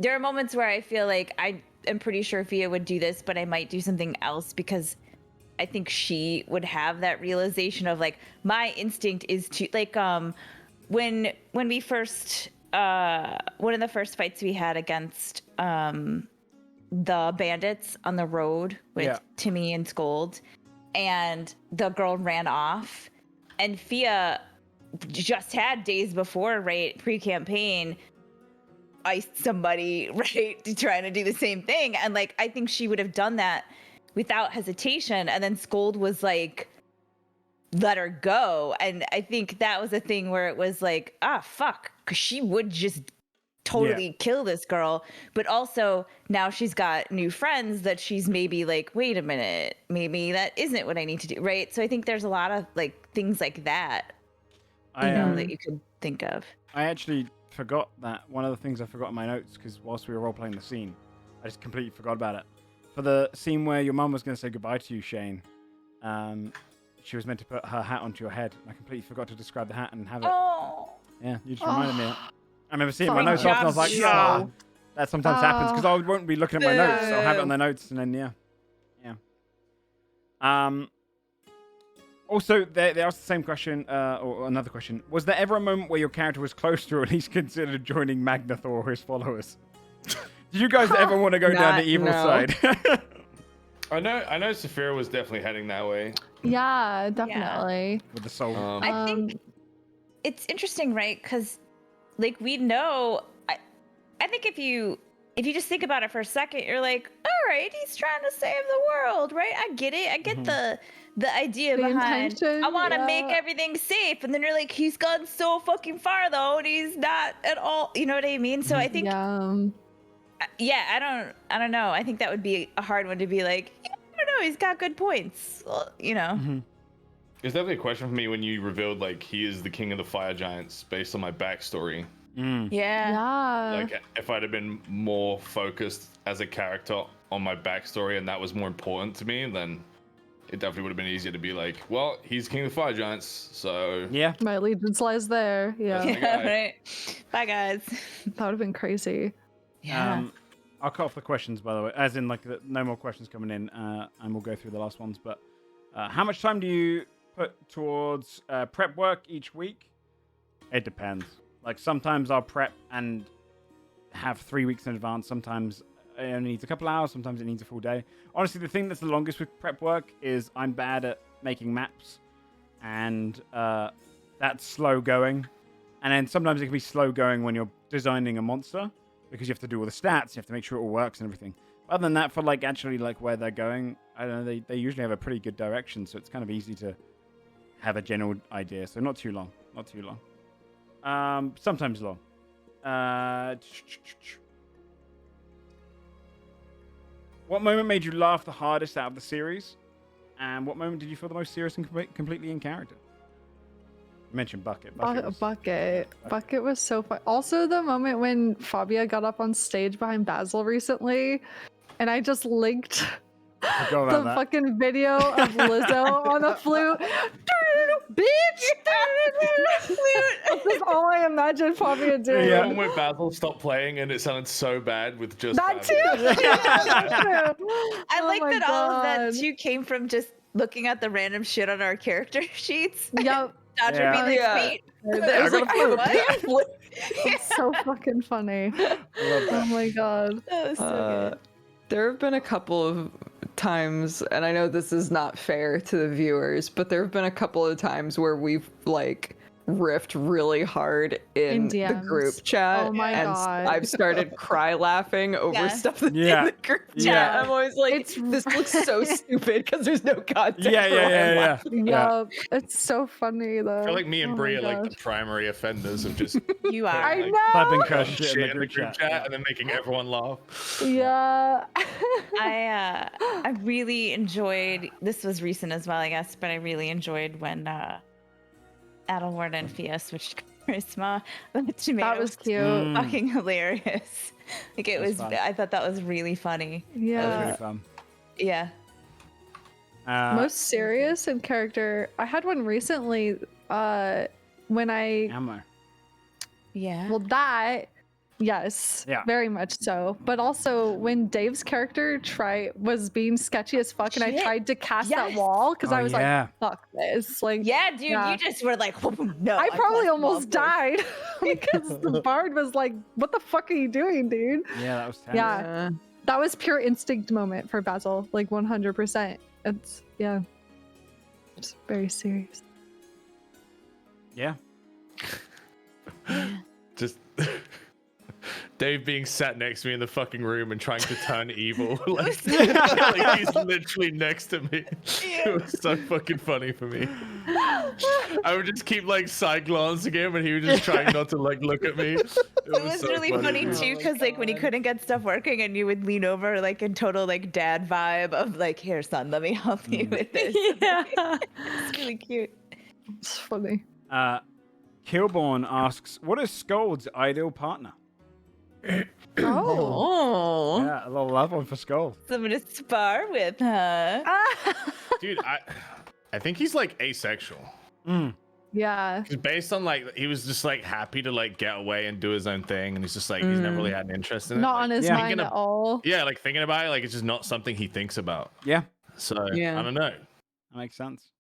there are moments where I feel like I am pretty sure Fia would do this, but I might do something else because I think she would have that realization of like, my instinct is to like, when we first, one of the first fights we had against, the bandits on the road with Yeah. Timmy and Scold, and the girl ran off, and Fia just had days before, right, pre-campaign, iced somebody, right, trying to do the same thing, and like I think she would have done that without hesitation, and then Scold was like, let her go, and I think that was a thing where it was like, ah, fuck, because she would just totally kill this girl, but also now she's got new friends that she's maybe like, wait a minute, maybe that isn't what I need to do, right? So I think there's a lot of like things like that, you know, that you could think of. I actually forgot that. One of the things I forgot in my notes, because whilst we were role-playing the scene, I just completely forgot about it. For the scene where your mum was going to say goodbye to you, Shane, she was meant to put her hat onto your head. I completely forgot to describe the hat and have it. Oh, Yeah, you just reminded me of it. I remember seeing my Fine notes off and I was like, job, yeah, Joe. that sometimes happens because I won't be looking at my notes. I'll have it on the notes and then, yeah. Also, they asked the same question, or another question. Was there ever a moment where your character was close to or at least considered joining Magnathor or his followers? Did you guys ever want to go down the evil No. side? I know Saphira was definitely heading that way. Yeah, definitely. With the soul. I think it's interesting, right? Because like we know, I think if you just think about it for a second, you're like, all right, he's trying to save the world, right? I get it. I get the idea The behind, intention, I want to yeah. make everything safe. And then you're like, he's gone so fucking far though, and he's not at all, you know what I mean? So I think, Yeah. I don't know. I think that would be a hard one to be like, yeah, I don't know, he's got good points, well, you know? It's definitely a question for me when you revealed like he is the king of the fire giants based on my backstory. Yeah. Yeah. Like if I'd have been more focused as a character on my backstory and that was more important to me, then it definitely would have been easier to be like, well, he's king of the fire giants, so Yeah. My allegiance lies there. Yeah. That's my Yeah, guy. right. Bye, guys. That would have been crazy. Yeah. I'll cut off the questions, by the way, as in like no more questions coming in, and we'll go through the last ones. But how much time do you put towards prep work each week? It depends. Like sometimes I'll prep and have 3 weeks in advance. Sometimes it only needs a couple hours. Sometimes it needs a full day. Honestly, the thing that's the longest with prep work is I'm bad at making maps, and that's slow going. And then sometimes it can be slow going when you're designing a monster, because you have to do all the stats, you have to make sure it all works and everything. Other than that, for like actually like where they're going, I don't know, they usually have a pretty good direction, so it's kind of easy to have a general idea. So not too long. Sometimes long. What moment made you laugh the hardest out of the series? And what moment did you feel the most serious and completely in character? You mentioned Bucket. Bucket was so fun. Also, the moment when Fabia got up on stage behind Basil recently, and I just linked the fucking video of Lizzo on a flute. Bitch! That's all I imagine Fabia doing. The one where Basil stopped playing and it sounded so bad with just that too. I like that all of that too came from just looking at the random shit on our character sheets. Yep. Dodger being like, wait. There's like, what? It's so fucking funny. Oh my god. That was so good. There have been a couple of times, and I know this is not fair to the viewers, but there have been a couple of times where we've like riffed really hard in the DMs. group chat, Oh my and God. I've started cry laughing over stuff that's in the group chat. Yeah. I'm always like, this looks so stupid because there's no context. Yeah. Yup. It's so funny though. I feel like me and Oh Brie my are like God. the primary offenders of just You are. I like, know. Typing crash shit shit in the group chat and then making everyone laugh. Yeah. I really enjoyed, this was recent as well, I guess, but I really enjoyed when Adelward and Fia switched charisma. That was cute. Fucking hilarious. Like it was fun. I thought that was really funny. That was Yeah. really fun. Yeah. Most serious in character. I had one recently when I Ammo. Yeah. well that yes, Yeah. very much so. But also when Dave's character was being sketchy as fuck, and I Shit. tried to cast that Yes. wall because I was yeah. like, "Fuck this!" Like, Yeah, dude, Yeah. you just were like, no. I probably can't almost fall for died because the bard was like, "What the fuck are you doing, dude?" Yeah, that was tense. Yeah. That was pure instinct moment for Basil, like 100%. It's it's very serious. Yeah. Just Dave being sat next to me in the fucking room and trying to turn evil. like he's literally next to me. It was so fucking funny for me. I would just keep like side glancing him and he was just trying not to like look at me. It was so really funny dude. too, because like when he couldn't get stuff working and you would lean over like in total like dad vibe of like, here son, let me help you with this. Yeah. It's really cute. It's funny. Kilborn asks, what is Scold's ideal partner? Oh. Yeah, a little love one for Scold. Someone to spar with, huh? Dude, I think he's like asexual. Yeah. Cause based on like he was just like happy to like get away and do his own thing, and he's just like he's never really had an interest in it. Not Like, on his yeah. mind Thinking at all. yeah, like thinking about it, like it's just not something he thinks about. Yeah, So Yeah. I don't know. that makes sense.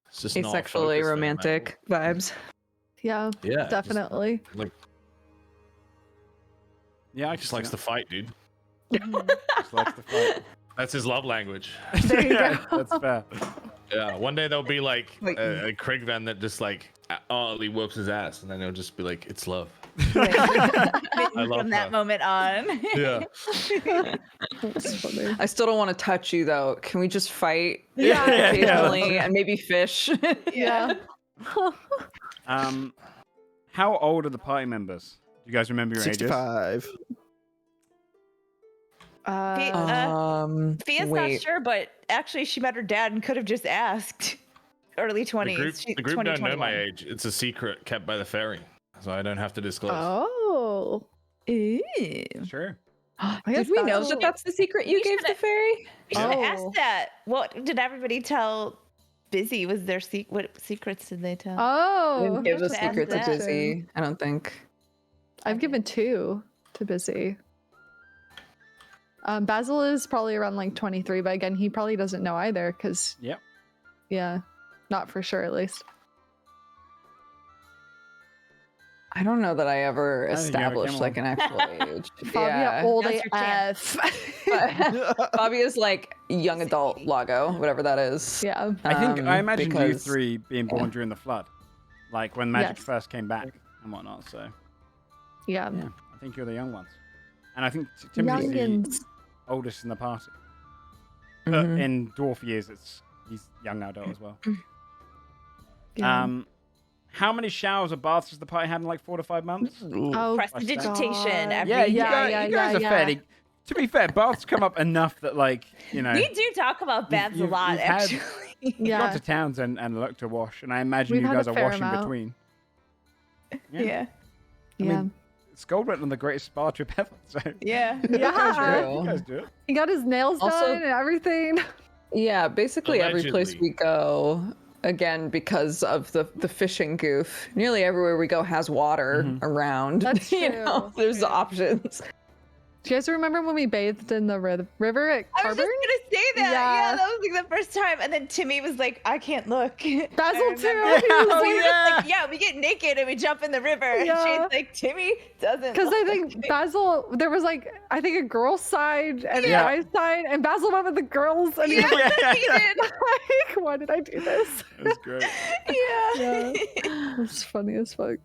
It's just not a Asexually focus for him at romantic vibes. Yeah, all. Yeah, just, definitely. like Yeah, I he just likes to fight, dude. just likes to fight. That's his love language. There you Yeah, go. that's fair. Yeah, one day there'll be like Like- a Krigvan that just like utterly whoops his ass, and then he'll just be like, "It's love." Like, love from that her. moment on. Yeah. It's funny. I still don't want to touch you though. Can we just fight Yeah. occasionally and maybe fish? Yeah. How old are the party members? Do you guys remember your ages? 65. Fia's not wait. sure, but actually she met her dad and could have just asked. Early 20s. The group don't know my age. It's a secret kept by the fairy, so I don't have to disclose. Oh. Ooh. Sure. I Did guess we know that that's the secret you We gave the should've- fairy? You should have Oh. asked that. What did everybody tell Busy? Was their what secrets did they tell? Oh. Didn't give the should ask secret to that. Busy. I don't think. I've given 2 to Busy. Basil is probably around like 23, but again, he probably doesn't know either because, Yep. yeah, not for sure at least. I don't know that I ever I think you ever established came like an actual age. Fabia, old Now's your AF. Fabia's like young adult Lago, whatever that is. Yeah. I imagine you because- 3 being born during the flood, like when magic Yes. first came back and whatnot. So Yeah. yeah, I think you're the young ones, and I think Timothy's the Youngins. oldest in the party. Mhm. In dwarf years, he's young adult as well. Yeah. How many showers or baths has the party had in like 4 to 5 months? Oh, Prestidigitation God. every Yeah, day. you guys are fairly. To be fair, baths come up enough that like We do talk about baths a you've lot, had- actually. you've gone to towns and looked to wash, and I imagine We've you had guys a are fair washing amount. between. Yeah. I Yeah. mean, Scold went on the greatest spa trip ever, so Yeah. Yeah. you guys do it. He got his nails Also- done and everything. Yeah, basically every place Allegedly. we go, again, because of the fishing goof, nearly everywhere we go has water around. That's You know, true. there's options. Do you guys remember when we bathed in the river at I was Carberry? just gonna say that. Yeah. Yeah, that was like the first time, and then Timmy was like, "I can't look." Basil I too. remember. He was Oh, like- yeah. Like, yeah, we get naked and we jump in the river. Yeah. And Shane's like, Timmy doesn't. Because I look." think Basil, there was like, I think a girl's side and a Yeah. guy's side, and Basil went with the girls, and he was Yeah. he did. like, why did I do this? That's great. Yeah. It's funny as fuck.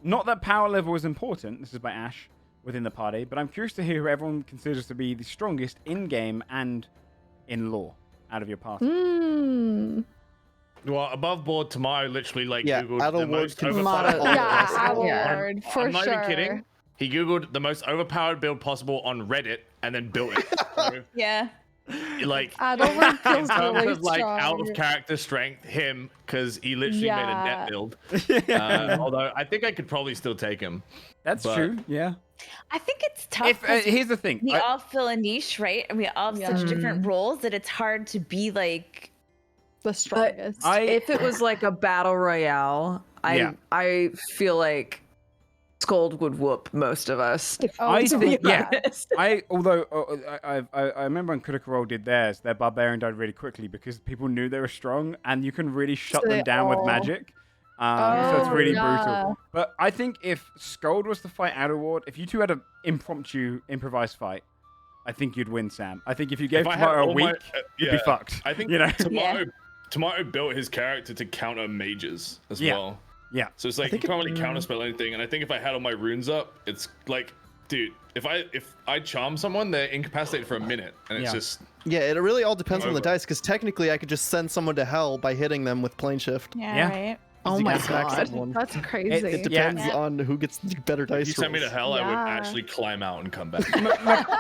Not that power level is important. This is by Ash within the party, but I'm curious to hear who everyone considers to be the strongest in game and in lore out of your party. Mm. Well, above board, Tomorrow literally like Yeah, googled the Adel Ward most can overpowered. all Yeah, possible. Adlord, for I'm not sure. even kidding. He googled the most overpowered build possible on Reddit and then built it. So, Yeah. like Adlord in feels terms really of like strong. out of character strength, him because he literally made a Yeah. net build. Although I think I could probably still take him. That's But- true. Yeah. I think it's tough. If 'cause here's the thing, we all fill a niche, right? And we all have such different roles that it's hard to be like. The strongest. If it was like a battle royale, Yeah. I feel like Scold would whoop most of us. I to be think yeah. honest. Although I remember when Critical Role did theirs, their barbarian died really quickly because people knew they were strong, and you can really shut So them they down with all- magic. So it's really yeah. brutal. But I think if Scold was to fight Adderward, if you two had an impromptu improvised fight, I think you'd win, Sam. I think if you gave If I had Tomato a all week, my- you'd be yeah. fucked. I think you know. Tomato built his character to counter mages as Yeah. well. Yeah. So it's like you can't really counterspell anything. And I think if I had all my runes up, it's like, dude, if I charm someone, they're incapacitated for a minute, and it's Yeah. just Yeah, it really all depends on the Over. dice, because technically I could just send someone to hell by hitting them with plane shift. Yeah. Right. Oh You my can smack god. someone. That's It crazy. depends Yeah. on who gets the better dice if you sent me to rolls. hell, I would Yeah. actually climb out and come back.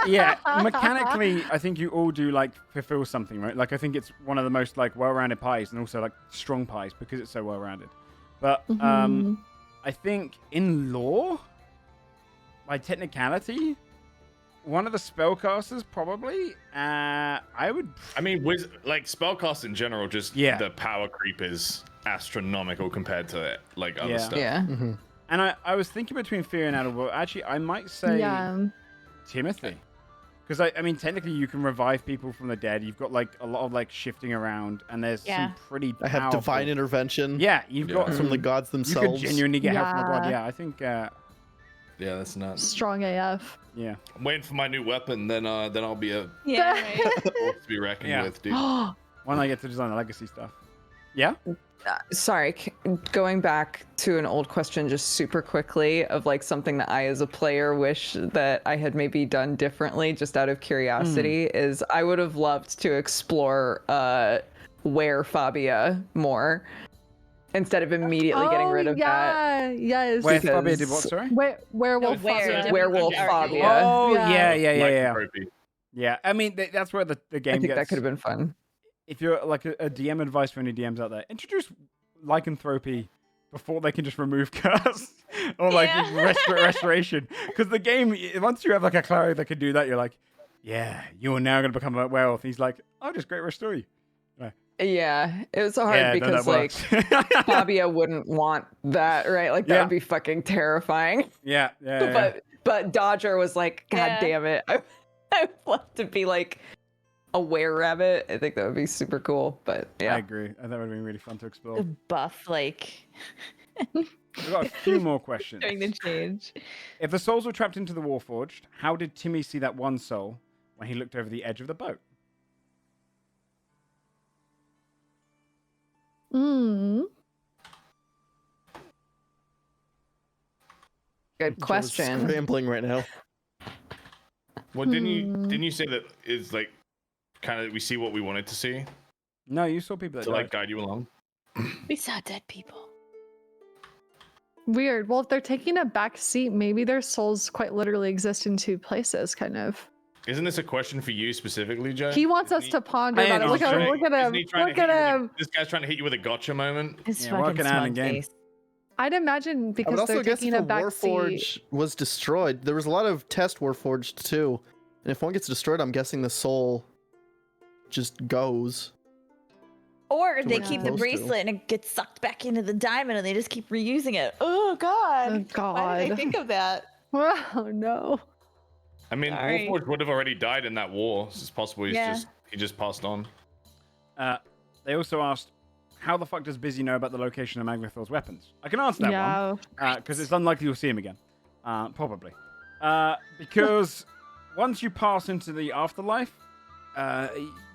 Yeah, mechanically, I think you all do like fulfill something, right? Like I think it's one of the most like well-rounded pies, and also like strong pies because it's so well-rounded. But I think in lore, by technicality, one of the spellcasters probably. I would. I mean, like spellcast in general, just Yeah. the power creep is astronomical compared to like other Yeah. stuff. Yeah. And I was thinking between Fear and Adderwood. Actually, I might say Yeah. Timothy. Because I mean, technically, you can revive people from the dead. You've got like a lot of like shifting around, and there's Yeah. some pretty. I have powerful- divine intervention. Yeah, you've got Yeah. some. From the gods You could themselves. genuinely get help from the god. Yeah. Yeah, I think. Yeah, that's nuts. Strong AF. Yeah. I'm waiting for my new weapon, then I'll be a Yeah. Right. force to be reckoned Yeah. with, dude. When I get to design the legacy stuff. Yeah. Sorry, going back to an old question just super quickly of like something that I as a player wish that I had maybe done differently just out of curiosity is I would have loved to explore where Fabia more instead of immediately getting rid of that. Yes. Where Because- Fabia did what? Sorry. Werewolf. No, where- Fabia. Werewolf Yeah. Fabia. Oh Yeah. yeah. Lycanthropy. Yeah. I mean, that's where the game I think gets. that could have been fun. If you're like a DM advice for any DMs out there, introduce lycanthropy before they can just remove curse or like Yeah. restoration. Because the game, once you have like a cleric that can do that, you're like, yeah, you are now going to become a werewolf. He's like, I'll just great restore you. Yeah, it was hard Yeah, no, because that like works. Fabia wouldn't want that, right? Like that Yeah. would be fucking terrifying. yeah, yeah, yeah. But Dodger was like, God Yeah. damn it. I would love to be like a were-rabbit. I think that would be super cool. But I yeah. agree. I think that would have been really fun to explore. The buff, like We've got a few more questions. during the change. If the souls were trapped into the Warforged, how did Timmy see that one soul when he looked over the edge of the boat? Mm. Good Joe's question. Scrambling right now. Well, didn't you say that is like kind of we see what we wanted to see No, you saw people that to like died. guide you along? We saw dead people. Weird. Well, if they're taking a back seat, maybe their souls quite literally exist in two places, kind of. Isn't this a question for you specifically, Joe? He wants us Isn't to ponder I about it. am Look at him. trying- Look at isn't him. he trying to Look hit at you with him. this guy's trying to hit you with a gotcha moment. His Yeah, fucking working on smug it again. face. I'd imagine I would because also they're guess if taking a a back seat. Warforge was destroyed, there was a lot of test Warforged too. And if one gets destroyed, I'm guessing the soul just goes. Or To they what keep it's the supposed to. bracelet and it gets sucked back into the diamond and they just keep reusing it. Oh God. Oh Why did I God. think of that? Oh no. I mean, Sorry. Warforged would have already died in that war. So it's possible he just passed on. They also asked, how the fuck does Busy know about the location of Magnathor's weapons? I can answer that Yeah. one, because it's unlikely you'll see him again. Probably. Because once you pass into the afterlife,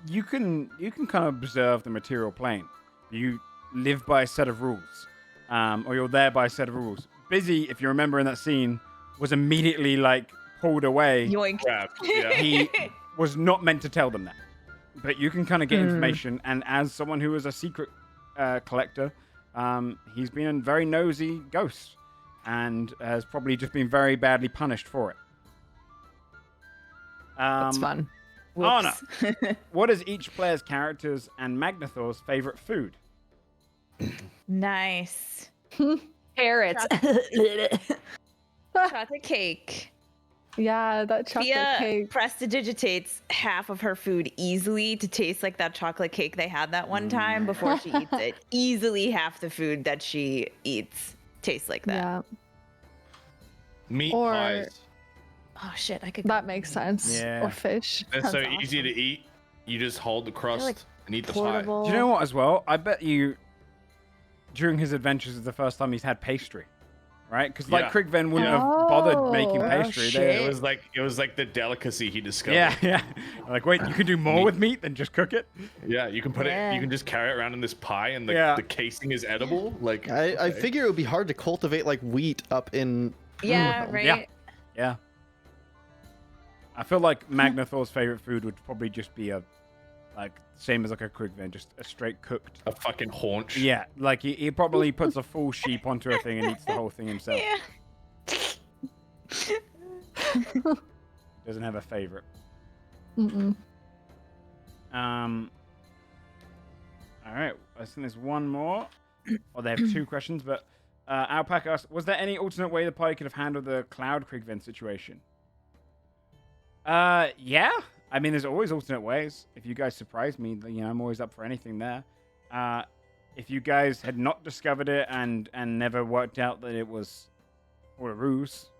you can kind of observe the material plane. You live by a set of rules, or you're there by a set of rules. Busy, if you remember in that scene, was immediately like pulled away. Yoink. Crap. Yeah. He was not meant to tell them that, but you can kind of get information. And as someone who is a secret collector, he's been a very nosy ghost and has probably just been very badly punished for it. That's fun. Anna, what is each player's character's and Magnathor's favorite food? Nice. Carrots. Chocolate cake. Yeah, that chocolate Thea cake. prestidigitates half of her food easily to taste like that chocolate cake they had that one time before she eats it. Easily half the food that she eats tastes like that. Yeah, Meat Or- pies. Oh shit, I could. that makes sense. Yeah. Or fish. They're Sounds so awesome. easy to eat. You just hold the crust like and eat the portable. Do you know what as well? I bet you during his adventures is the first time he's had pastry. Right? Because like Yeah. Krigven wouldn't Yeah. have bothered making Oh, pastry. shit. They- pie. It was like the delicacy he discovered. yeah. Like, wait, you can do more with meat than just cook it? Yeah, you can put it. Yeah. You can just carry it around in this pie, and the, Yeah. the casing is edible. Like I okay. figure it would be hard to cultivate like wheat up in. Yeah, right. Yeah. Yeah. I feel like Magnathor's favorite food would probably just be same as like a Krigven, just a straight cooked. a fucking haunch. Yeah, like he probably puts a full sheep onto a thing and eats the whole thing himself. Yeah. Doesn't have a favorite. Mm-mm. All right, I think there's one more. Or they have two questions, but Alpaca asked, was there any alternate way the party could have handled the Cloud Krigven situation? Yeah. I mean, there's always alternate ways. If you guys surprise me, I'm always up for anything there. If you guys had not discovered it and never worked out that it was all a ruse,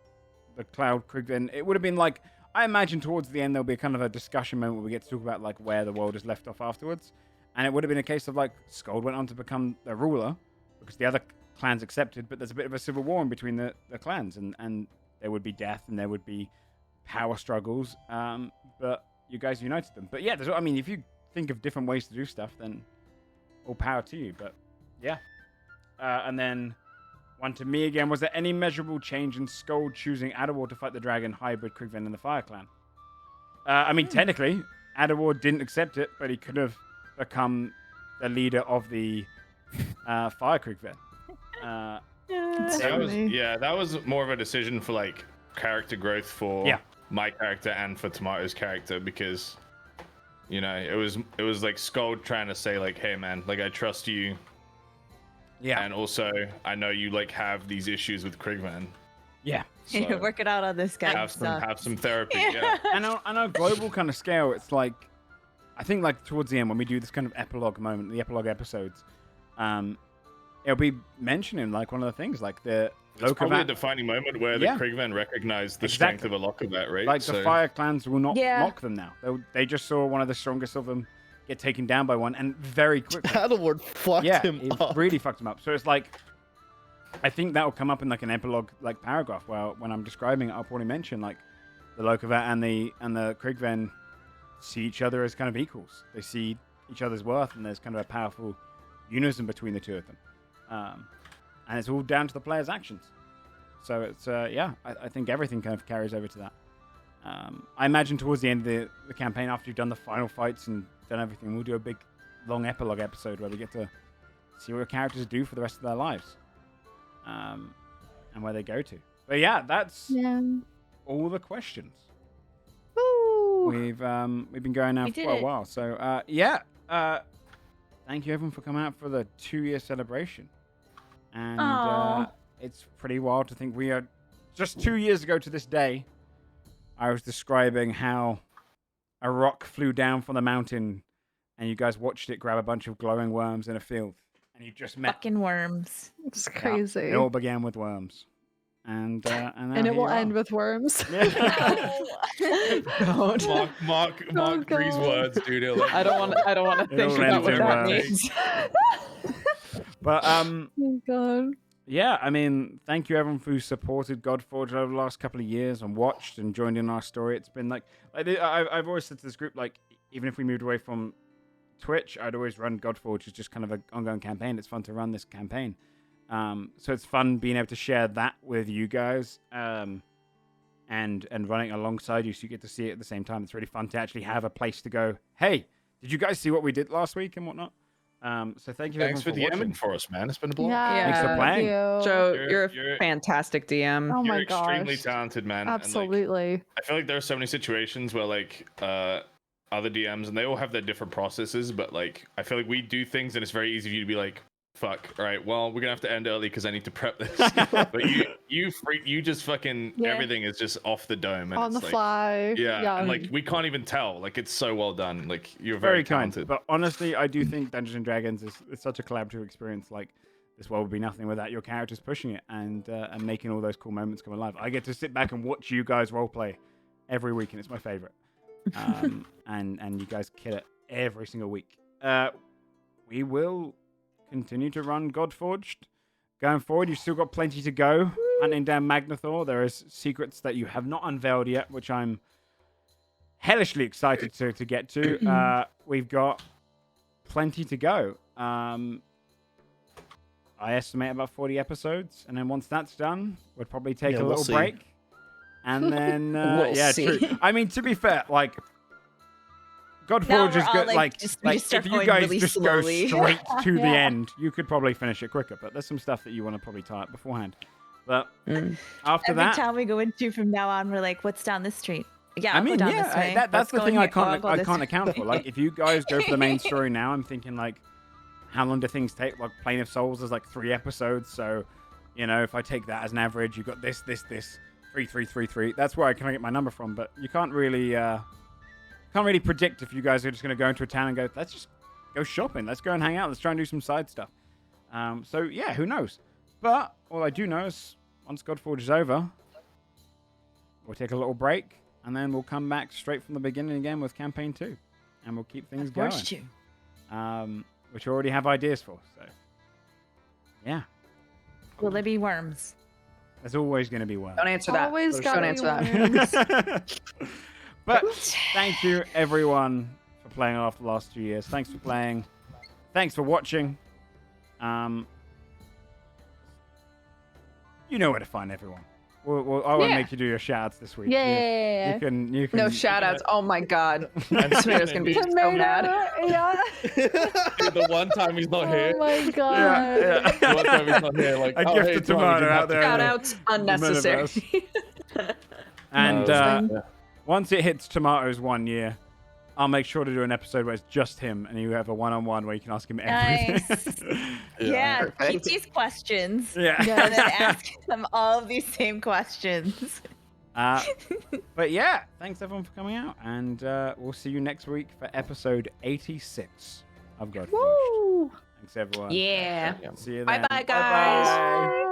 the Cloud Krigven, it would have been like, I imagine towards the end there'll be kind of a discussion moment where we get to talk about like where the world is left off afterwards. And it would have been a case of like Skold went on to become the ruler because the other clans accepted, but there's a bit of a civil war in between the clans and there would be death and there would be power struggles. But you guys united them. But yeah, if you think of different ways to do stuff, then all power to you. But yeah. And then one to me again. Was there any measurable change in Skold choosing Adawar to fight the dragon hybrid Krigven in the Fire Clan? Technically, Adawar didn't accept it, but he could have become the leader of the Fire Krigven. That was more of a decision for like character growth for my character and for Tomato's character because it was like Skold trying to say like, hey man, like I trust you. Yeah. And also I know you like have these issues with Krigvan. Yeah. So Work it out on this guy. have some therapy. Yeah. And on a global kind of scale, it's like I think like towards the end when we do this kind of epilogue moment, the epilogue episodes, it'll be mentioning like one of the things like the It's probably a defining moment where the Krigven recognize the strength of a Lokavat, right? Like the Fire Clans will not Yeah. lock them now. They just saw one of the strongest of them get taken down by one, and very quickly. Paddleward fucked him it up. really fucked him up. So it's like, I think that will come up in like an epilogue like paragraph where when I'm describing it, I'll probably mention like the Lokavat and the Krigven see each other as kind of equals. They see each other's worth, and there's kind of a powerful unison between the two of them. And it's all down to the player's actions. So it's I think everything kind of carries over to that. I imagine towards the end of the campaign, after you've done the final fights and done everything, we'll do a big long epilogue episode where we get to see what your characters do for the rest of their lives, and where they go to. But yeah, that's all the questions. Woo! We've been going now for quite a while. So thank you everyone for coming out for the 2-year celebration. And it's pretty wild to think we are just 2 years ago to this day. I was describing how a rock flew down from the mountain, and you guys watched it grab a bunch of glowing worms in a field, and you just met. Fucking worms. It's crazy. It all began with worms, and And it will end with worms. Don't. Mark Oh, Bree's God. words, dude. I don't want to think all about what ends in that worms. means. But Oh God. yeah, I mean, thank you everyone who supported Godforge over the last couple of years and watched and joined in our story. It's been like I've always said to this group, like, even if we moved away from Twitch, I'd always run Godforge as just kind of an ongoing campaign. It's fun to run this campaign. So it's fun being able to share that with you guys, and running alongside you, so you get to see it at the same time. It's really fun to actually have a place to go, hey, did you guys see what we did last week and whatnot? So thank you Thanks for everyone for watching. DMing for us, man. It's been a blast. Yeah. Thanks for playing. thank you. Joe, You're- you're a fantastic DM. Oh my You're extremely gosh. talented, man. and, like, Absolutely. I feel like there are so many situations where like other DMs, and they all have their different processes, but like I feel like we do things and it's very easy for you to be like, fuck, all right, well, we're gonna have to end early because I need to prep this. But you just fucking Yeah. everything is just off the dome and On the it's like, fly. Yeah, and like we can't even tell. Like it's so well done. Like you're Very very kind. talented. But honestly, I do think Dungeons and Dragons is such a collaborative experience. Like, this world would be nothing without your characters pushing it and making all those cool moments come alive. I get to sit back and watch you guys roleplay every week, and it's my favorite. And you guys kill it every single week. We will continue to run Godforged going forward. You've still got plenty to go. Hunting down Magnathor. There is secrets that you have not unveiled yet, which I'm hellishly excited to get to. We've got plenty to go. I estimate about 40 episodes, and then once that's done, we'll probably take Yeah, a we'll little see. break. And then, We'll yeah, see. true. I mean, to be fair, like, Now Godforge we're is all, good. like, Like, just- we just start if you going guys really just slowly. go straight to the Yeah. end, you could probably finish it quicker. But there's some stuff that you want to probably tie up beforehand. But after Every that, time we go into from now on, we're like, what's down this street? Yeah, I I'll mean, go down yeah, this way. that's Let's the go thing in I here. Oh, I'll can't go I this can't account for. way. Like, if you guys go for the main story now, I'm thinking like, how long do things take? Like, Plane of Souls is like 3 episodes, so you know, if I take that as an average, you've got this, 3. That's where I can get my number from. But you can't really predict if you guys are just going to go into a town and go, let's just go shopping, let's go and hang out, let's try and do some side stuff. So yeah, who knows? But all I do know is once Godforge is over, we'll take a little break, and then we'll come back straight from the beginning again with campaign 2, and we'll keep things going. Forced you. Which I already have ideas for. So yeah, Will there be worms? there's always going to be one. Don't answer that. Always Don't gotta answer be that. worms. But thank you everyone for playing after the last 2 years. Thanks for playing. Thanks for watching. You know where to find everyone. I won't Yeah. make you do your shout-outs this week. Yeah. You can. No shout outs. Oh my god. Tomato's gonna be so Tomato, mad. Yeah. Dude, the one time he's not Oh here. my god. Yeah. The one time he's not here. Like, A oh, gift hey, of Tom, we tomato didn't out have to- there. Shout outs unnecessary. And Yeah. once it hits Tomato's 1 year, I'll make sure to do an episode where it's just him, and you have a one-on-one where you can ask him everything. Yeah, Perfect. keep these questions. Yeah. Yeah. And then ask them all of these same questions. But yeah, thanks everyone for coming out, and we'll see you next week for episode 86 of Godforged. Woo! Thanks everyone. Yeah. See you then. Bye-bye, guys. Bye-bye.